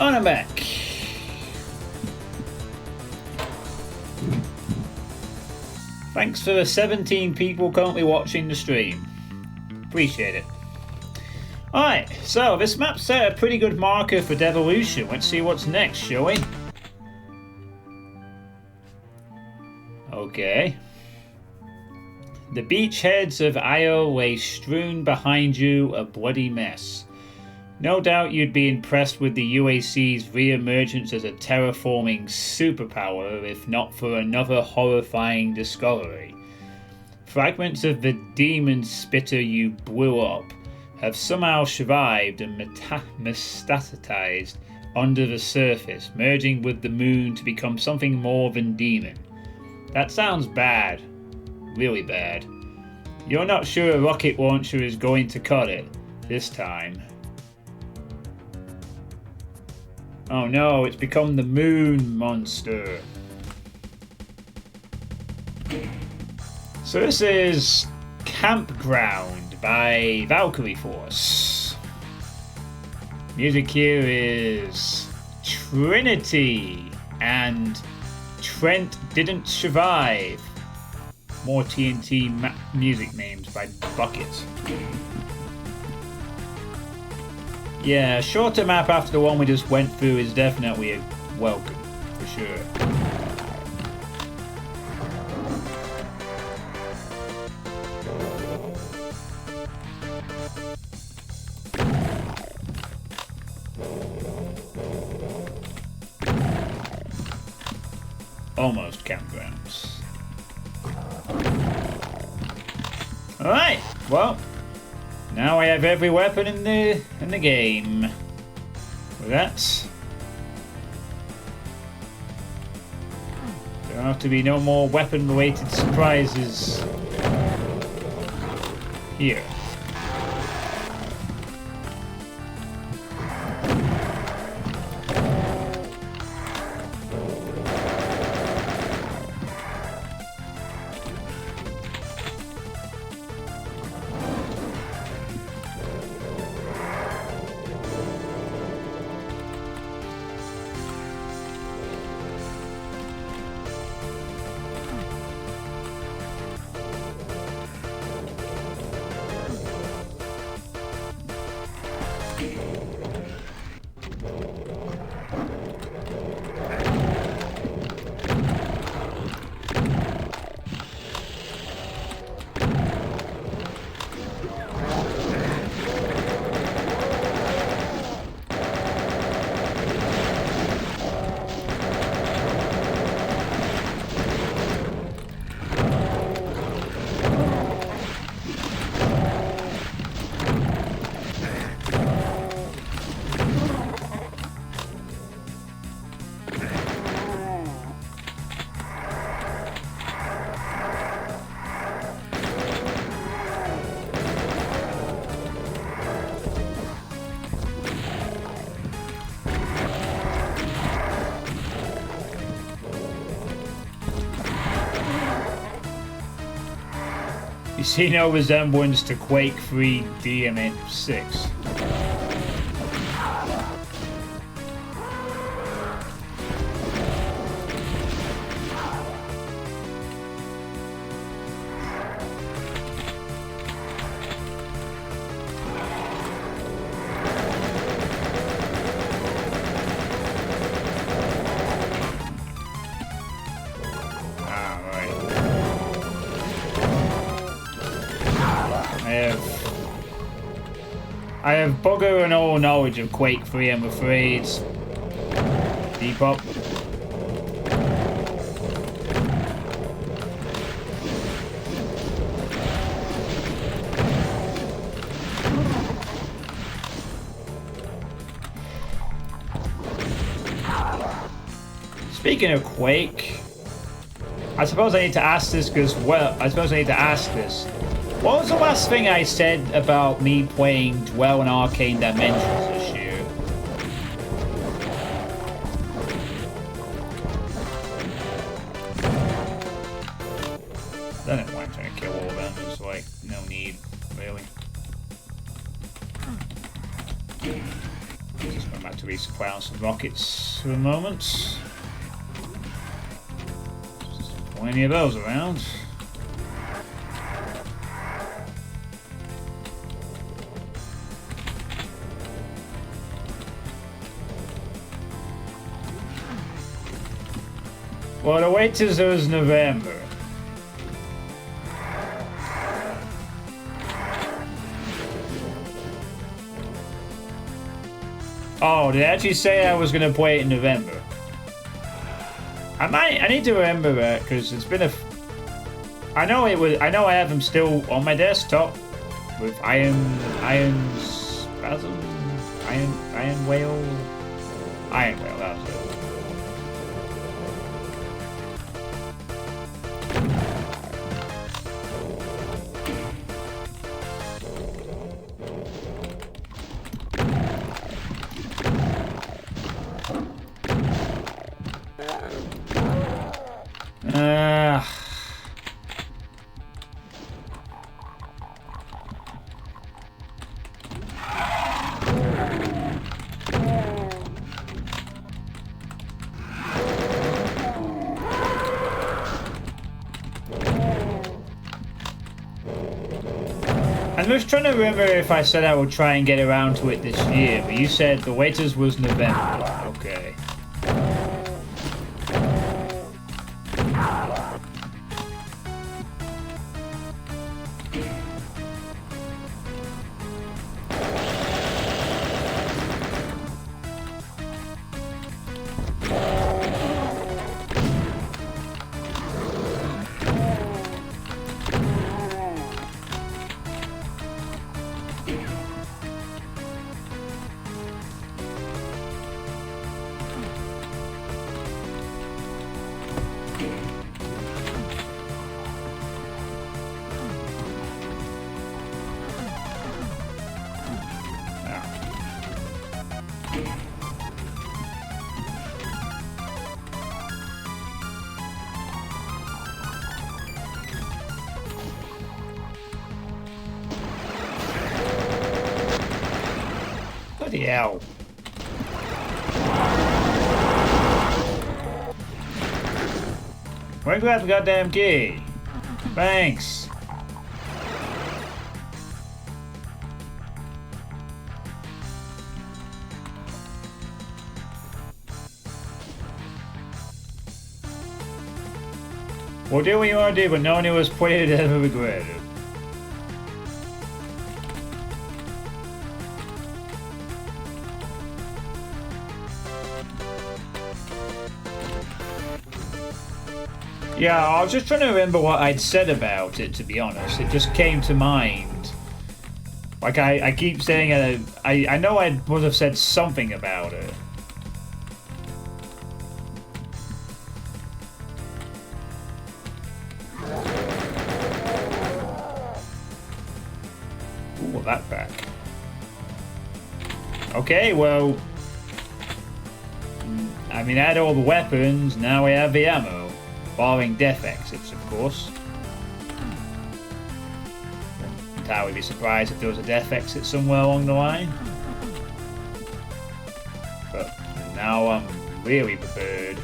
On and back. Thanks for the 17 people currently watching the stream. Appreciate it. Alright, so this map set a pretty good marker for Devilution. Let's see what's next, shall we? Okay. The beachheads of Io lay strewn behind you, a bloody mess. No doubt you'd be impressed with the UAC's re-emergence as a terraforming superpower if not for another horrifying discovery. Fragments of the demon spitter you blew up have somehow survived and metastatized under the surface, merging with the moon to become something more than demon. That sounds bad. Really bad. You're not sure a rocket launcher is going to cut it this time. Oh no, it's become the moon monster. So this is Campground by Valkyrie Force. Music here is Trinity and Trent Didn't Survive. More TNT music names by Bucket. Yeah, a shorter map after the one we just went through is definitely a welcome, for sure. Almost campgrounds. Alright, well, now I have every weapon in the game. With that, there have to be no more weapon-related surprises here. You see no resemblance to Quake 3 DMX6. I have bugger and all knowledge of Quake 3, I'm afraid. Depop. Speaking of Quake, I suppose I need to ask this because, well, what was the last thing I said about me playing Dwell in Arcane Dimensions this year? I don't know why I'm trying to kill all of them. There's like no need, really. Just gonna I'm about to resupply on some rockets for a moment. Plenty of those around. Well, the wait till there's November. Oh, did I actually say I was going to play it in November? I need to remember that because it's been a. I know it was. I know I have them still on my desktop with Iron Spasm, Iron Whale. That's it. I'm just trying to remember if I said I would try and get around to it this year, but you said the waiters was November. Okay. Bloody hell. Where grab the goddamn key? Thanks. Well, do what you want to do, but no one who has played it ever regretted it. Yeah, I was just trying to remember what I'd said about it, to be honest. It just came to mind. Like, I keep saying, I know I would have said something about it. Ooh, that back. Okay, well... I mean, I had all the weapons, now we have the ammo. Barring death exits, of course. And I would be surprised if there was a death exit somewhere along the line. But now I'm really prepared.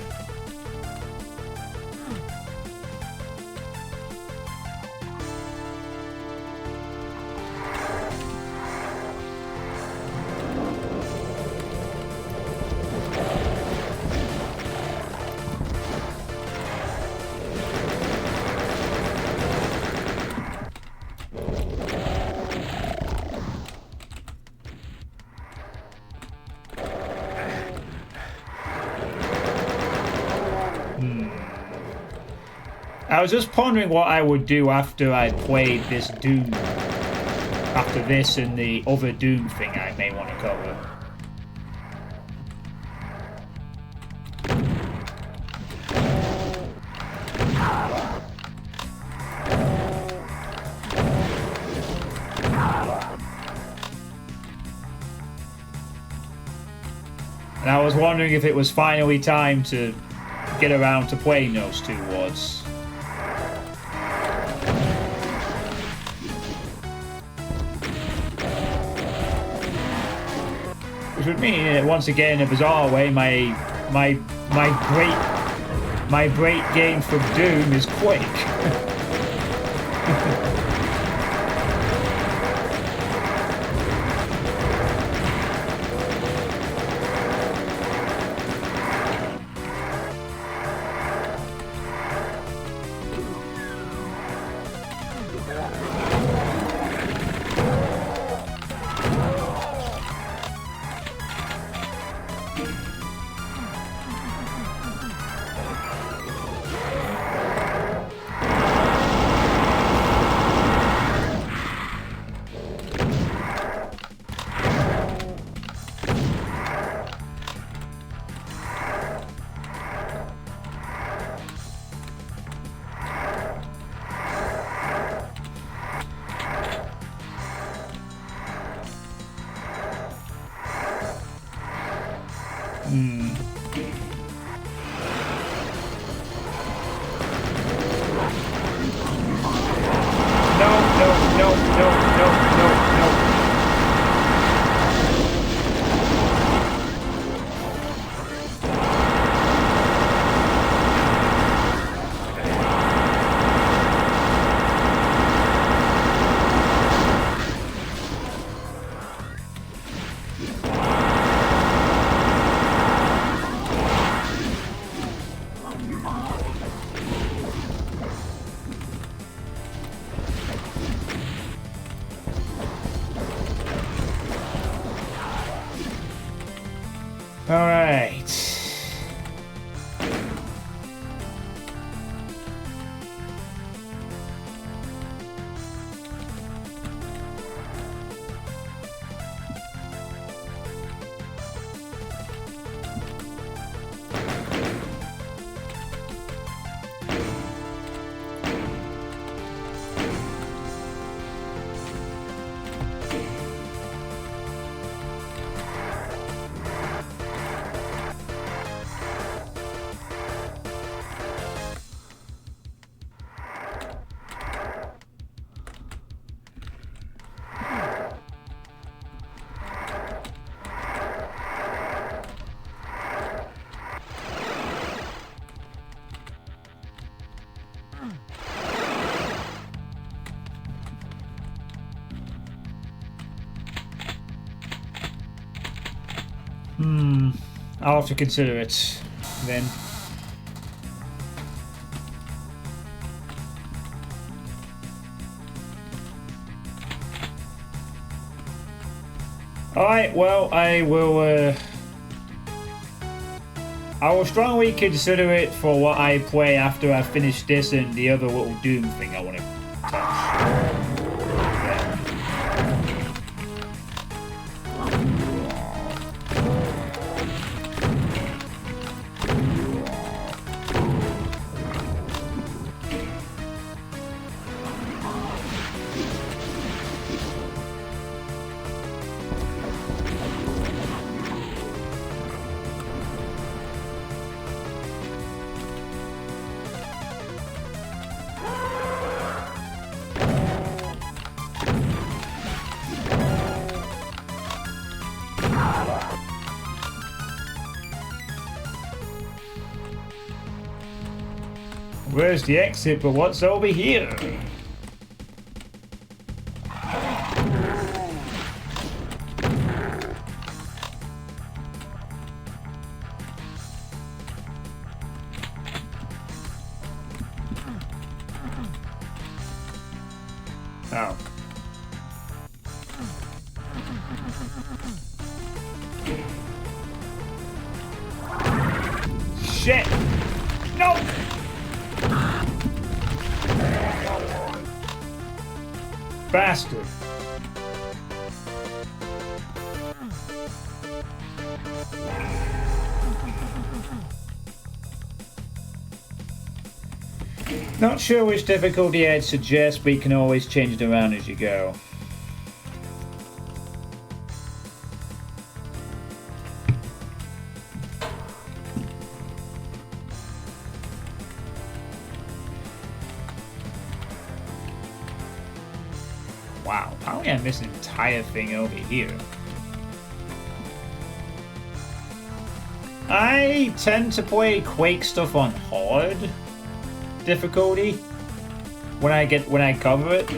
I was just pondering what I would do after I played this Doom. After this and the other Doom thing I may want to cover. And I was wondering if it was finally time to get around to playing those two wards. with me. Once again, in a bizarre way, my great game from Doom is Quake. All right. I'll have to consider it then. Alright, well, I will strongly consider it for what I play after I finish this and the other little Doom thing I want to touch. Where's the exit, but what's over here? Oh. Shit! No! Bastard. Not sure which difficulty I'd suggest, but you can always change it around as you go. Wow, apparently I missed an entire thing over here. I tend to play Quake stuff on hard difficulty when I cover it.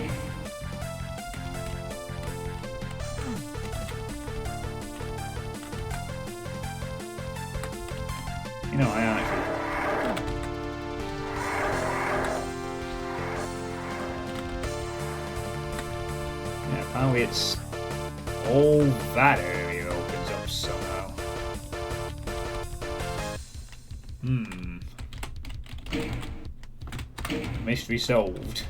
You know, yeah, apparently it's all that area opens up somehow. Mystery solved.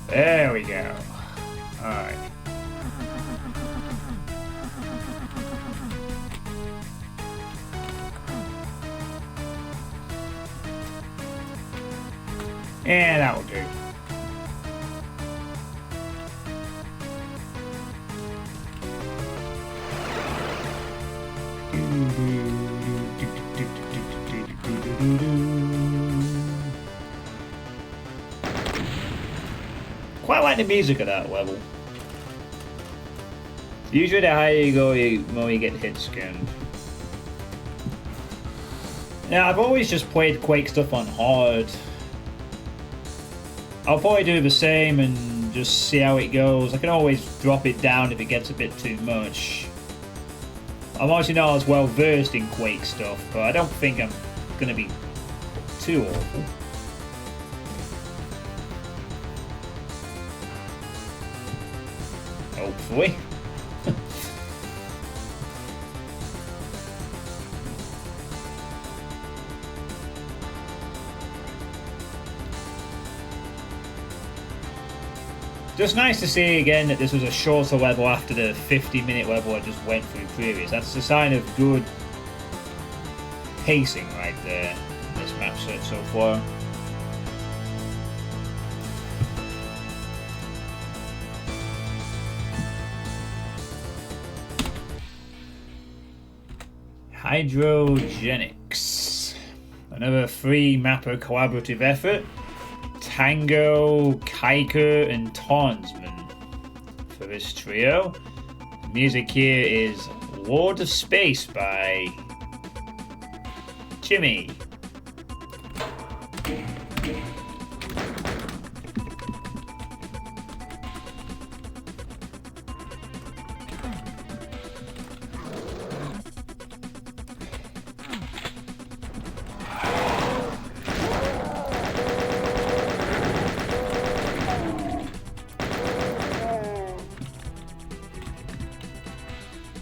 There we go. Alright. And that will do. Quite like the music at that level. Usually the higher you go, the more you get hit skinned. Now, I've always just played Quake stuff on hard. I'll probably do the same and just see how it goes. I can always drop it down if it gets a bit too much. I'm actually not as well versed in Quake stuff, but I don't think I'm going to be too awful. Hopefully. Just nice to see again that this was a shorter level after the 50-minute level I just went through previous. That's a sign of good pacing right there in this map set so far. Hydrogenics. Another free mapper collaborative effort. Tango, Kiker, and Tawnsman for this trio. The music here is Lord of Space by Jimmy.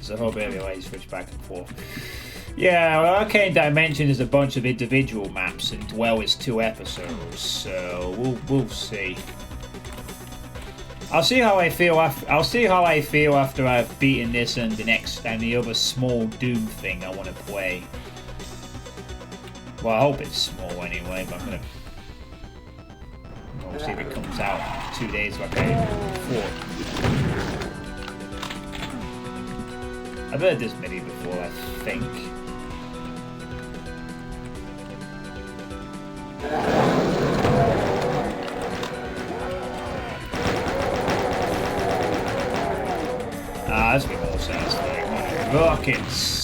So I hope everybody switch back and forth. Yeah, well, Arcane Dimension is a bunch of individual maps, and Dwell is 2 episodes, so we'll see. I'll see how I feel after I've beaten this and the other small Doom thing I want to play. Well, I hope it's small anyway, but I'm gonna. We'll see if it comes out 2 days like I did before. I've heard this MIDI before, I think. That's a bit more satisfying. Rockets.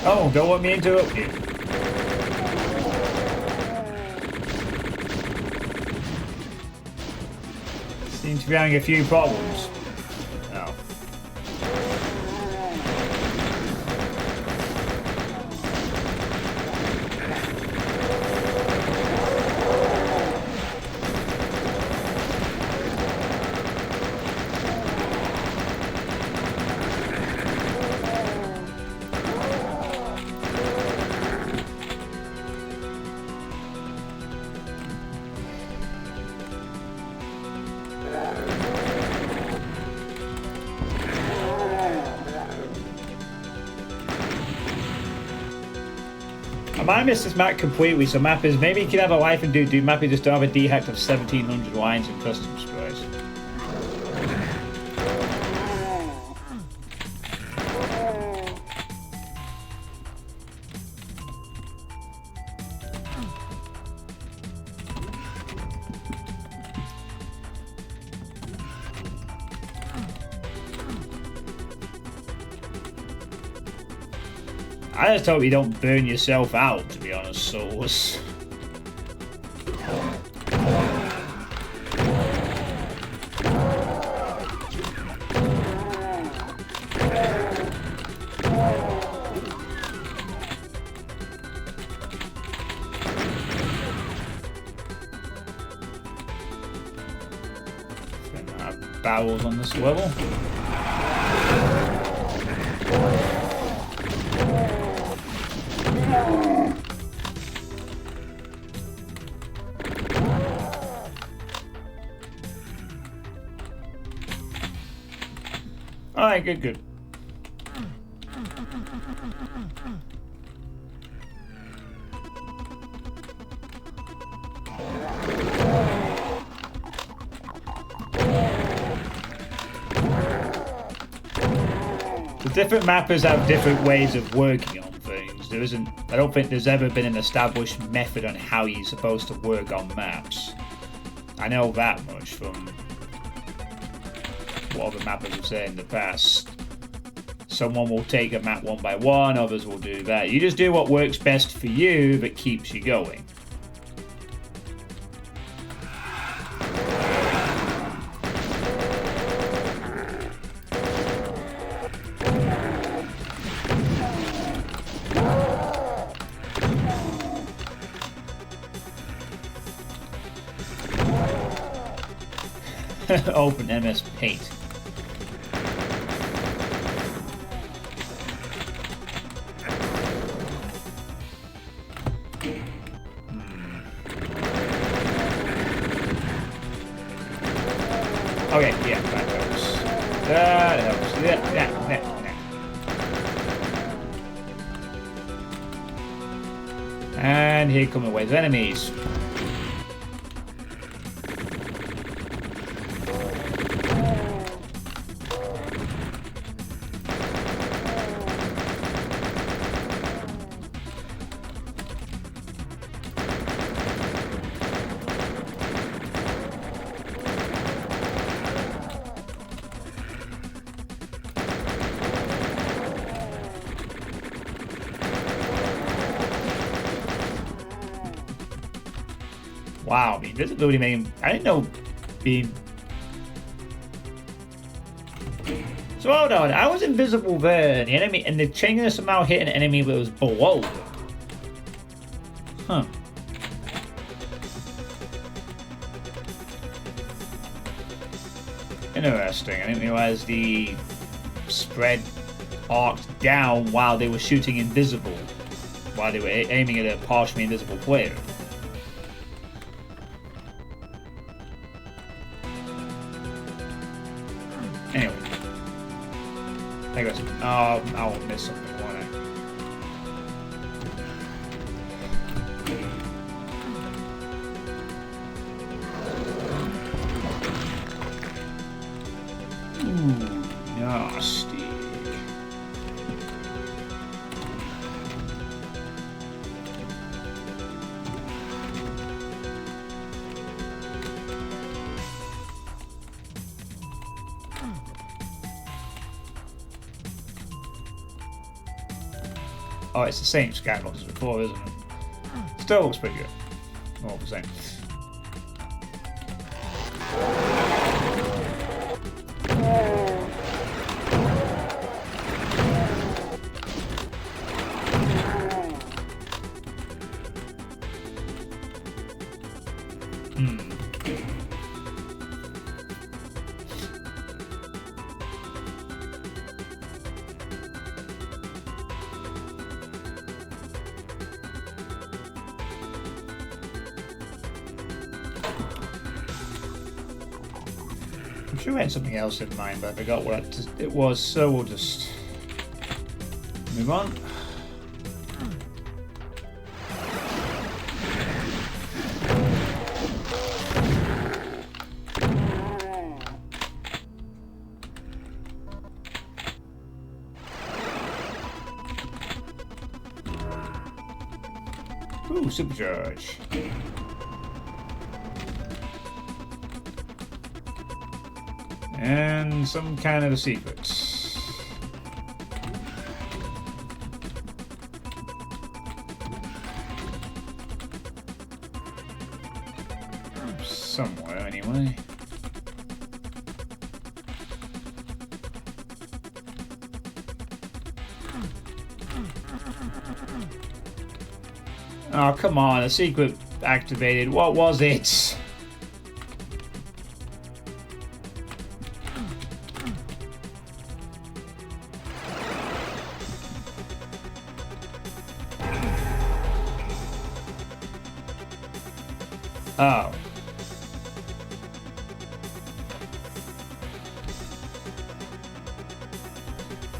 Oh, don't want me to interrupt you. Seem to be having a few problems. Oh. I might miss this map completely, so map is maybe you can have a life and do map, you just don't have a dehack of 1700 lines and custom sprays. I just hope you don't burn yourself out, to be honest, souls. Barrels on this level. Alright, good. The different mappers have different ways of working on things. I don't think there's ever been an established method on how you're supposed to work on maps. I know that much from what other mappers have said in the past. Someone will take a map one by one, others will do that. You just do what works best for you that keeps you going. Open MS Paint. Okay, yeah, that helps. That helps. Yeah. And here come the waves of enemies. Wow, the invisibility made him. I didn't know being. So hold on, I was invisible there, and the enemy, and the chain somehow hit an enemy that was below them. Huh. Interesting. I didn't realize the spread arced down while they were shooting invisible, while they were aiming at a partially invisible player. Anyway, I guess I'll miss something, won't I? Ooh, nasty. Oh, it's the same skybox as before, isn't it? Still looks pretty good. All the same. I'm sure I had something else in mind, but I forgot what it was, so we'll just move on. Ooh, supercharge. And some kind of a secret. Somewhere, anyway. Oh, come on, a secret activated. What was it? Oh.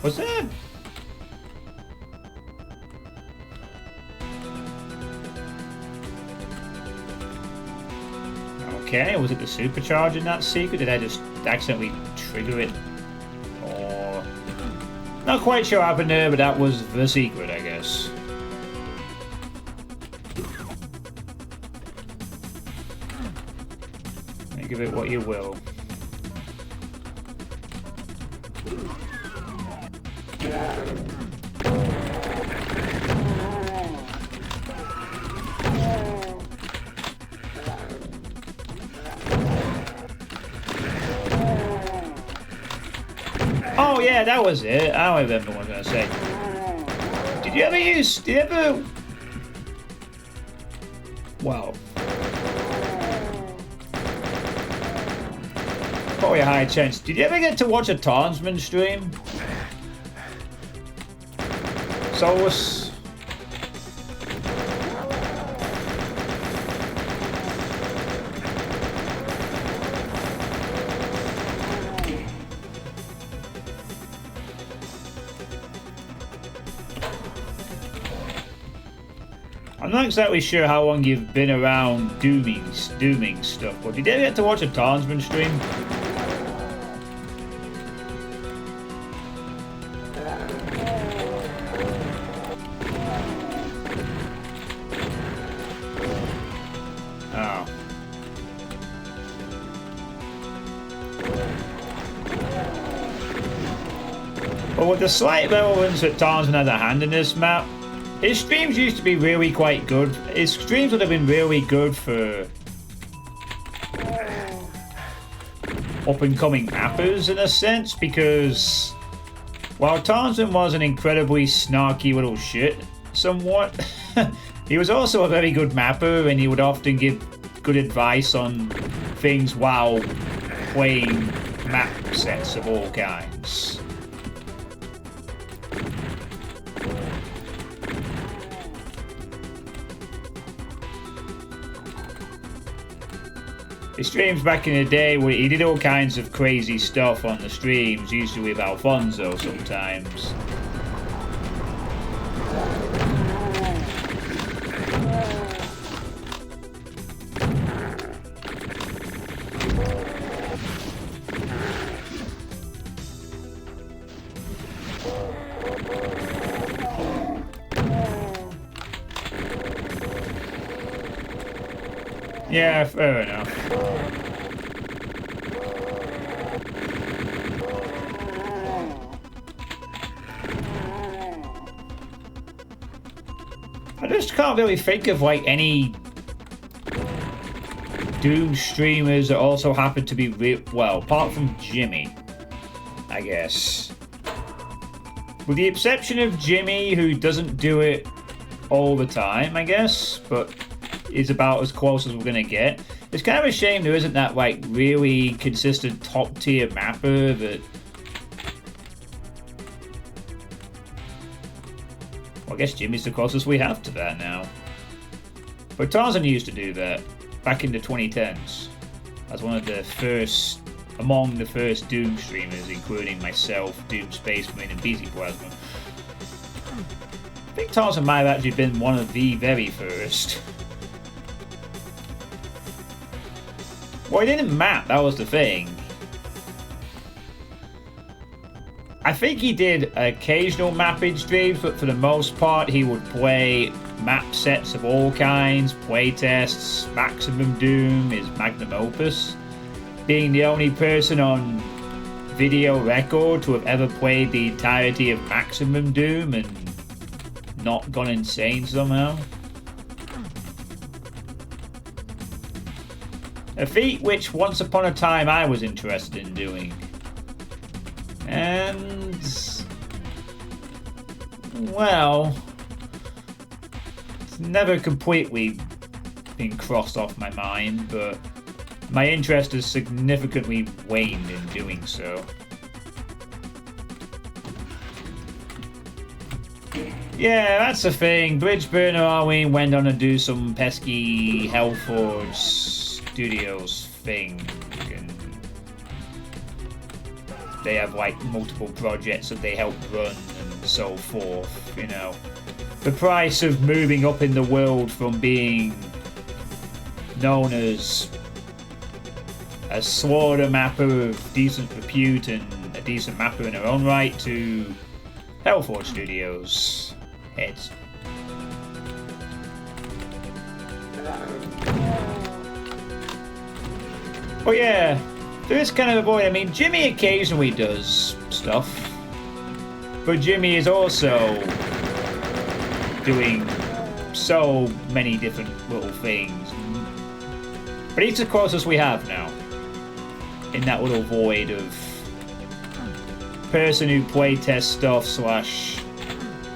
What's that? Okay, was it the supercharge in that secret? Did I just accidentally trigger it? Or... Not quite sure what happened there, but that was the secret, I guess. Think of it what you will. Oh yeah, that was it. I don't remember what I was going to say. Did you ever... Wow. Probably a high chance. Did you ever get to watch a Tarnsman stream? Solus? I'm not exactly sure how long you've been around dooming stuff, but did you ever get to watch a Tarnsman stream? Oh. But with the slight relevance that Tarnsman has a hand in this map, his streams used to be really quite good. His streams would have been really good for up-and-coming mappers in a sense, because while Tarnsman was an incredibly snarky little shit, somewhat, he was also a very good mapper, and he would often give good advice on things while playing map sets of all kinds. His streams back in the day, where he did all kinds of crazy stuff on the streams, usually with Alfonso sometimes. Yeah, fair enough. I just can't really think of like any Doom streamers that also happen to be well, apart from Jimmy, I guess. With the exception of Jimmy, who doesn't do it all the time, I guess, but is about as close as we're gonna get. It's kind of a shame there isn't that like really consistent top tier mapper that. Well, I guess Jimmy's the closest we have to that now. But Tarzan used to do that back in the 2010s as one of the first, among the first Doom streamers, including myself, Doom Space Marine, and BZ Plasma. I think Tarzan might have actually been one of the very first. Well, he didn't map, that was the thing. I think he did occasional mapping streams, but for the most part he would play map sets of all kinds, playtests, Maximum Doom, his magnum opus, being the only person on video record to have ever played the entirety of Maximum Doom and not gone insane somehow. A feat which once upon a time I was interested in doing. And well, it's never completely been crossed off my mind, but my interest has significantly waned in doing so. Yeah, that's the thing. Bridgeburner Arween went on to do some pesky Hellforge Studios thing. They have like multiple projects that they help run and so forth, you know. The price of moving up in the world from being known as a slaughter mapper of decent repute and a decent mapper in her own right to Hellforge Studios heads. Oh yeah. There is kind of a boy. I mean, Jimmy occasionally does stuff, but Jimmy is also doing so many different little things. But he's the closest we have now, in that little void of person who playtests stuff slash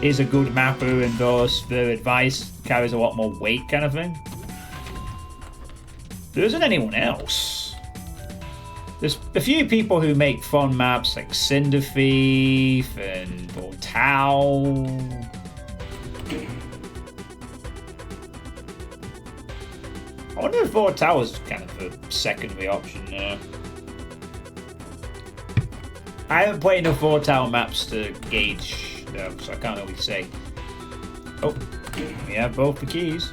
is a good mapper and thus their advice carries a lot more weight kind of thing. There isn't anyone else. There's a few people who make fun maps like Cinder Thief and Vortal. I wonder if Vortal is kind of a secondary option now. I haven't played enough Vortal maps to gauge them, so I can't really say. Oh, we have both the keys.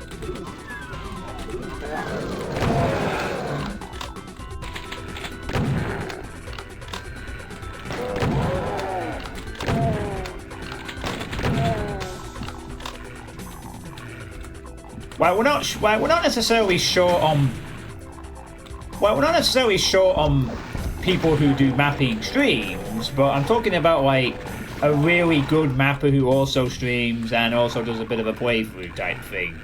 Well, we're not necessarily short on. Well, we're not necessarily short on people who do mapping streams, but I'm talking about like a really good mapper who also streams and also does a bit of a playthrough type thing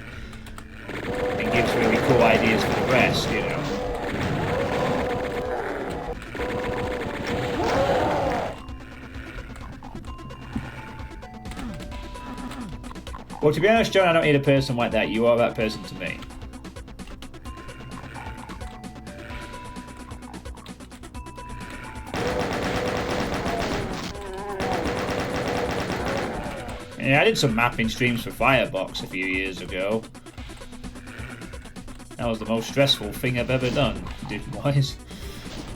and gives really cool ideas for the rest, you know. Well, to be honest, John, I don't need a person like that. You are that person to me. Yeah, I did some mapping streams for Firebox a few years ago. That was the most stressful thing I've ever done, wise.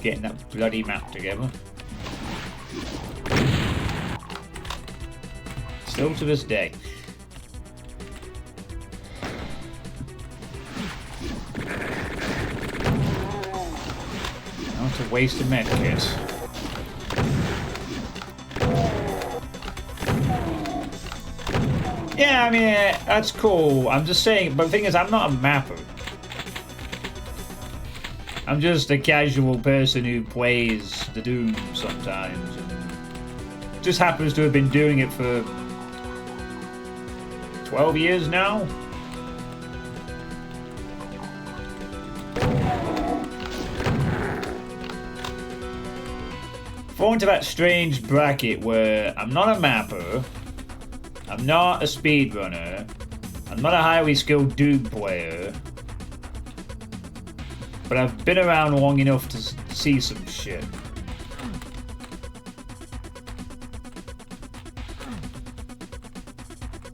Getting that bloody map together. Still to this day. Not to waste a medkit. Yeah, I mean, that's cool. I'm just saying, but the thing is, I'm not a mapper. I'm just a casual person who plays the Doom sometimes, and just happens to have been doing it for 12 years now. Fall into that strange bracket where I'm not a mapper, I'm not a speedrunner, I'm not a highly skilled Doom player, but I've been around long enough to see some shit.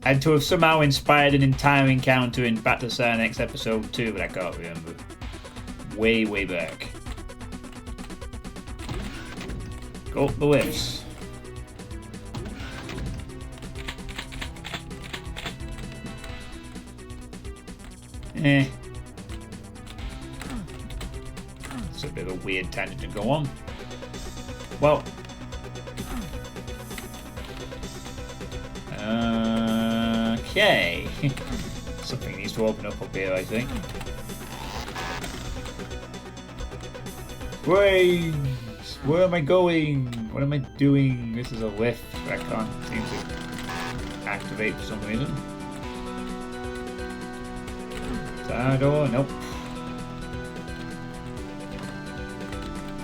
And to have somehow inspired an entire encounter in Battlestar X Episode 2, but I can't remember. Way, way back. Go up the lifts. It's a bit of a weird tangent to go on. Well. Okay. Something needs to open up here, I think. Wait! Where am I going? What am I doing? This is a lift. I can't seem to activate for some reason. That door? Nope.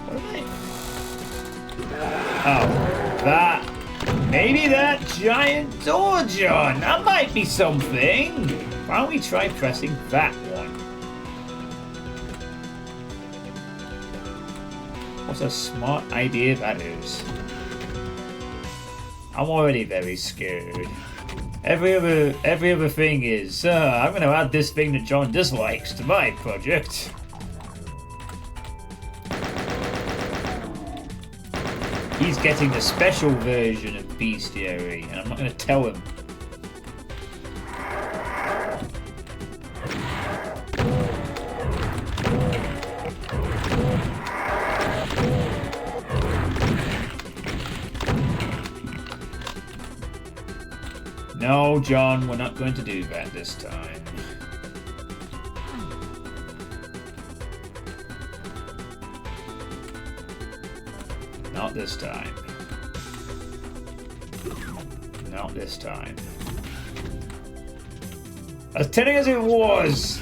What am I? Oh, that. Maybe that giant door, John. That might be something. Why don't we try pressing that one? What a smart idea that is. I'm already very scared. Every other thing is, I'm gonna add this thing that John dislikes to my project. He's getting the special version of bestiary, and I'm not gonna tell him. No, John, we're not going to do that this time. Not this time. Not this time. As tempting as it was!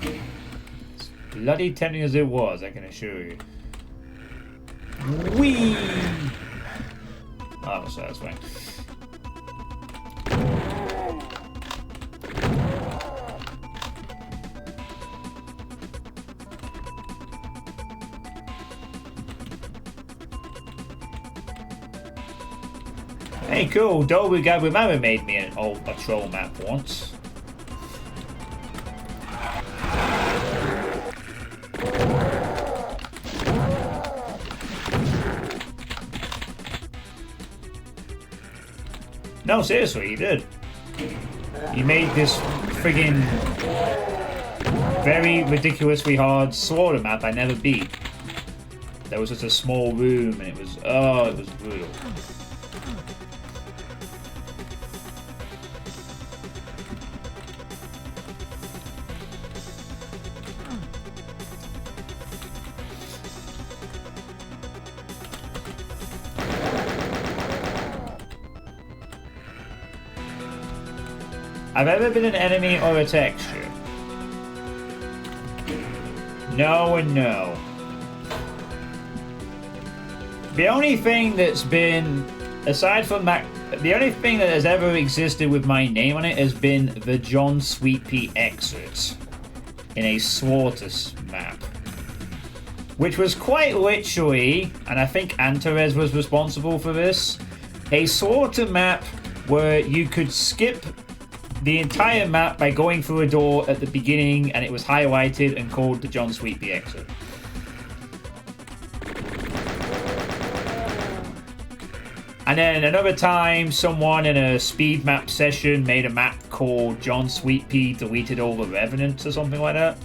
As bloody tempting as it was, I can assure you. Whee! Oh, so that's fine. Hey, cool. Dolby Gabby Mama made me a troll map once. No, seriously, he did. He made this friggin' very ridiculously hard slaughter map I never beat. There was just a small room and it was brutal. I've ever been an enemy or a texture? No and no. The only thing that's been, aside from that, the only thing that has ever existed with my name on it has been the John Suitepee exit in a slaughter map. Which was quite literally, and I think Antares was responsible for this, a slaughter map where you could skip the entire map by going through a door at the beginning, and it was highlighted and called the John Suitepee exit. And then another time, someone in a speed map session made a map called John Suitepee deleted all the revenants or something like that.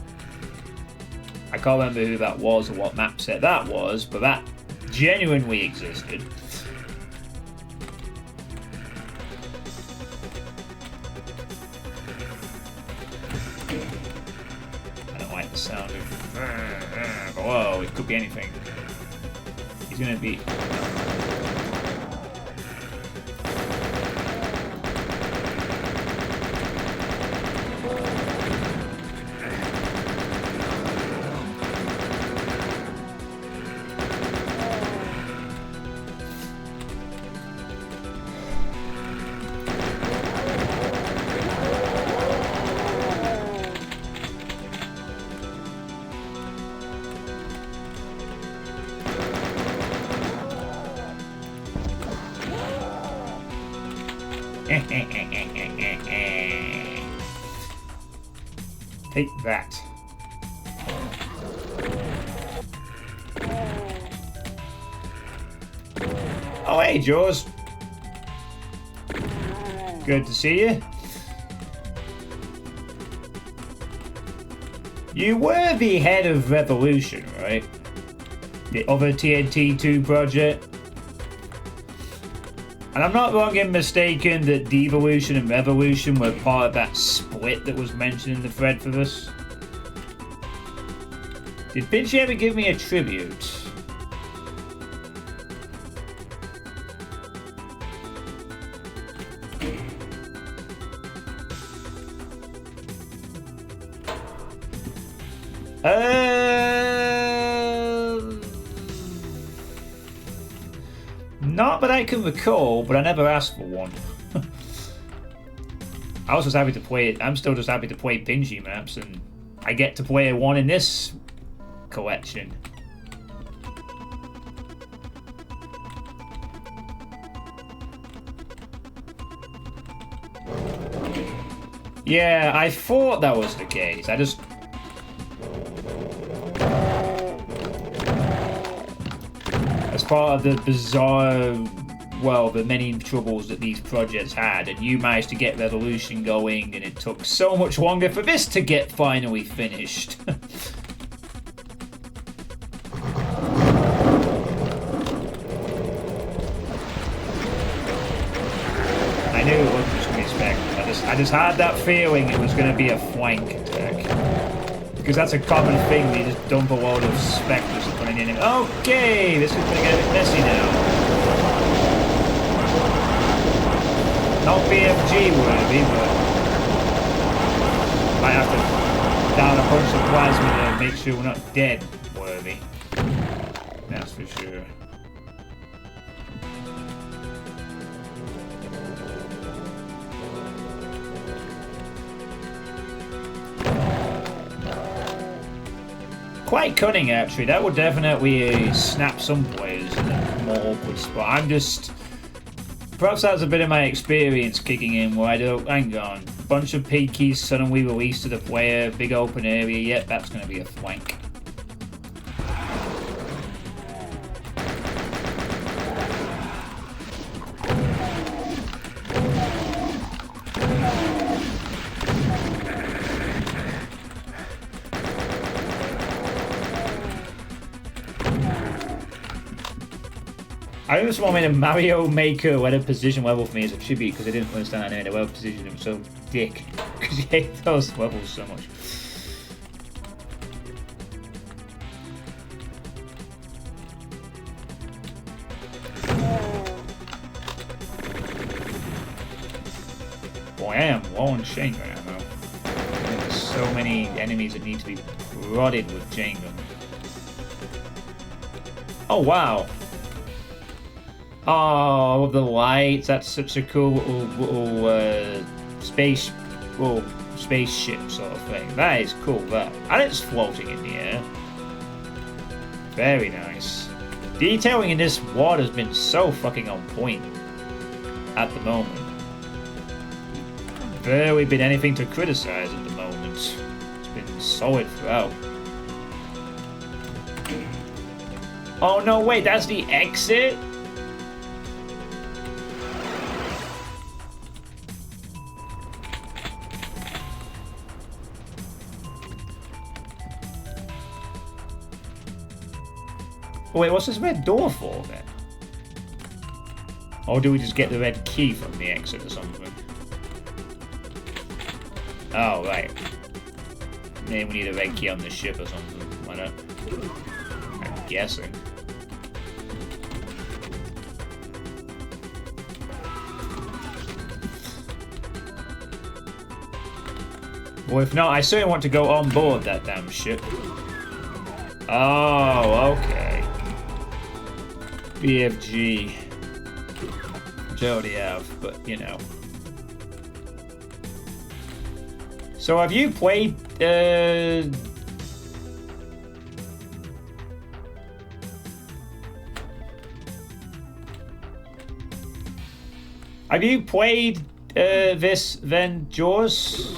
I can't remember who that was or what map set that was, but that genuinely existed. Sound of whoa, it could be anything. He's gonna be Take that. Oh, hey, Jaws. Good to see you. You were the head of Revilution, right? The other TNT2 project. And I'm not wrong in mistaken that Devilution and Revilution were part of that split that was mentioned in the thread for this. Did Bitchy ever give me a tribute? Not that I can recall, but I never asked for one. I was just happy to play it. I'm still just happy to play Pinchy maps, and I get to play one in this collection. Yeah, I thought that was the case. I just... As part of the bizarre, well, the many troubles that these projects had, and you managed to get Revilution going, and it took so much longer for this to get finally finished. I knew it wasn't just going to be spec. I just had that feeling it was going to be a flank attack. Because that's a common thing, they just dump a load of specters upon an enemy. Okay, this is going to get a bit messy now. Not BFG worthy, but might have to down a bunch of plasma to make sure we're not dead worthy. That's for sure. Quite cunning, actually. That would definitely snap some players in a more awkward spot. I'm just... Perhaps that's a bit of my experience kicking in where I don't... Hang on. Bunch of P keys suddenly released to the player. Big open area. Yep, that's going to be a flank. I just want me to Mario Maker let a position level for me as a tribute because I didn't understand I needed a level position. It was so dick because you hate those levels so much. Boy, I am low on chain gun ammo. There's so many enemies that need to be prodded with chain gun. Oh wow. Oh, the lights! That's such a cool little spaceship sort of thing. That is cool. That, and it's floating in the air. Very nice. Detailing in this water has been so fucking on point at the moment. Barely been anything to criticize at the moment. It's been solid throughout. Oh no! Wait, that's the exit. Wait, what's this red door for then? Or do we just get the red key from the exit or something? Oh, right. Maybe we need a red key on the ship or something. Why not? I'm guessing. Well, if not, I certainly want to go on board that damn ship. Oh, okay. BFG. Which I already have, but you know. So have you played this then, Jaws?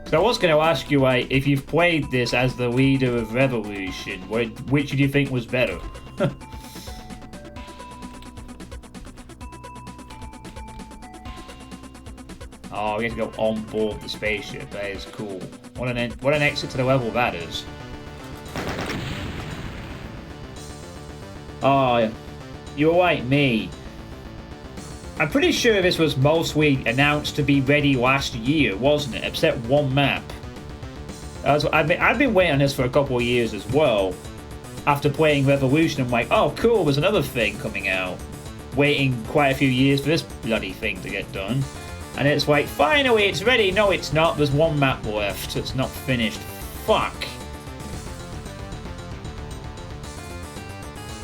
So I was going to ask you, if you've played this as the leader of Revilution, which do you think was better? Oh, we get to go on board the spaceship. That is cool. What an exit to the level that is. Oh, you're like me. I'm pretty sure this was mostly announced to be ready last year, wasn't it? Except one map. I've been waiting on this for a couple of years as well. After playing Revilution, I'm like, oh cool, there's another thing coming out. Waiting quite a few years for this bloody thing to get done. And it's like, finally, it's ready. No, it's not. There's one map left. It's not finished. Fuck.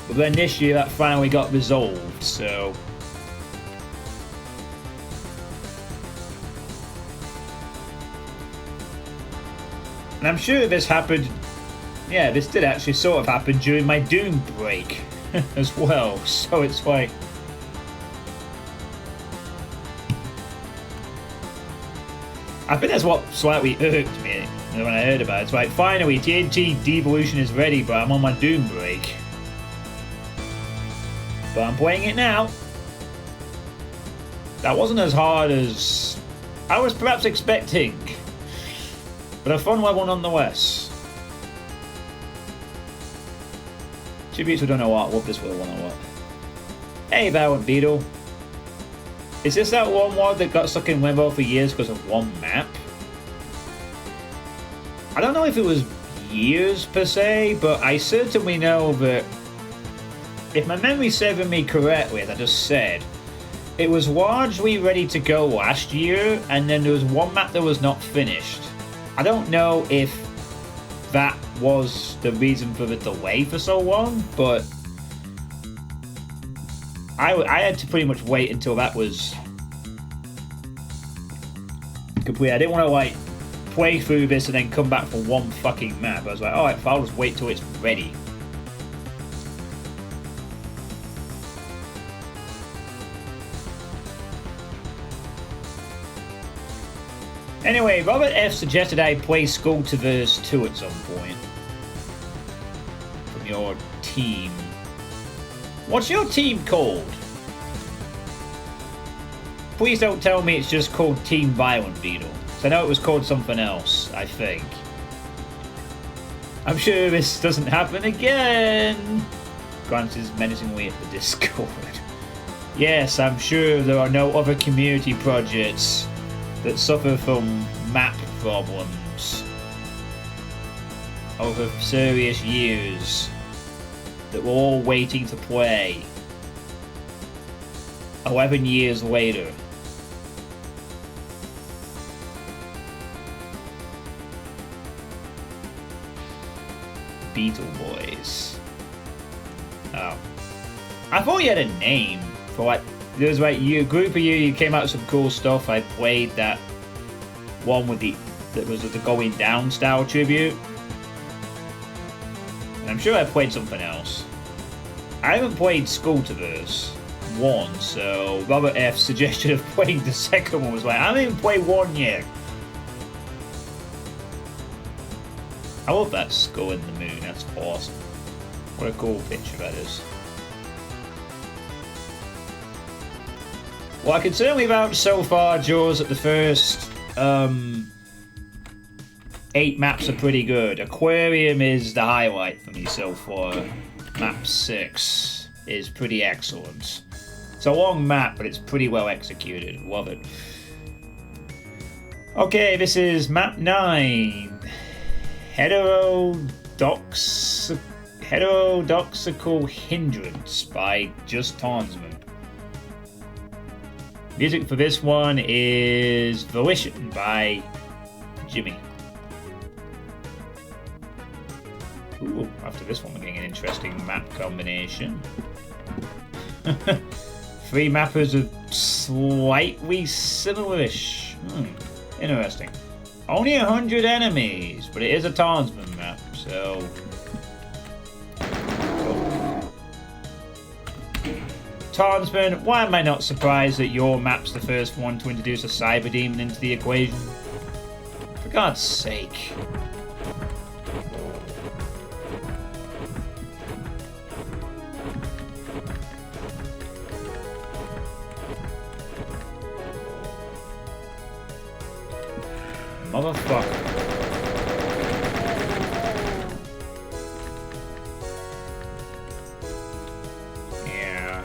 But then this year, that finally got resolved, so... And I'm sure this happened... Yeah, this did actually sort of happen during my Doom break as well. So it's like... I think that's what slightly irked me when I heard about it. It's like, finally, TNT Devilution is ready, but I'm on my Doom break. But I'm playing it now. That wasn't as hard as I was perhaps expecting. But a fun level nonetheless. Tributes who don't know what, love this level or what. Hey, Violent Beetle. Is this that one mod that got stuck in limbo for years because of one map? I don't know if it was years per se, but I certainly know that if my memory's serving me correctly, as I just said, it was largely ready to go last year, and then there was one map that was not finished. I don't know if that was the reason for the delay for so long, but I had to pretty much wait until that was complete. I didn't want to like play through this and then come back for one fucking map. I was like, alright, I'll just wait till it's ready. Anyway, Robert F suggested I play Suitepee 2 at some point. From your team. What's your team called? Please don't tell me it's just called Team Violent Beetle. So I know it was called something else, I think. I'm sure this doesn't happen again. Grant is menacingly at the Discord. Yes, I'm sure there are no other community projects that suffer from map problems over serious years that we're all waiting to play 11 years later. Beetle Boys. Oh. I thought you had a name for like, there was like a group of you came out with some cool stuff. I played that one with that was the Going Down style tribute. And I'm sure I played something else. I haven't played Suitepee 1, so Robert F's suggestion of playing the second one was like, I haven't even played 1 yet. I love that skull in the moon, that's awesome. What a cool picture that is. Well, I can certainly vouch so far, Jaws, that the first 8 maps are pretty good. Aquarium is the highlight for me so far. Map 6 is pretty excellent. It's a long map, but it's pretty well executed. Love it. Okay, this is map 9. Heterodoxical Hindrance by Just Townsman. Music for this one is Revilution by Jimmy. Ooh, after this one we're getting an interesting map combination. 3 mappers are slightly similar-ish. Interesting. Only 100 enemies, but it is a talisman map, so... Talisman, why am I not surprised that your map's the first one to introduce a cyber demon into the equation? For God's sake. Motherfucker. Yeah.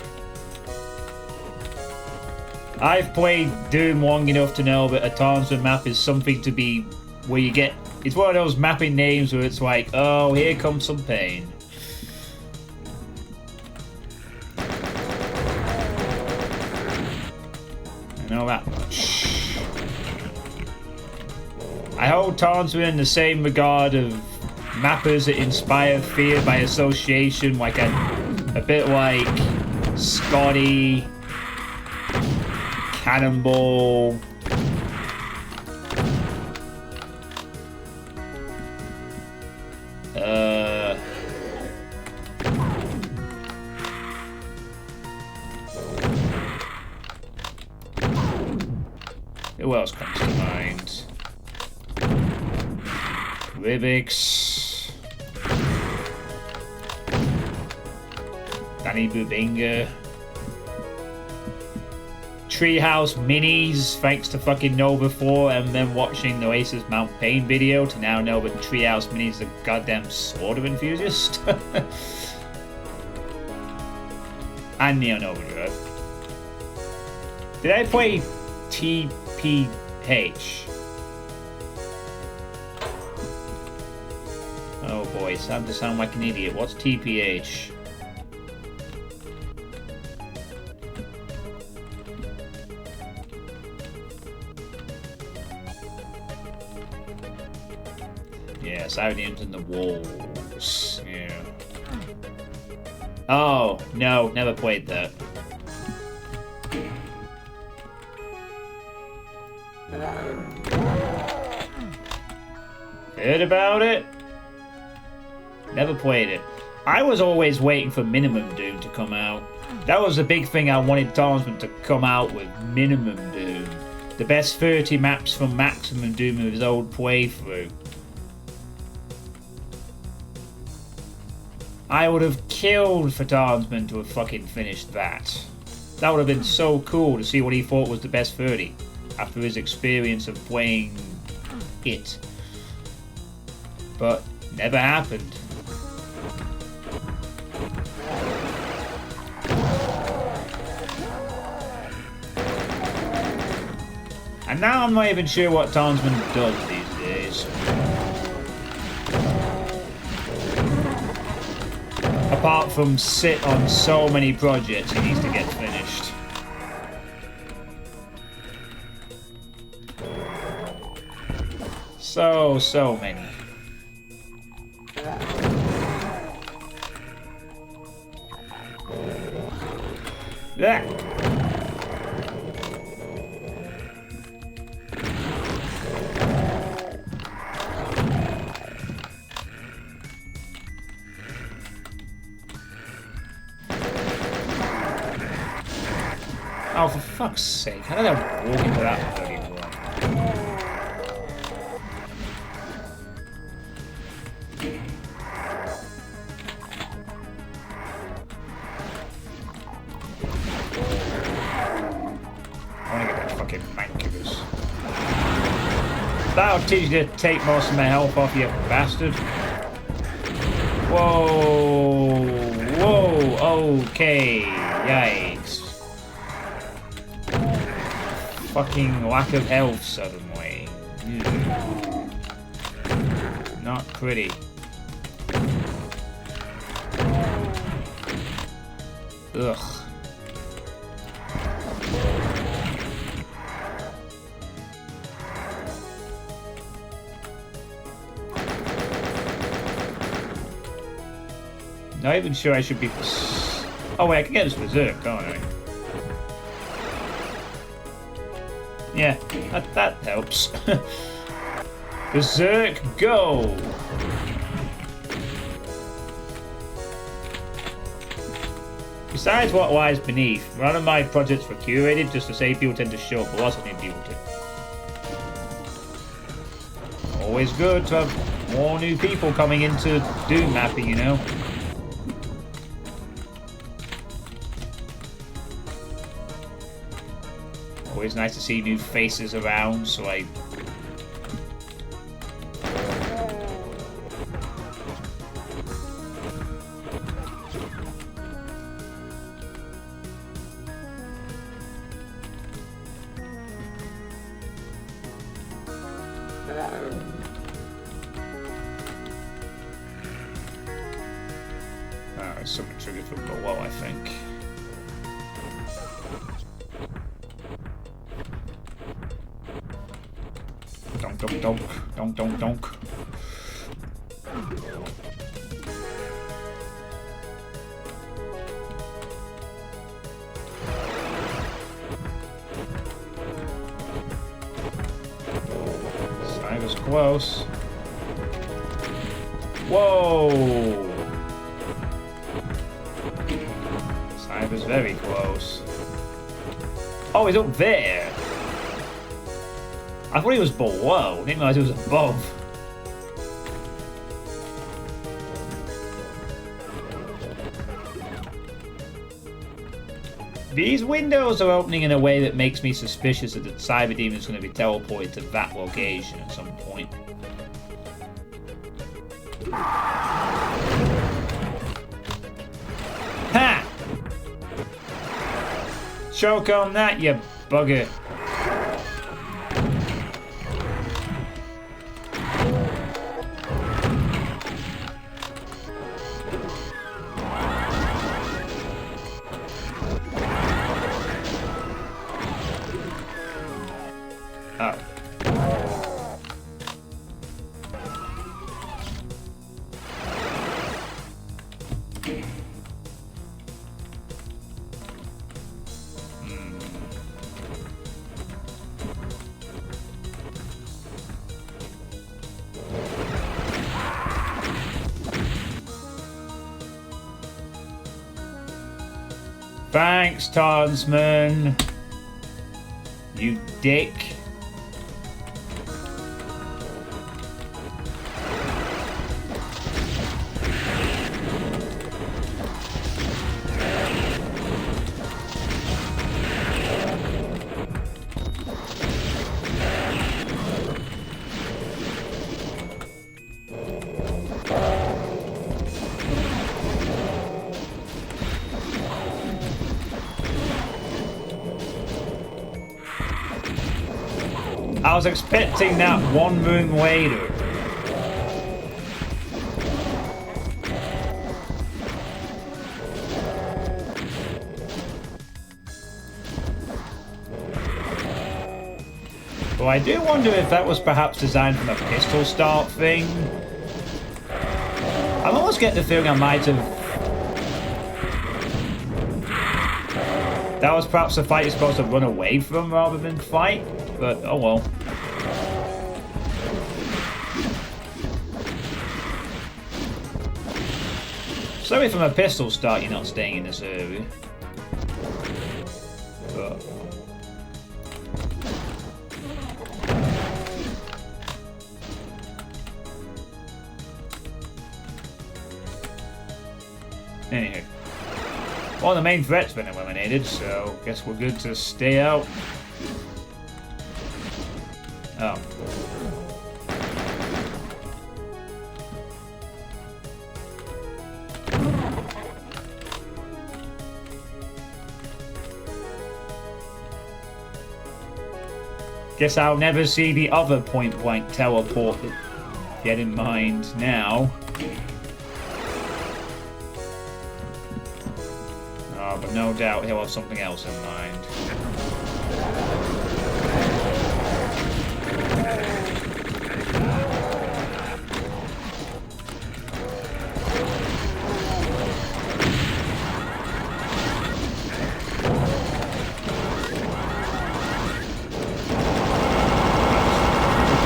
I've played Doom long enough to know that a talisman map is something to be where you get... It's one of those mapping names where it's like, oh, here comes some pain. I know that much. I hold talisman in the same regard of mappers that inspire fear by association, like a bit like Scotty, Cannonball, who else comes to mind? Rivix, Danny Bubinga, Treehouse Minis, thanks to fucking Nova 4 and then watching the Oasis Mount Pain video to now know that Treehouse Minis is a goddamn slaughter enthusiast. And Neon Overdrive. Did I play TPH? Oh boy, it's starting to sound like an idiot. What's TPH? Yeah, Saudins and the Walls. Yeah. Oh, no, never played that. Heard about it? Never played it. I was always waiting for Minimum Doom to come out. That was the big thing I wanted Talisman to come out with, Minimum Doom. The best 30 maps from Maximum Doom of his old playthrough. I would have killed for Talisman to have fucking finished that. That would have been so cool to see what he thought was the best 30 after his experience of playing it. But never happened. And now I'm not even sure what Talisman does these days. Apart from sit on so many projects he needs to get finished. So many. Yeah. Oh, for fuck's sake, how did I walk into that bloody one? I want to get that fucking mancubus. That'll teach you to take most of my health off, you bastard. Whoa, whoa, okay, yikes. Fucking lack of health suddenly. Not pretty. Ugh. Not even sure I should be... Oh wait, I can get this berserk, can't I? Yeah, that helps. Berserk, go! Besides what lies beneath, none of my projects were curated just to say people tend to show up for lots of new people to. Always good to have more new people coming into Doom mapping, you know? Always nice to see new faces around, so I... Alright, something triggered from below, I think. Donk, donk, donk, donk, donk, donk. Cyber's close. Whoa! Cyber's very close. Oh, he's up there! I thought he was below. I didn't realize he was above. These windows are opening in a way that makes me suspicious that the Cyber Demon is going to be teleported to that location at some point. Ha! Choke on that, you bugger. Oh. Thanks, Tonsman. You dick. I was expecting that one room later. Well, I do wonder if that was perhaps designed from a pistol start thing. I almost get the feeling I might have... That was perhaps a fight you're supposed to run away from rather than fight, but oh well. Sorry, from a pistol start you're not staying in this area. But... Anywho. Well, the main threat's been eliminated, so guess we're good to stay out. Oh. Guess I'll never see the other point-blank teleport that you had in mind now. Oh, but no doubt he'll have something else in mind.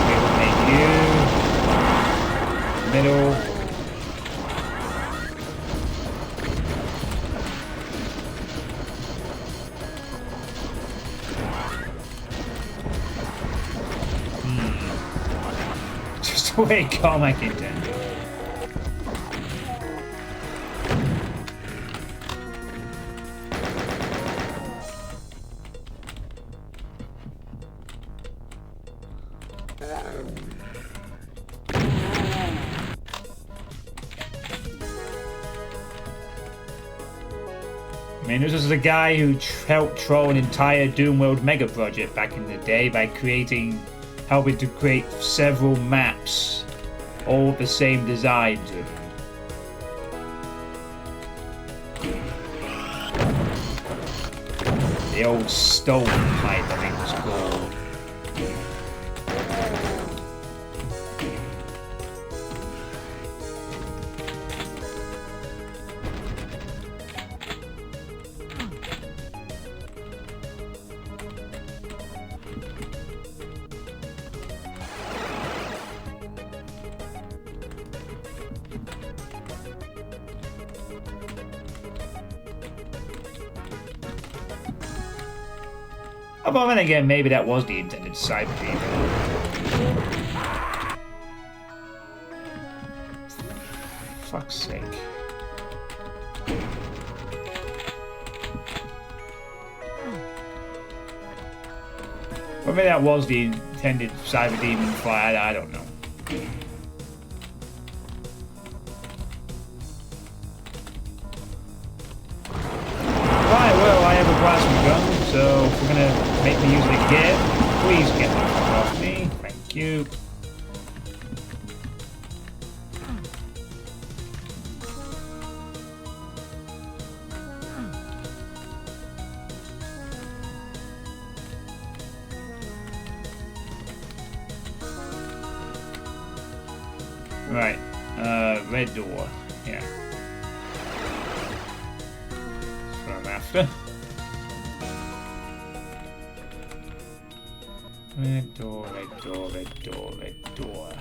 We'll make you. middle. Just the way Carmack intended. I mean, this is a guy who helped throw an entire Doom World mega project back in the day by helping to create several maps, all the same designs. The old stone pipe, I think it was called. But then again, maybe that was the intended Suitepee. Fuck's sake. Well, maybe that was the intended Cyber Demon fly, I don't know. Right, well, I have a plasma gun. So, if we're gonna make me use it again, please get the fuck off me. Thank you. Right, red door. Yeah. That's what I'm after. Red door, red door, red door, red door.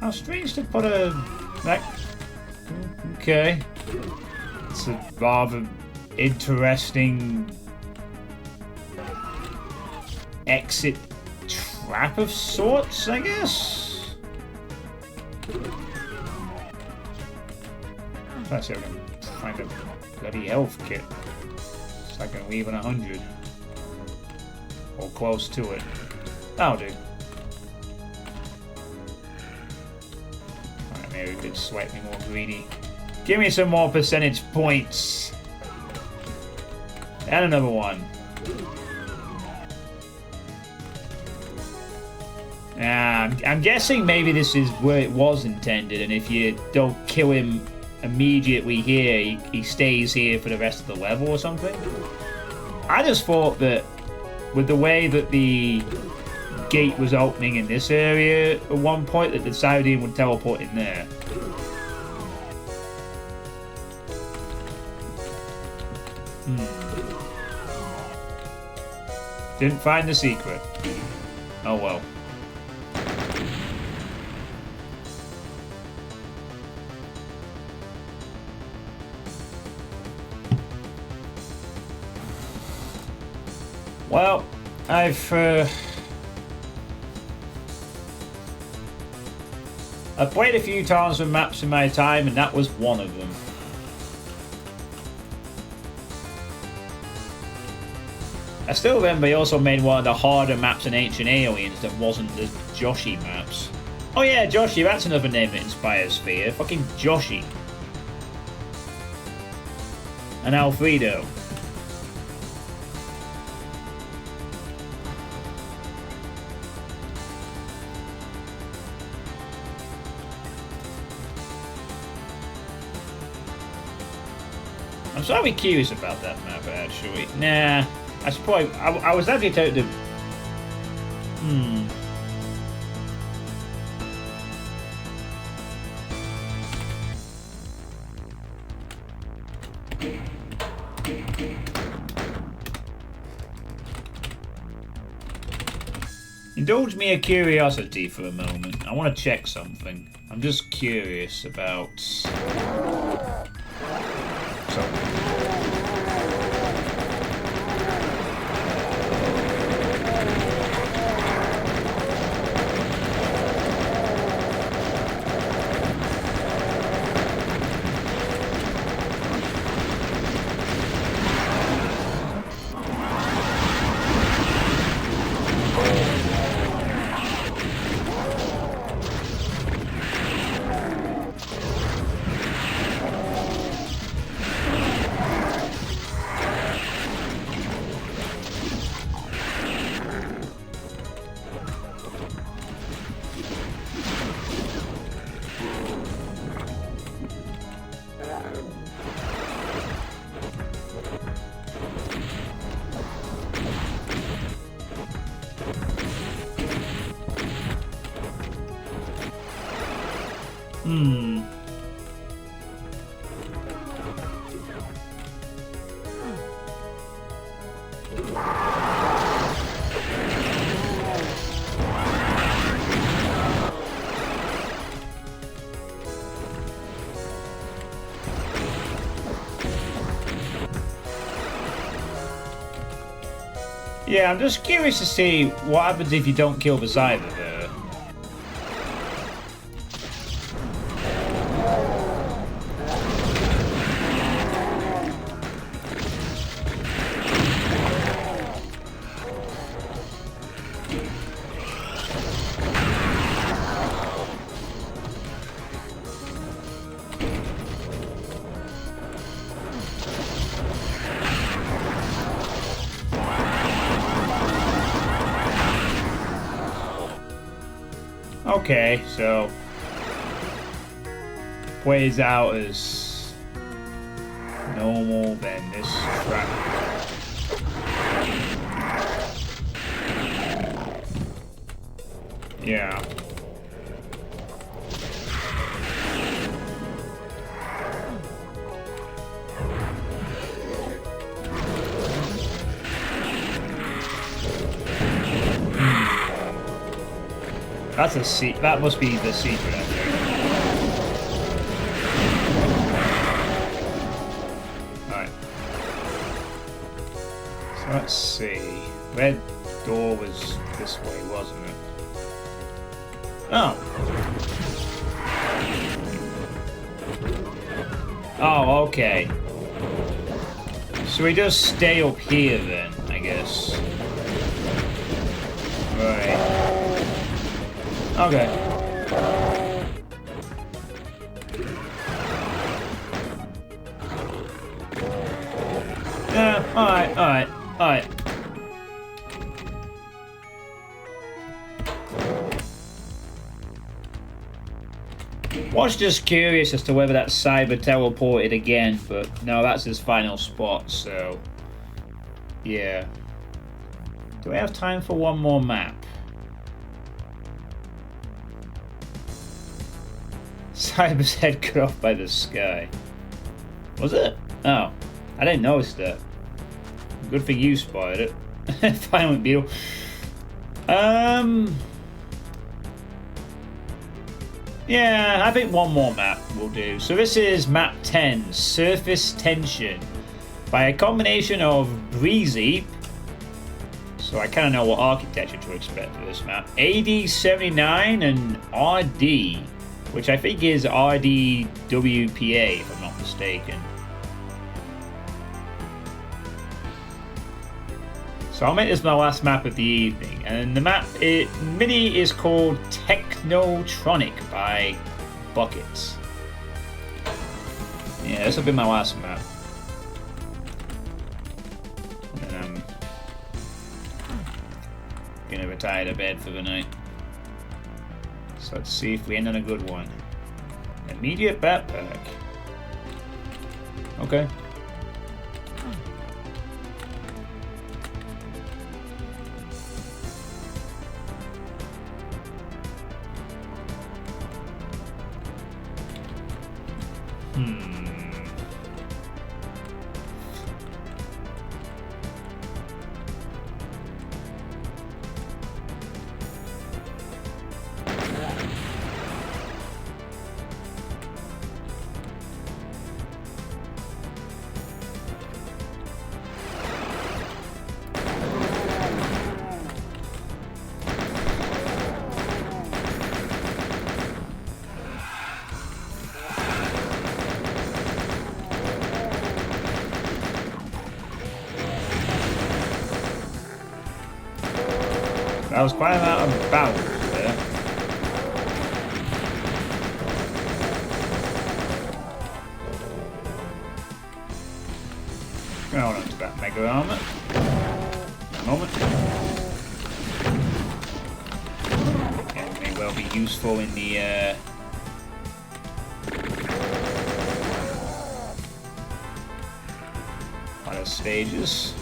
How strange to put okay. It's a rather interesting exit trap of sorts, I guess. Let's see if I can find a bloody health kit. So I can leave on 100. Or close to it. That'll do. Maybe we could slightly more greedy. Give me some more percentage points. And another one. I'm guessing maybe this is where it was intended, and if you don't kill him immediately here, he stays here for the rest of the level or something. I just thought that with the way that the gate was opening in this area at one point, that the Cyber would teleport in there. Didn't find the secret. Oh well. Well, I've played a few times with maps in my time, and that was one of them. I still remember he also made one of the harder maps in Ancient Aliens that wasn't the Joshi maps. Oh yeah, Joshi, that's another name that inspires Sphere. Fucking Joshi. And Alfredo. I'm sort of curious about that map, actually. Nah, I suppose I was actually tempted to. Indulge me a curiosity for a moment. I want to check something. I'm just curious about something. Yeah, I'm just curious to see what happens if you don't kill the Cyber there. Okay, so plays out as normal, then this track. Yeah. That's a that must be the secret, I think. Alright. So let's see. Red door was this way, wasn't it? Oh. Oh, okay. So we just stay up here then, I guess. Right. Okay. Yeah, alright. Was just curious as to whether that Cyber teleported again, but no, that's his final spot, so yeah. Do we have time for one more map? Cyber's head cut off by the sky. Was it? Oh, I didn't notice that. Good thing you spotted it. Violent Beetle. Yeah, I think one more map will do. So this is map 10, Surface Tension, by a combination of Breezy. So I kind of know what architecture to expect for this map. AD79 and RD, which I think is RDWPA, if I'm not mistaken. So I'll make this my last map of the evening, and the MIDI is called Technotronic by Buckets. Yeah, this will be my last map. And I'm gonna retire to bed for the night. So let's see if we end on a good one. Immediate backpack. Okay. That was quite an amount of barrels there. Hold on to that mega armor. A moment. Yeah, may well be useful in the other stages.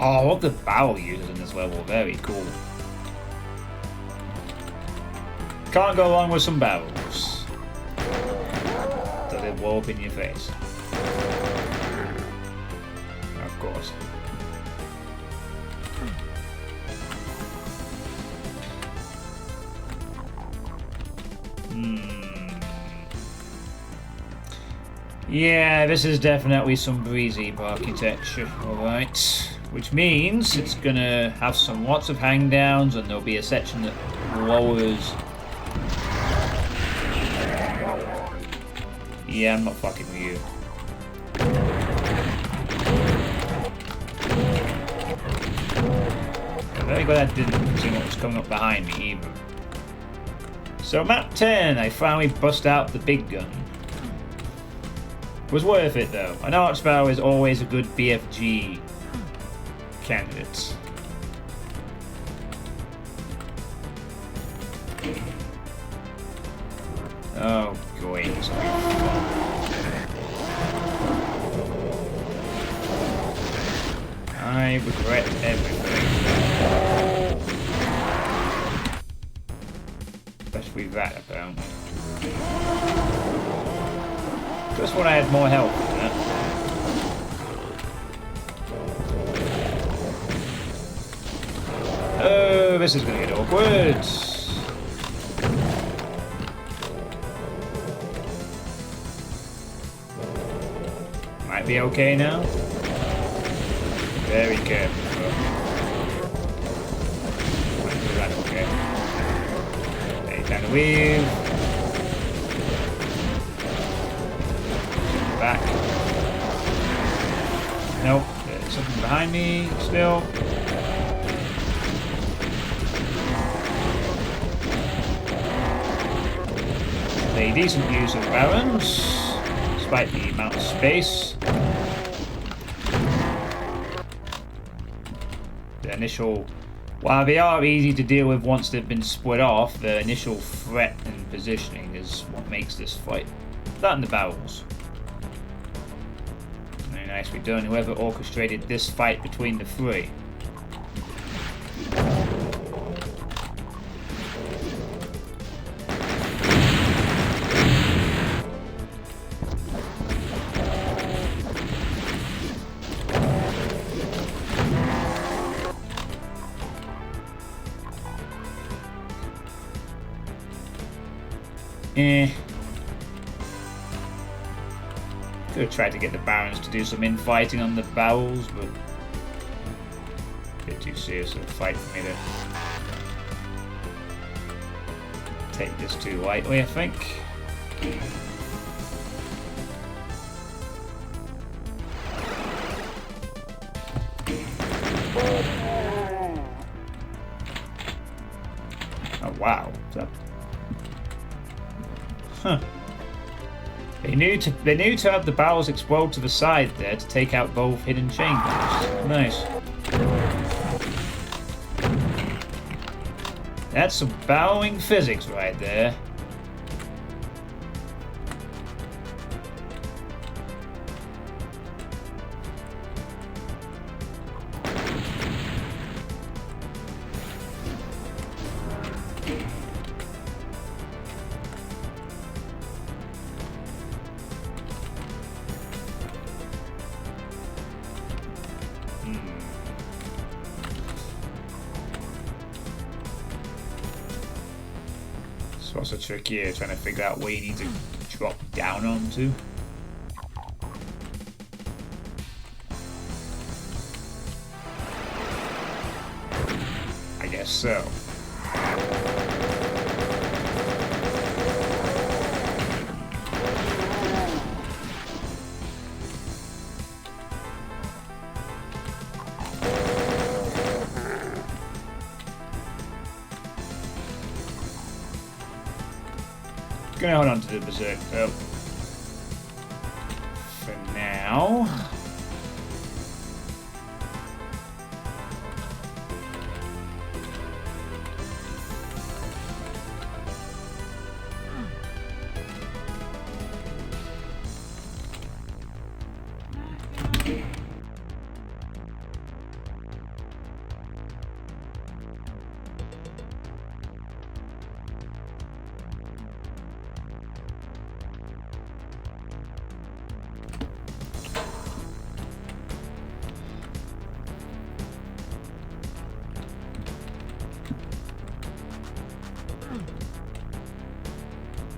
Oh, what the barrel users in this level, very cool. Can't go wrong with some barrels. Do they blow up in your face? Of course. Yeah, this is definitely some breezy architecture, alright. Which means it's gonna have lots of hang downs, and there'll be a section that lowers. Yeah, I'm not fucking with you. I'm very glad I didn't see what was coming up behind me either. So map 10, I finally bust out the big gun. Was worth it though. An Archbow is always a good BFG candidate. Oh, great. I regret everything. Especially that, apparently. Just when I had more health than that. Oh, this is gonna get awkward. Might be okay now. Very careful. Might do that okay. They kind of weave. Back. Nope, there's something behind me still. A decent use of barons, despite the amount of space. The initial, while they are easy to deal with once they've been split off, the initial threat and positioning is what makes this fight. That and the barrels. Very nicely done, whoever orchestrated this fight between the three. Could have tried to get the barons to do some infighting on the barrels, but a bit too serious of a fight for me to take this too lightly, I think. Oh wow. Huh. They knew to have the barrels explode to the side there to take out both hidden chambers. Nice. That's some barreling physics right there. It's also tricky here, trying to figure out where you need to drop down onto. I guess so. Gonna hold on to the berserk though. For now.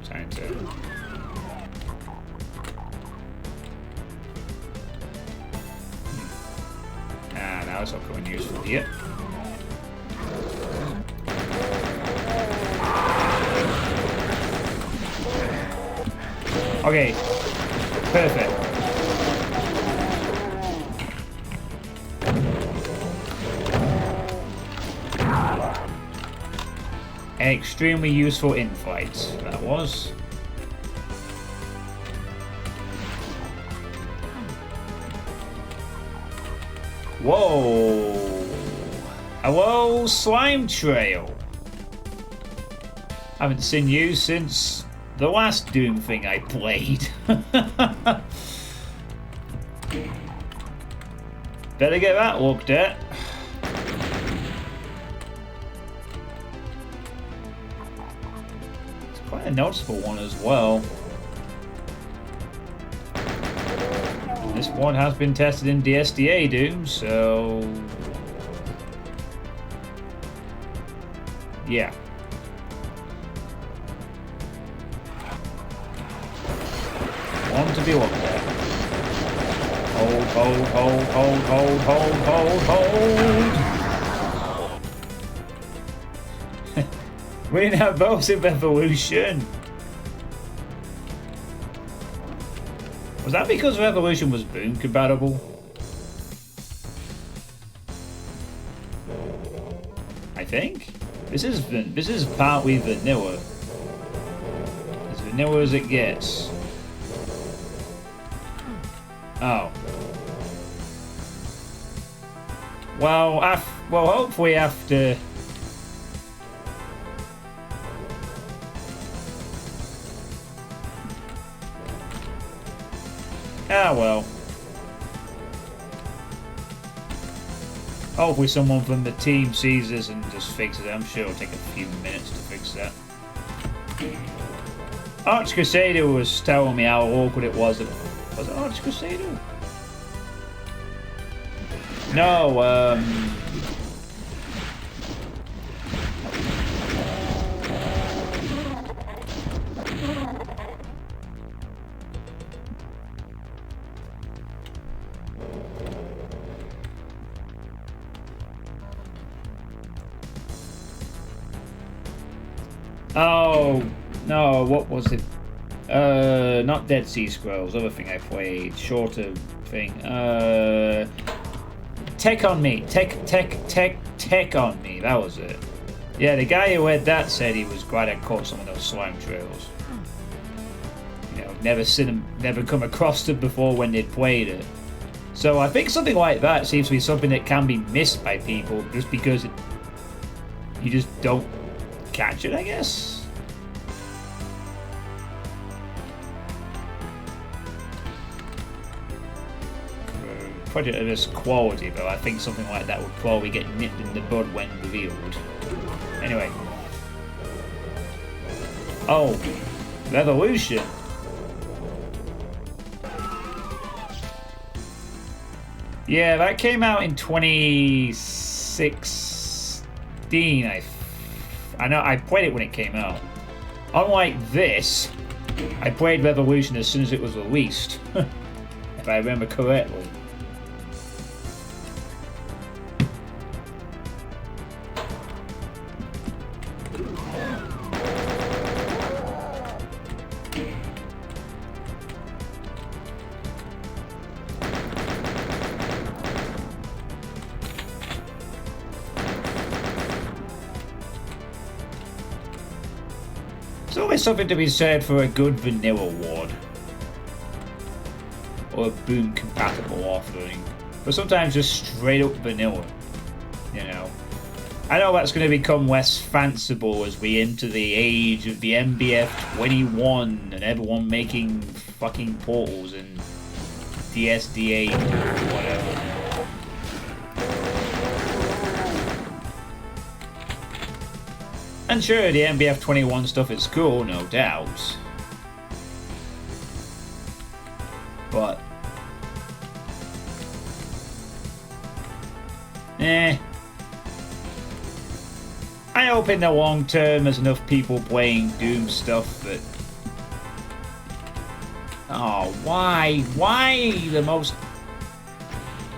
Trying to now it's not going useful here. Okay, perfect. An extremely useful infight, that was. Whoa! Hello, Slime Trail! Haven't seen you since the last Doom thing I played. Better get that looked at. It's quite a noticeable one as well. This one has been tested in DSDA-Doom, so yeah. One to be looked at. Hold, hold, hold, hold, hold, hold, hold, hold. We didn't have both in Revilution. Was that because Revilution was boom compatible? I think. This is partly vanilla. As vanilla as it gets. Oh. Well, hopefully after. Ah, well. Hopefully someone from the team sees this and just fixes it. I'm sure it'll take a few minutes to fix that. Arch Crusader was telling me how awkward it was. Was it Arch Crusader? No, Oh, no, what was it? Not Dead Sea Scrolls, other thing I played. Shorter thing. Tech on Me. Tech on Me. That was it. Yeah, the guy who had that said he was glad I caught some of those slime trails. You know, never seen them, never come across them before when they'd played it. So I think something like that seems to be something that can be missed by people just because you just don't catch it, I guess. Project of this quality, though, I think something like that would probably get nipped in the bud when revealed. Anyway. Oh, Revilution. Yeah, that came out in 2016. I know I played it when it came out. Unlike this, I played Revilution as soon as it was released, if I remember correctly. There's always something to be said for a good vanilla ward. Or a boom compatible offering. But sometimes just straight up vanilla. You know. I know that's going to become less fanciful as we enter the age of the MBF 21 and everyone making fucking portals and DSDA-Doom or whatever. And sure, the MBF 21 stuff is cool, no doubt. But I hope in the long term there's enough people playing Doom stuff that... Oh, why? Why the most...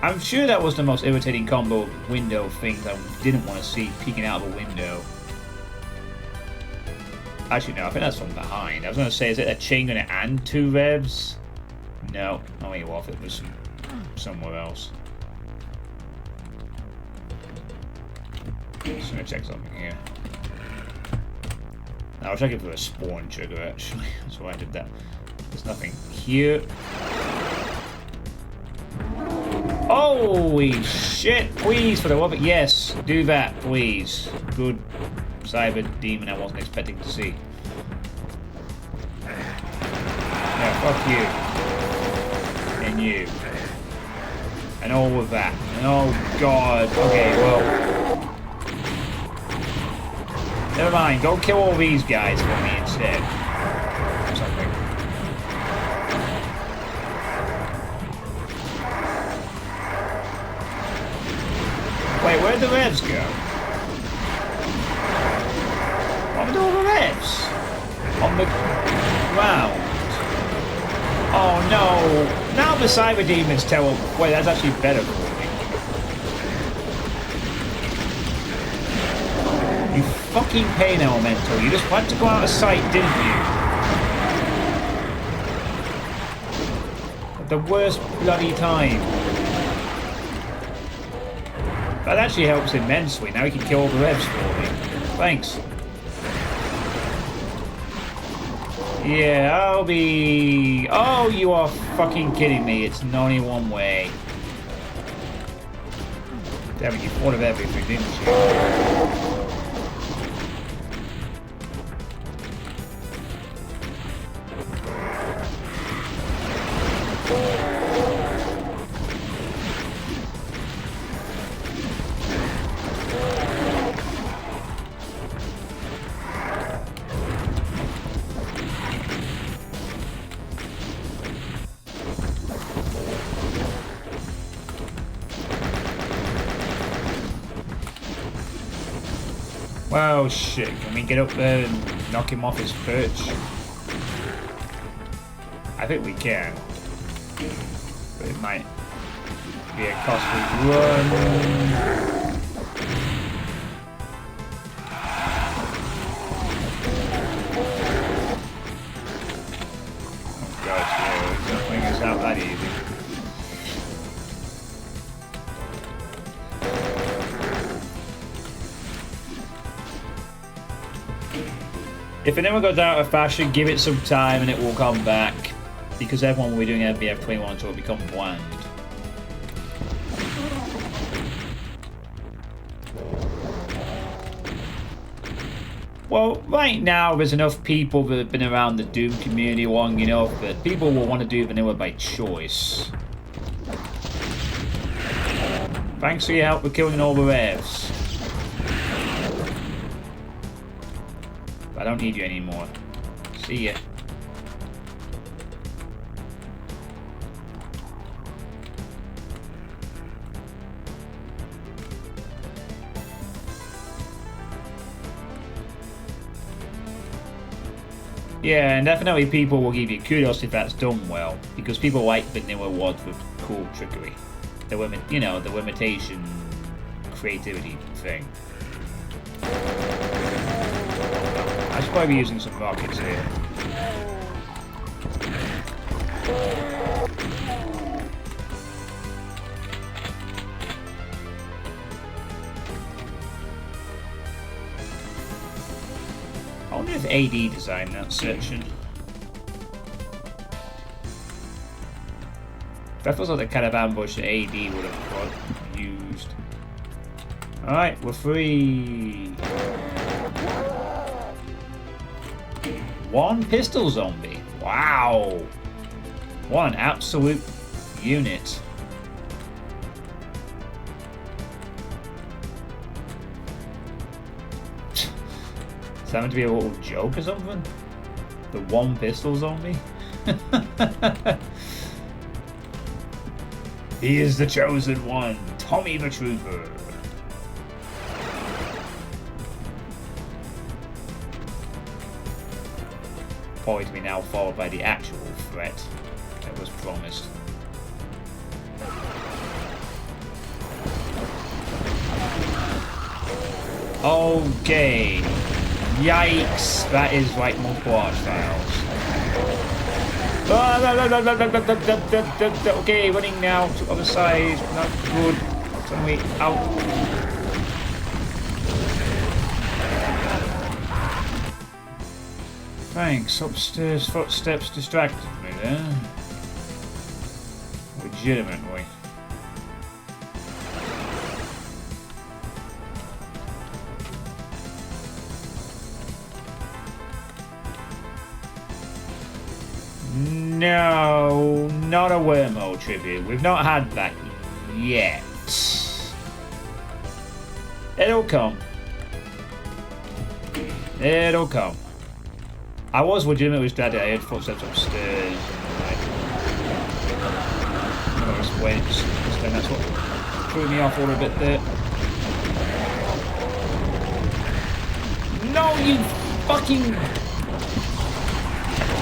I'm sure that was the most irritating combo window thing that I didn't want to see peeking out of a window. Actually, no, I think that's from behind. I was going to say, is it a chain gunner and two revs? No, I mean, well, if it was somewhere else. Just going to check something here. I was checking for a spawn trigger, actually. That's why I did that. There's nothing here. Holy shit! Please, for the love of it. Yes, do that, please. Good cyber demon I wasn't expecting to see. Yeah, fuck you. And you. And all of that. And oh god. Okay, well. Never mind, go kill all these guys for me instead. Or something. Wait, where'd the revs go? What happened to all the revs? On the ground. Oh no! Now the cyber demons tell them. Wait, that's actually better for me. You fucking pain elemental. You just had to go out of sight, didn't you? At the worst bloody time. That actually helps immensely. Now he can kill all the revs for me. Thanks. Yeah, I'll be... Oh, you are fucking kidding me. It's only one way. Damn it, you thought of everything, didn't you? Oh shit, can we get up there and knock him off his perch? I think we can. But it might be a costly run. If it never goes out of fashion, give it some time and it will come back. Because everyone will be doing FBF21 until it becomes bland. Well, right now there's enough people that have been around the Doom community long enough that people will want to do vanilla by choice. Thanks for your help with killing all the revs. I don't need you anymore. See ya. Yeah, and definitely people will give you kudos if that's done well, because people like vanilla WAD with cool trickery. The limitation creativity thing. I should probably be using some rockets here. I wonder if AD designed that section. That feels like the kind of ambush that AD would have used. Alright, we're free. One pistol zombie. Wow. What an absolute unit. Is that meant to be a little joke or something? The one pistol zombie? He is the chosen one, Tommy the Trooper. Probably to be now followed by the actual threat that was promised. Okay. Yikes, that is like multiple archviles. Okay, running now to the other side. Not good. Turn me out. Thanks. Upstairs footsteps distracted me there. Legitimately. No, not a wormhole tribute. We've not had that yet. It'll come. It'll come. I was legitimately glad that I heard footsteps upstairs. I'm gonna just wait. That's what threw me off a little bit there. No, you fucking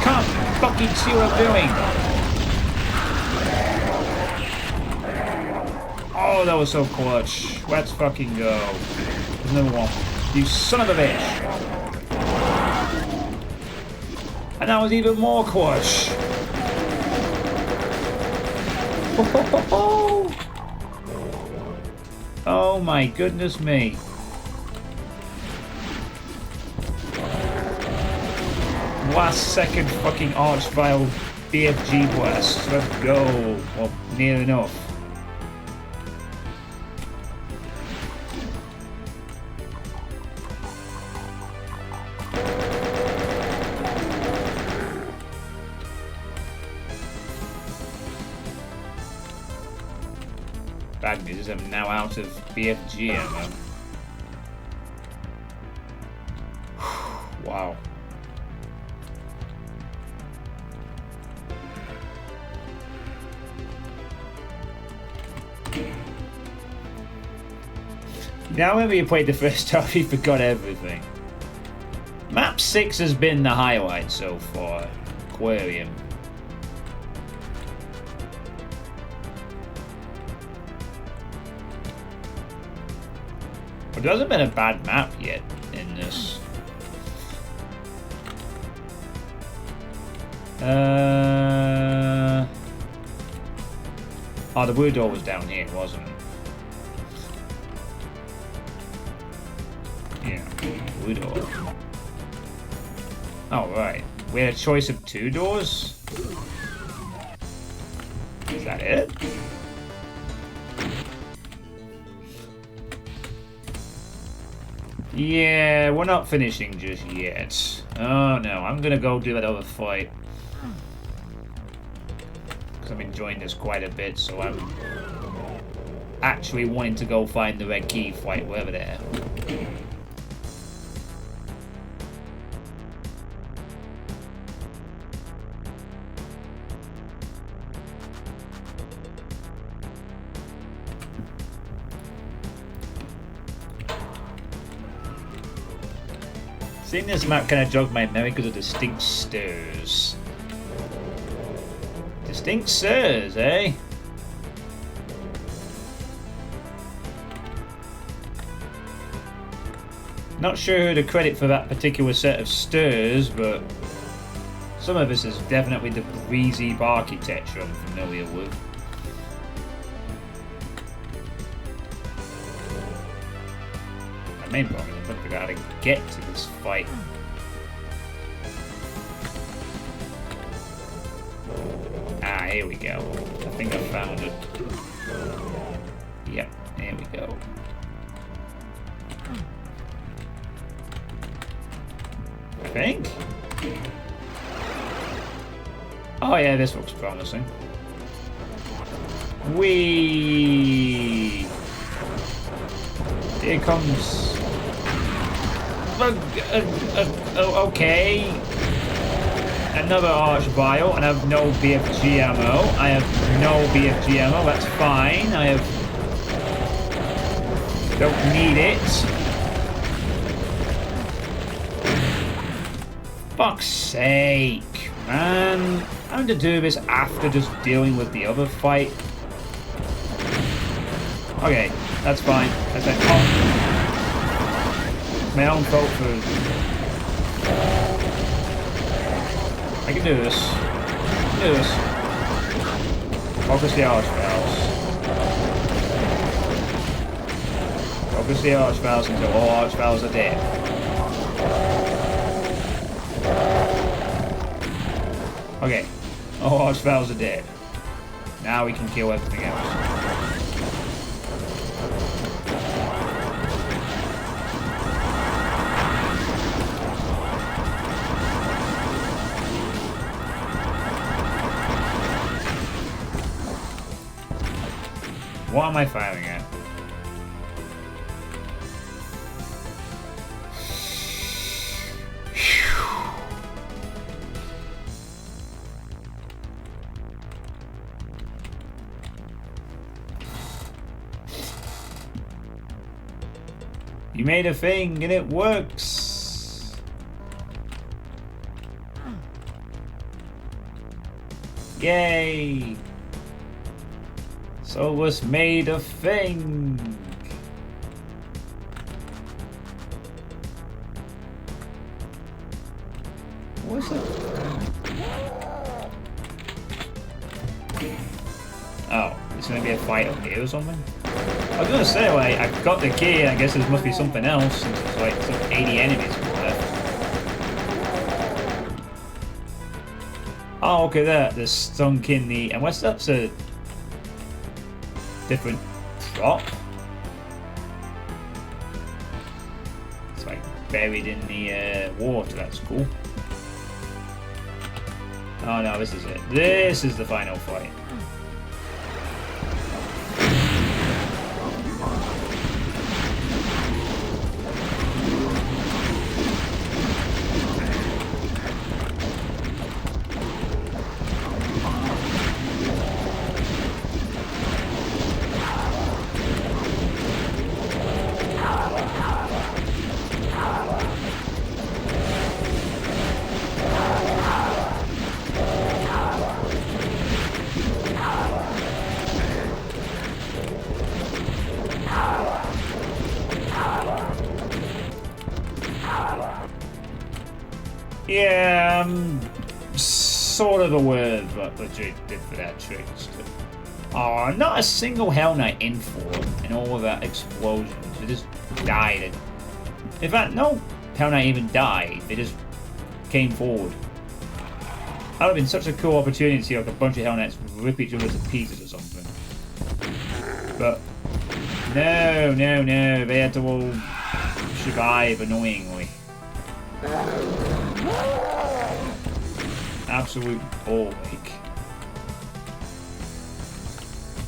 can't fucking see what I'm doing. Oh, that was so clutch. Let's fucking go. There's another one. You son of a bitch. And that was even more clutch. Oh my goodness me. Last second fucking archvile BFG blast. Let's go. Well, near enough. Bad news is I'm now out of BFG ammo. Wow. Now whenever you played the first half, you forgot everything. Map 6 has been the highlight so far. Aquarium. But there hasn't been a bad map yet in this. Oh, the blue door was down here, wasn't it? Yeah, blue door. Oh, right. We had a choice of 2 doors? Is that it? Yeah, we're not finishing just yet. Oh no, I'm gonna go do that other fight. Because I'm enjoying this quite a bit, so I'm actually wanting to go find the red key fight, wherever there. Seeing this map kind of jogged my memory because of distinct stirs. Distinct stirs, eh? Not sure who to credit for that particular set of stirs, but some of this is definitely the breezy architecture I'm familiar with. My main problem is I'm trying to figure out how to get to this fight. Ah, here we go. I think I found it. Yep, here we go. I think. Oh yeah, this looks promising. Whee! Here comes. Okay. Another Arch Vial, and I have no BFG ammo. I have no BFG ammo, that's fine. Don't need it. Fuck's sake, man. Having to do this after just dealing with the other fight. Okay, that's fine. That's it. Oh. My own fault for... I can do this. I can do this. Focus the Arch Valves. Focus the Arch Valves until all Arch Valves are dead. Okay. All Arch Valves are dead. Now we can kill everything else. What am I firing at? You made a thing and it works. Yay! So it was made a thing. What's it? Oh, it's gonna be a fight up here or something? I was gonna say, like, I've got the key, and I guess there must be something else, since there's like some 80 enemies left. Oh, okay, there's stunk in the... And what's that's a different prop? It's like buried in the water, that's cool. Oh no, this is it. This is the final fight. Yeah, I'm sort of aware of what the Duke did for that trick. Oh, not a single Hell Knight in for and all of that explosions. They just died. In fact, no Hell Knight even died. They just came forward. That would have been such a cool opportunity to see like a bunch of Hellnets rip each other to pieces or something. But no, no, no. They had to all survive annoyingly. Absolute ball ache.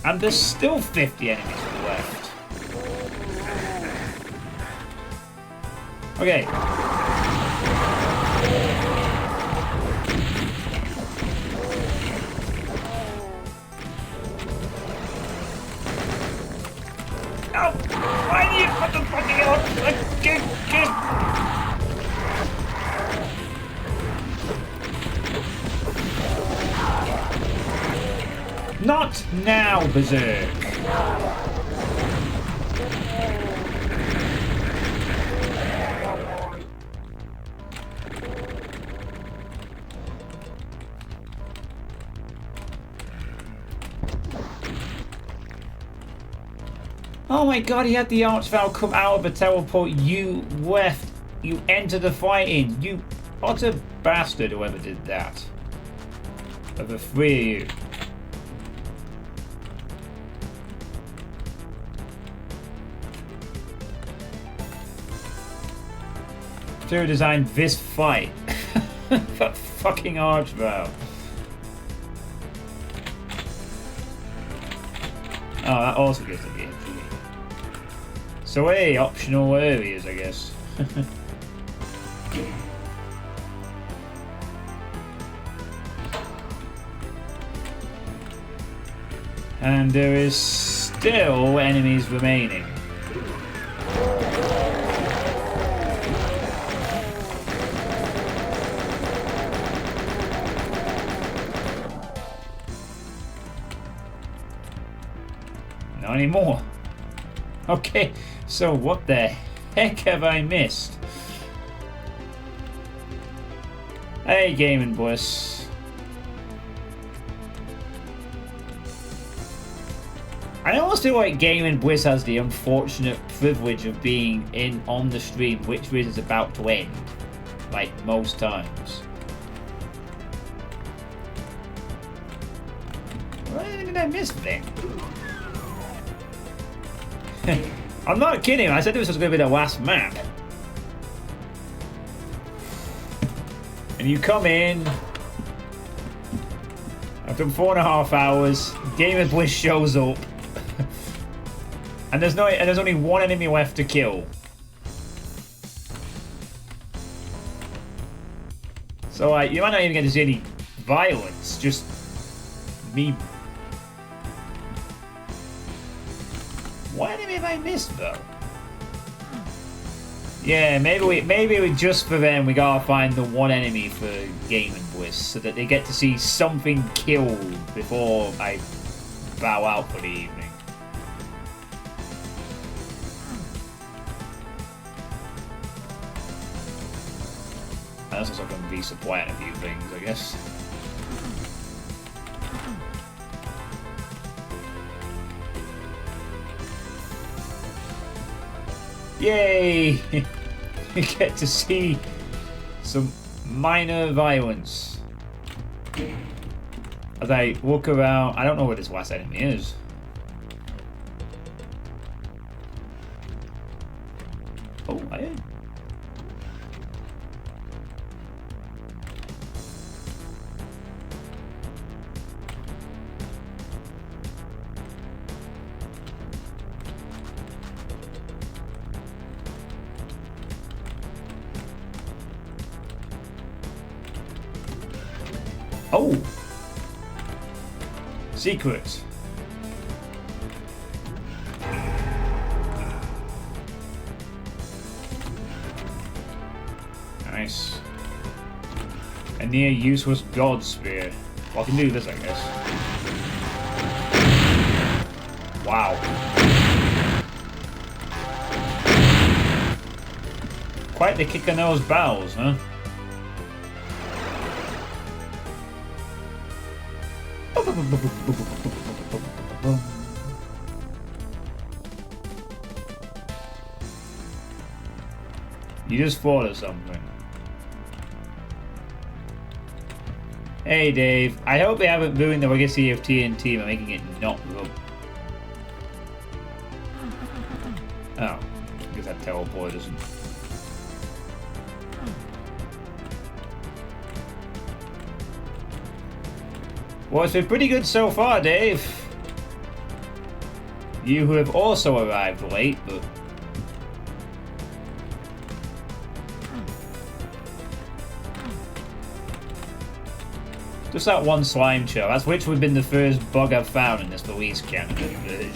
And there's still 50 enemies left. Okay. No! Why do you put the fucking Not now, Berserk! Oh my god, he had the Archvile come out of a teleport. You left. You entered the fighting. You utter bastard, whoever did that. Of the three of you. To design this fight. That fucking Archvile. Oh, that also gets to be it. So, hey, optional areas, I guess. And there is still enemies remaining. Not anymore. Okay, so what the heck have I missed? Hey, Game & Bliss. I almost feel like Game & Bliss has the unfortunate privilege of being in on the stream which is about to end. Like most times. What did I miss then? I'm not kidding, I said this was going to be the last map. And you come in. I've done 4.5 hours. Game of Bliss shows up. And there's only one enemy left to kill. So like, you might not even get to see any violence, just me. What enemy have I missed though? Yeah, maybe we just for them we gotta find the one enemy for Game & Bliss so that they get to see something killed before I bow out for the evening. That's also going to be supplying a few things, I guess. Yay! You get to see some minor violence. As I walk around, I don't know where this last enemy is. Oh, I am. Oh! Secret. Nice. A near useless god spear. Well, I can do this, I guess. Wow. Quite the kick in those bows, huh? You just thought of something. Hey, Dave. I hope they haven't ruined the legacy of TNT by making it not rub. Oh, I guess that teleport doesn't. Well, it's been pretty good so far, Dave. You who have also arrived late, but... Just that one slime show. That's literally been the first bug I've found in this release candidate version.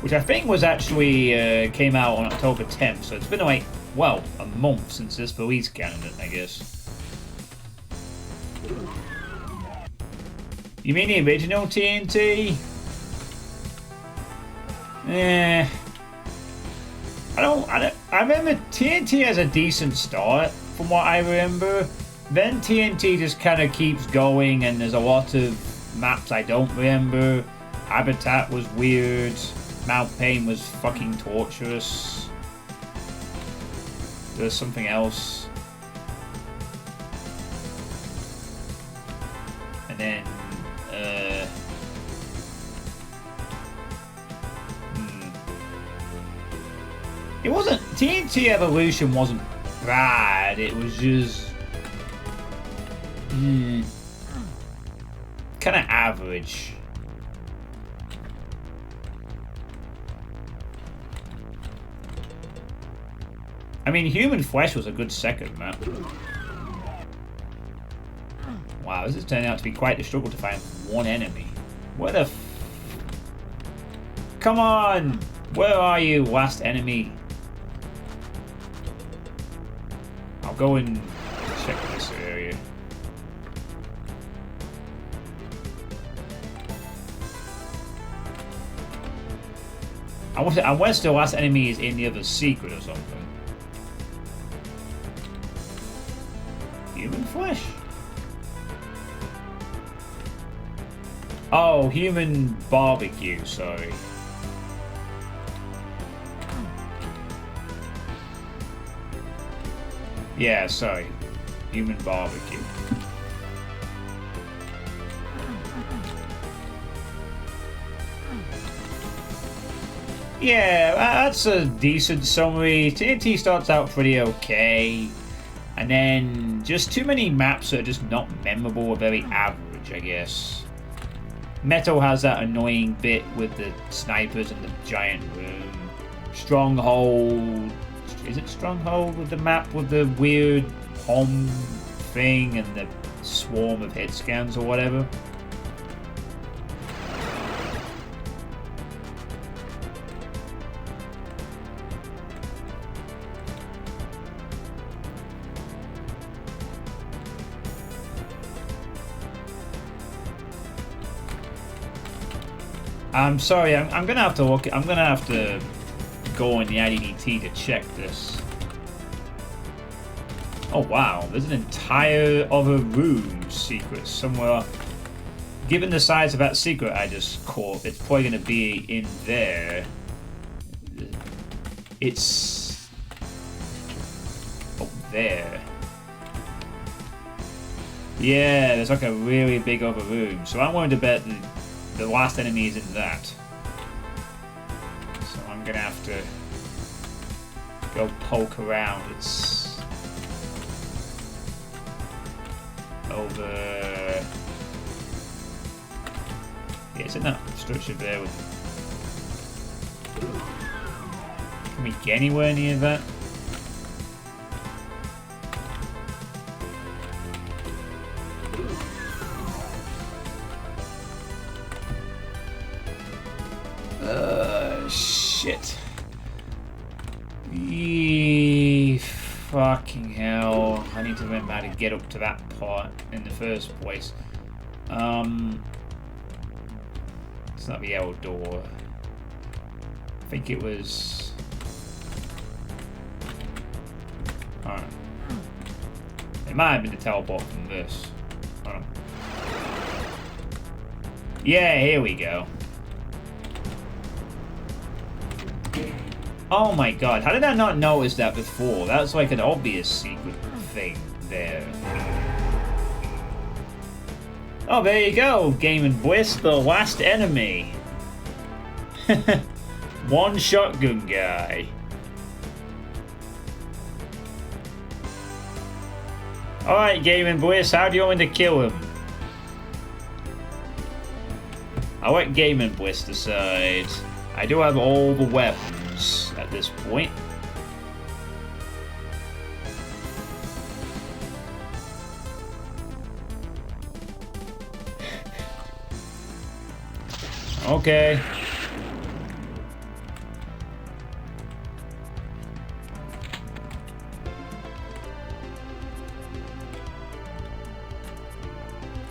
Which I think was actually came out on October 10th, so it's been like, well, a month since this release candidate, I guess. You mean the original TNT? Eh. I remember TNT has a decent start, from what I remember. Then TNT just kind of keeps going, and there's a lot of maps I don't remember. Habitat was weird. Mount Pain was fucking torturous. There's something else. And then, it wasn't... TNT Evolution wasn't bad, it was just... kind of average. I mean, Human Flesh was a good second map. Wow, this is turning out to be quite a struggle to find one enemy. Where the Come on! Where are you, last enemy? I'll go and check this area. Unless the last enemy is in the other secret or something. Human flesh? Oh, human barbecue, sorry. Yeah, sorry. Human barbecue. Yeah, that's a decent summary. TNT starts out pretty okay. And then just too many maps that are just not memorable or very average, I guess. Metal has that annoying bit with the snipers in the giant room. Stronghold. Is it Stronghold with the map with the weird home thing and the swarm of hit scans or whatever? I'm sorry, I'm gonna have to look. I'm gonna have to go in the IDDT to check this. Oh wow, there's an entire other room secret somewhere. Given the size of that secret I just caught, it's probably gonna be in there. It's up there. Yeah, there's like a really big other room. So I'm willing to bet the last enemy is in that. So I'm gonna have to go poke around. It's over. Yeah, it's in that structure there. Can we get anywhere near that? Shit. Fucking hell. I need to remember how to get up to that part in the first place. It's not the yellow door. I think it was... Alright. It might have been the teleport from this. Hold on. Yeah, here we go. Oh my god, how did I not notice that before? That's like an obvious secret thing there. Oh, there you go, Game & Bliss, the last enemy. One shotgun guy. Alright, Game & Bliss, how do you want me to kill him? I'll let Game & Bliss decide. I do have all the weapons at this point. Okay.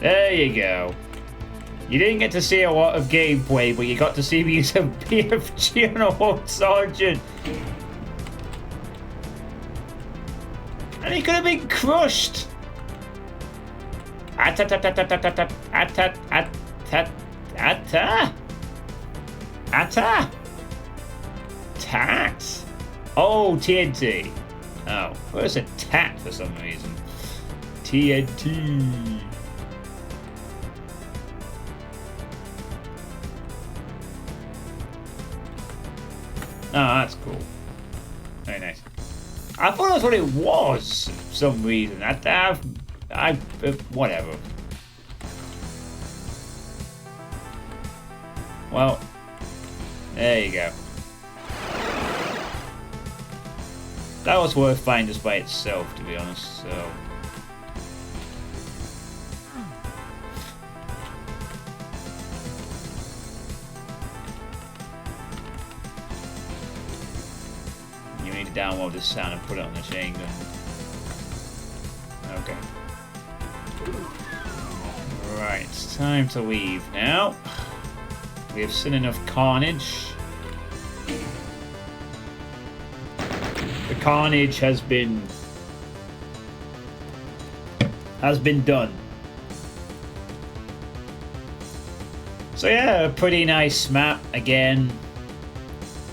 There you go. You didn't get to see a lot of gameplay, but you got to see me use a BFG on a Lord Sergeant. And he could have been crushed. Tat. Oh, TNT. Oh, well, it's a tat for some reason. TNT. Oh, that's cool. Very nice. I thought that's what it was for some reason. Whatever. Well, there you go. That was worth fighting just by itself, to be honest, so... You need to download this sound and put it on the chain gun. Okay. Right, it's time to leave now. We have seen enough carnage. The carnage has been done. So yeah, a pretty nice map again.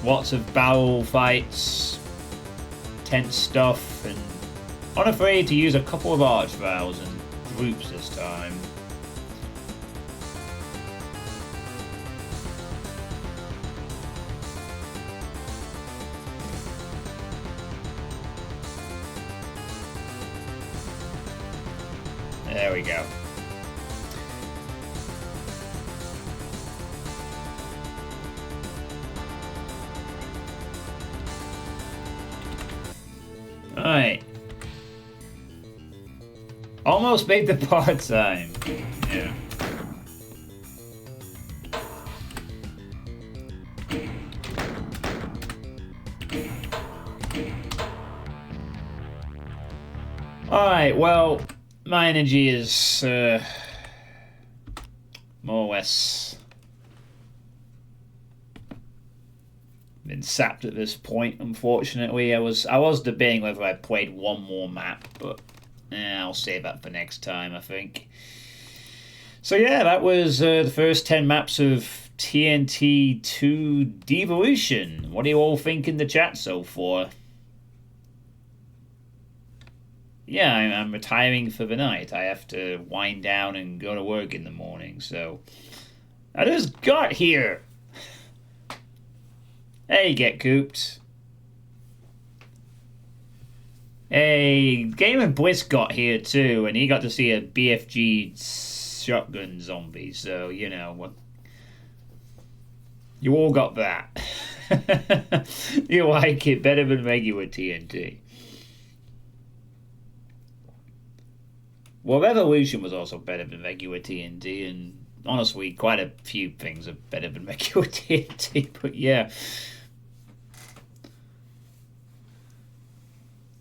Lots of barrel fights, tense stuff, and unafraid to use a couple of arch valves and groups this time. There we go. Alright. Almost made the part-time. Yeah. Alright, well... My energy is more or less been sapped at this point. Unfortunately, I was debating whether I played one more map, but I'll save that for next time, I think. So yeah, that was the first 10 maps of TNT2 Devilution. What do you all think in the chat so far? Yeah, I'm retiring for the night. I have to wind down and go to work in the morning, so... I just got here! Hey, get cooped. Hey, Game & Bliss got here too, and he got to see a BFG shotgun zombie, so, you know, what... You all got that. You like it better than regular TNT. Well, Revilution was also better than regular TNT, and honestly, quite a few things are better than regular TNT, but yeah.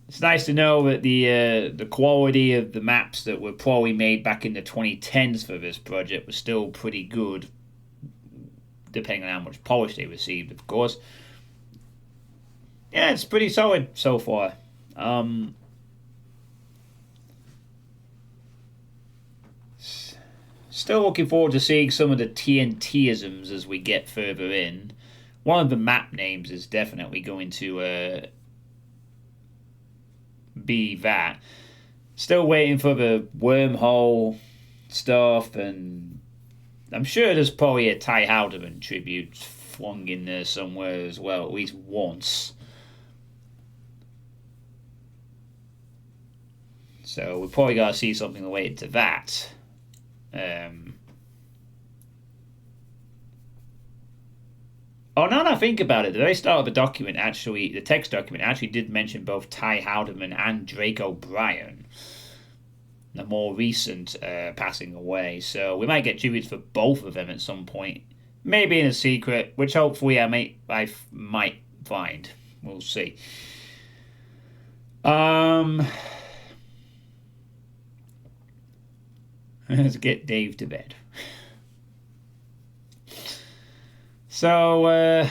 It's nice to know that the quality of the maps that were probably made back in the 2010s for this project was still pretty good, depending on how much polish they received, of course. Yeah, it's pretty solid so far. Still looking forward to seeing some of the TNT-isms as we get further in. one of the map names is definitely going to be that. Still waiting for the wormhole stuff, and I'm sure there's probably a Ty Haldeman tribute flung in there somewhere as well, at least once. So we probably got to see something related to that. Oh, now that I think about it, the very start of the document actually, the text document actually did mention both Ty Haldeman and Drake O'Brien, the more recent passing away. So we might get tributes for both of them at some point, maybe in a secret, which hopefully I might find. We'll see. Let's get Dave to bed. So, and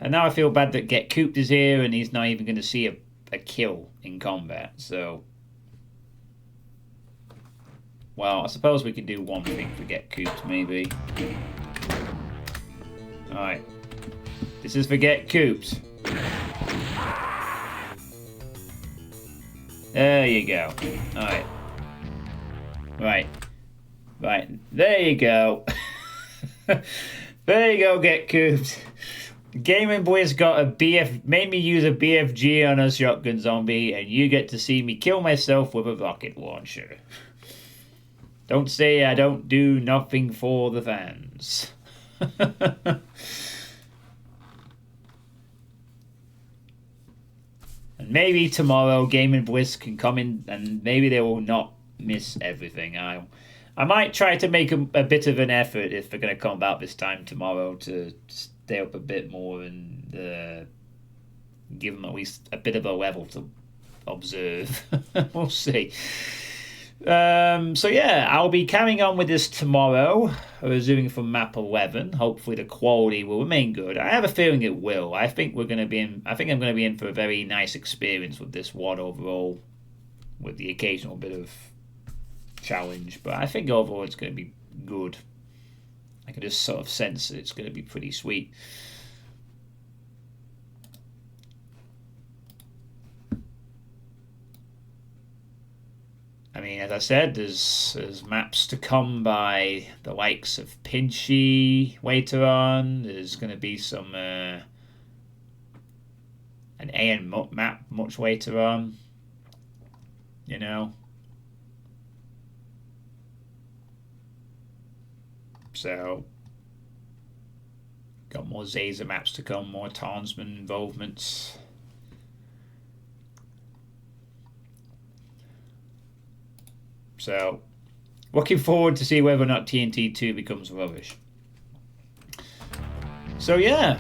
now I feel bad that Get Cooped is here and he's not even going to see a kill in combat. So, well, I suppose we can do one thing for Get Cooped, maybe. Alright. This is for Get Cooped. There you go. Alright. Right. There you go. There you go, Get Cooped. Gaming Boy's got made me use a BFG on a shotgun zombie, and you get to see me kill myself with a rocket launcher. Don't say I don't do nothing for the fans. And maybe tomorrow Gaming Bliss can come in and maybe they will not miss everything. I might try to make a bit of an effort if they're going to come about this time tomorrow to stay up a bit more and give them at least a bit of a level to observe. We'll see. So yeah, I'll be carrying on with this tomorrow, resuming from map 11. Hopefully the quality will remain good. I have a feeling it will. I think I'm going to be in for a very nice experience with this one overall, with the occasional bit of challenge, but I think overall it's going to be good. I can just sort of sense that it's going to be pretty sweet. I mean, as I said, there's maps to come by the likes of Pinchy later on. There's going to be some an AN map much later on. You know. So, got more Zaza maps to come, more Townsman involvements. So, looking forward to see whether or not TNT2 becomes rubbish. So yeah,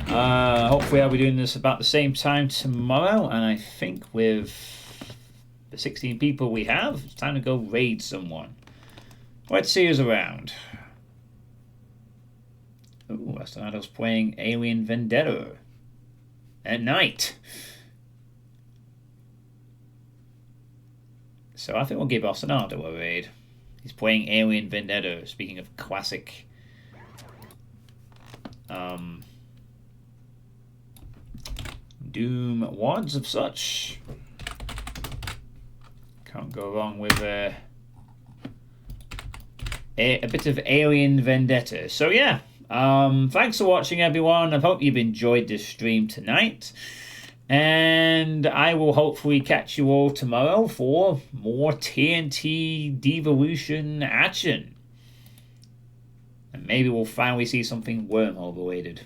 hopefully I'll be doing this about the same time tomorrow, and I think with the 16 people we have, it's time to go raid someone. Let's see who's around. Ooh, Astronauto's playing Alien Vendetta at night. So I think we'll give Astronauto a raid. He's playing Alien Vendetta, speaking of classic Doom wads of such. Can't go wrong with a bit of Alien Vendetta. So yeah. Thanks for watching, everyone. I hope you've enjoyed this stream tonight. And I will hopefully catch you all tomorrow for more TNT Devilution action. And maybe we'll finally see something wormhole related.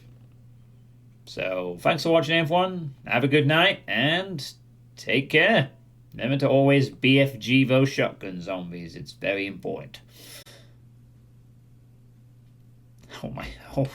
So, thanks for watching, everyone. Have a good night, and take care. Remember to always BFG those shotgun zombies. It's very important. Oh my... Oh,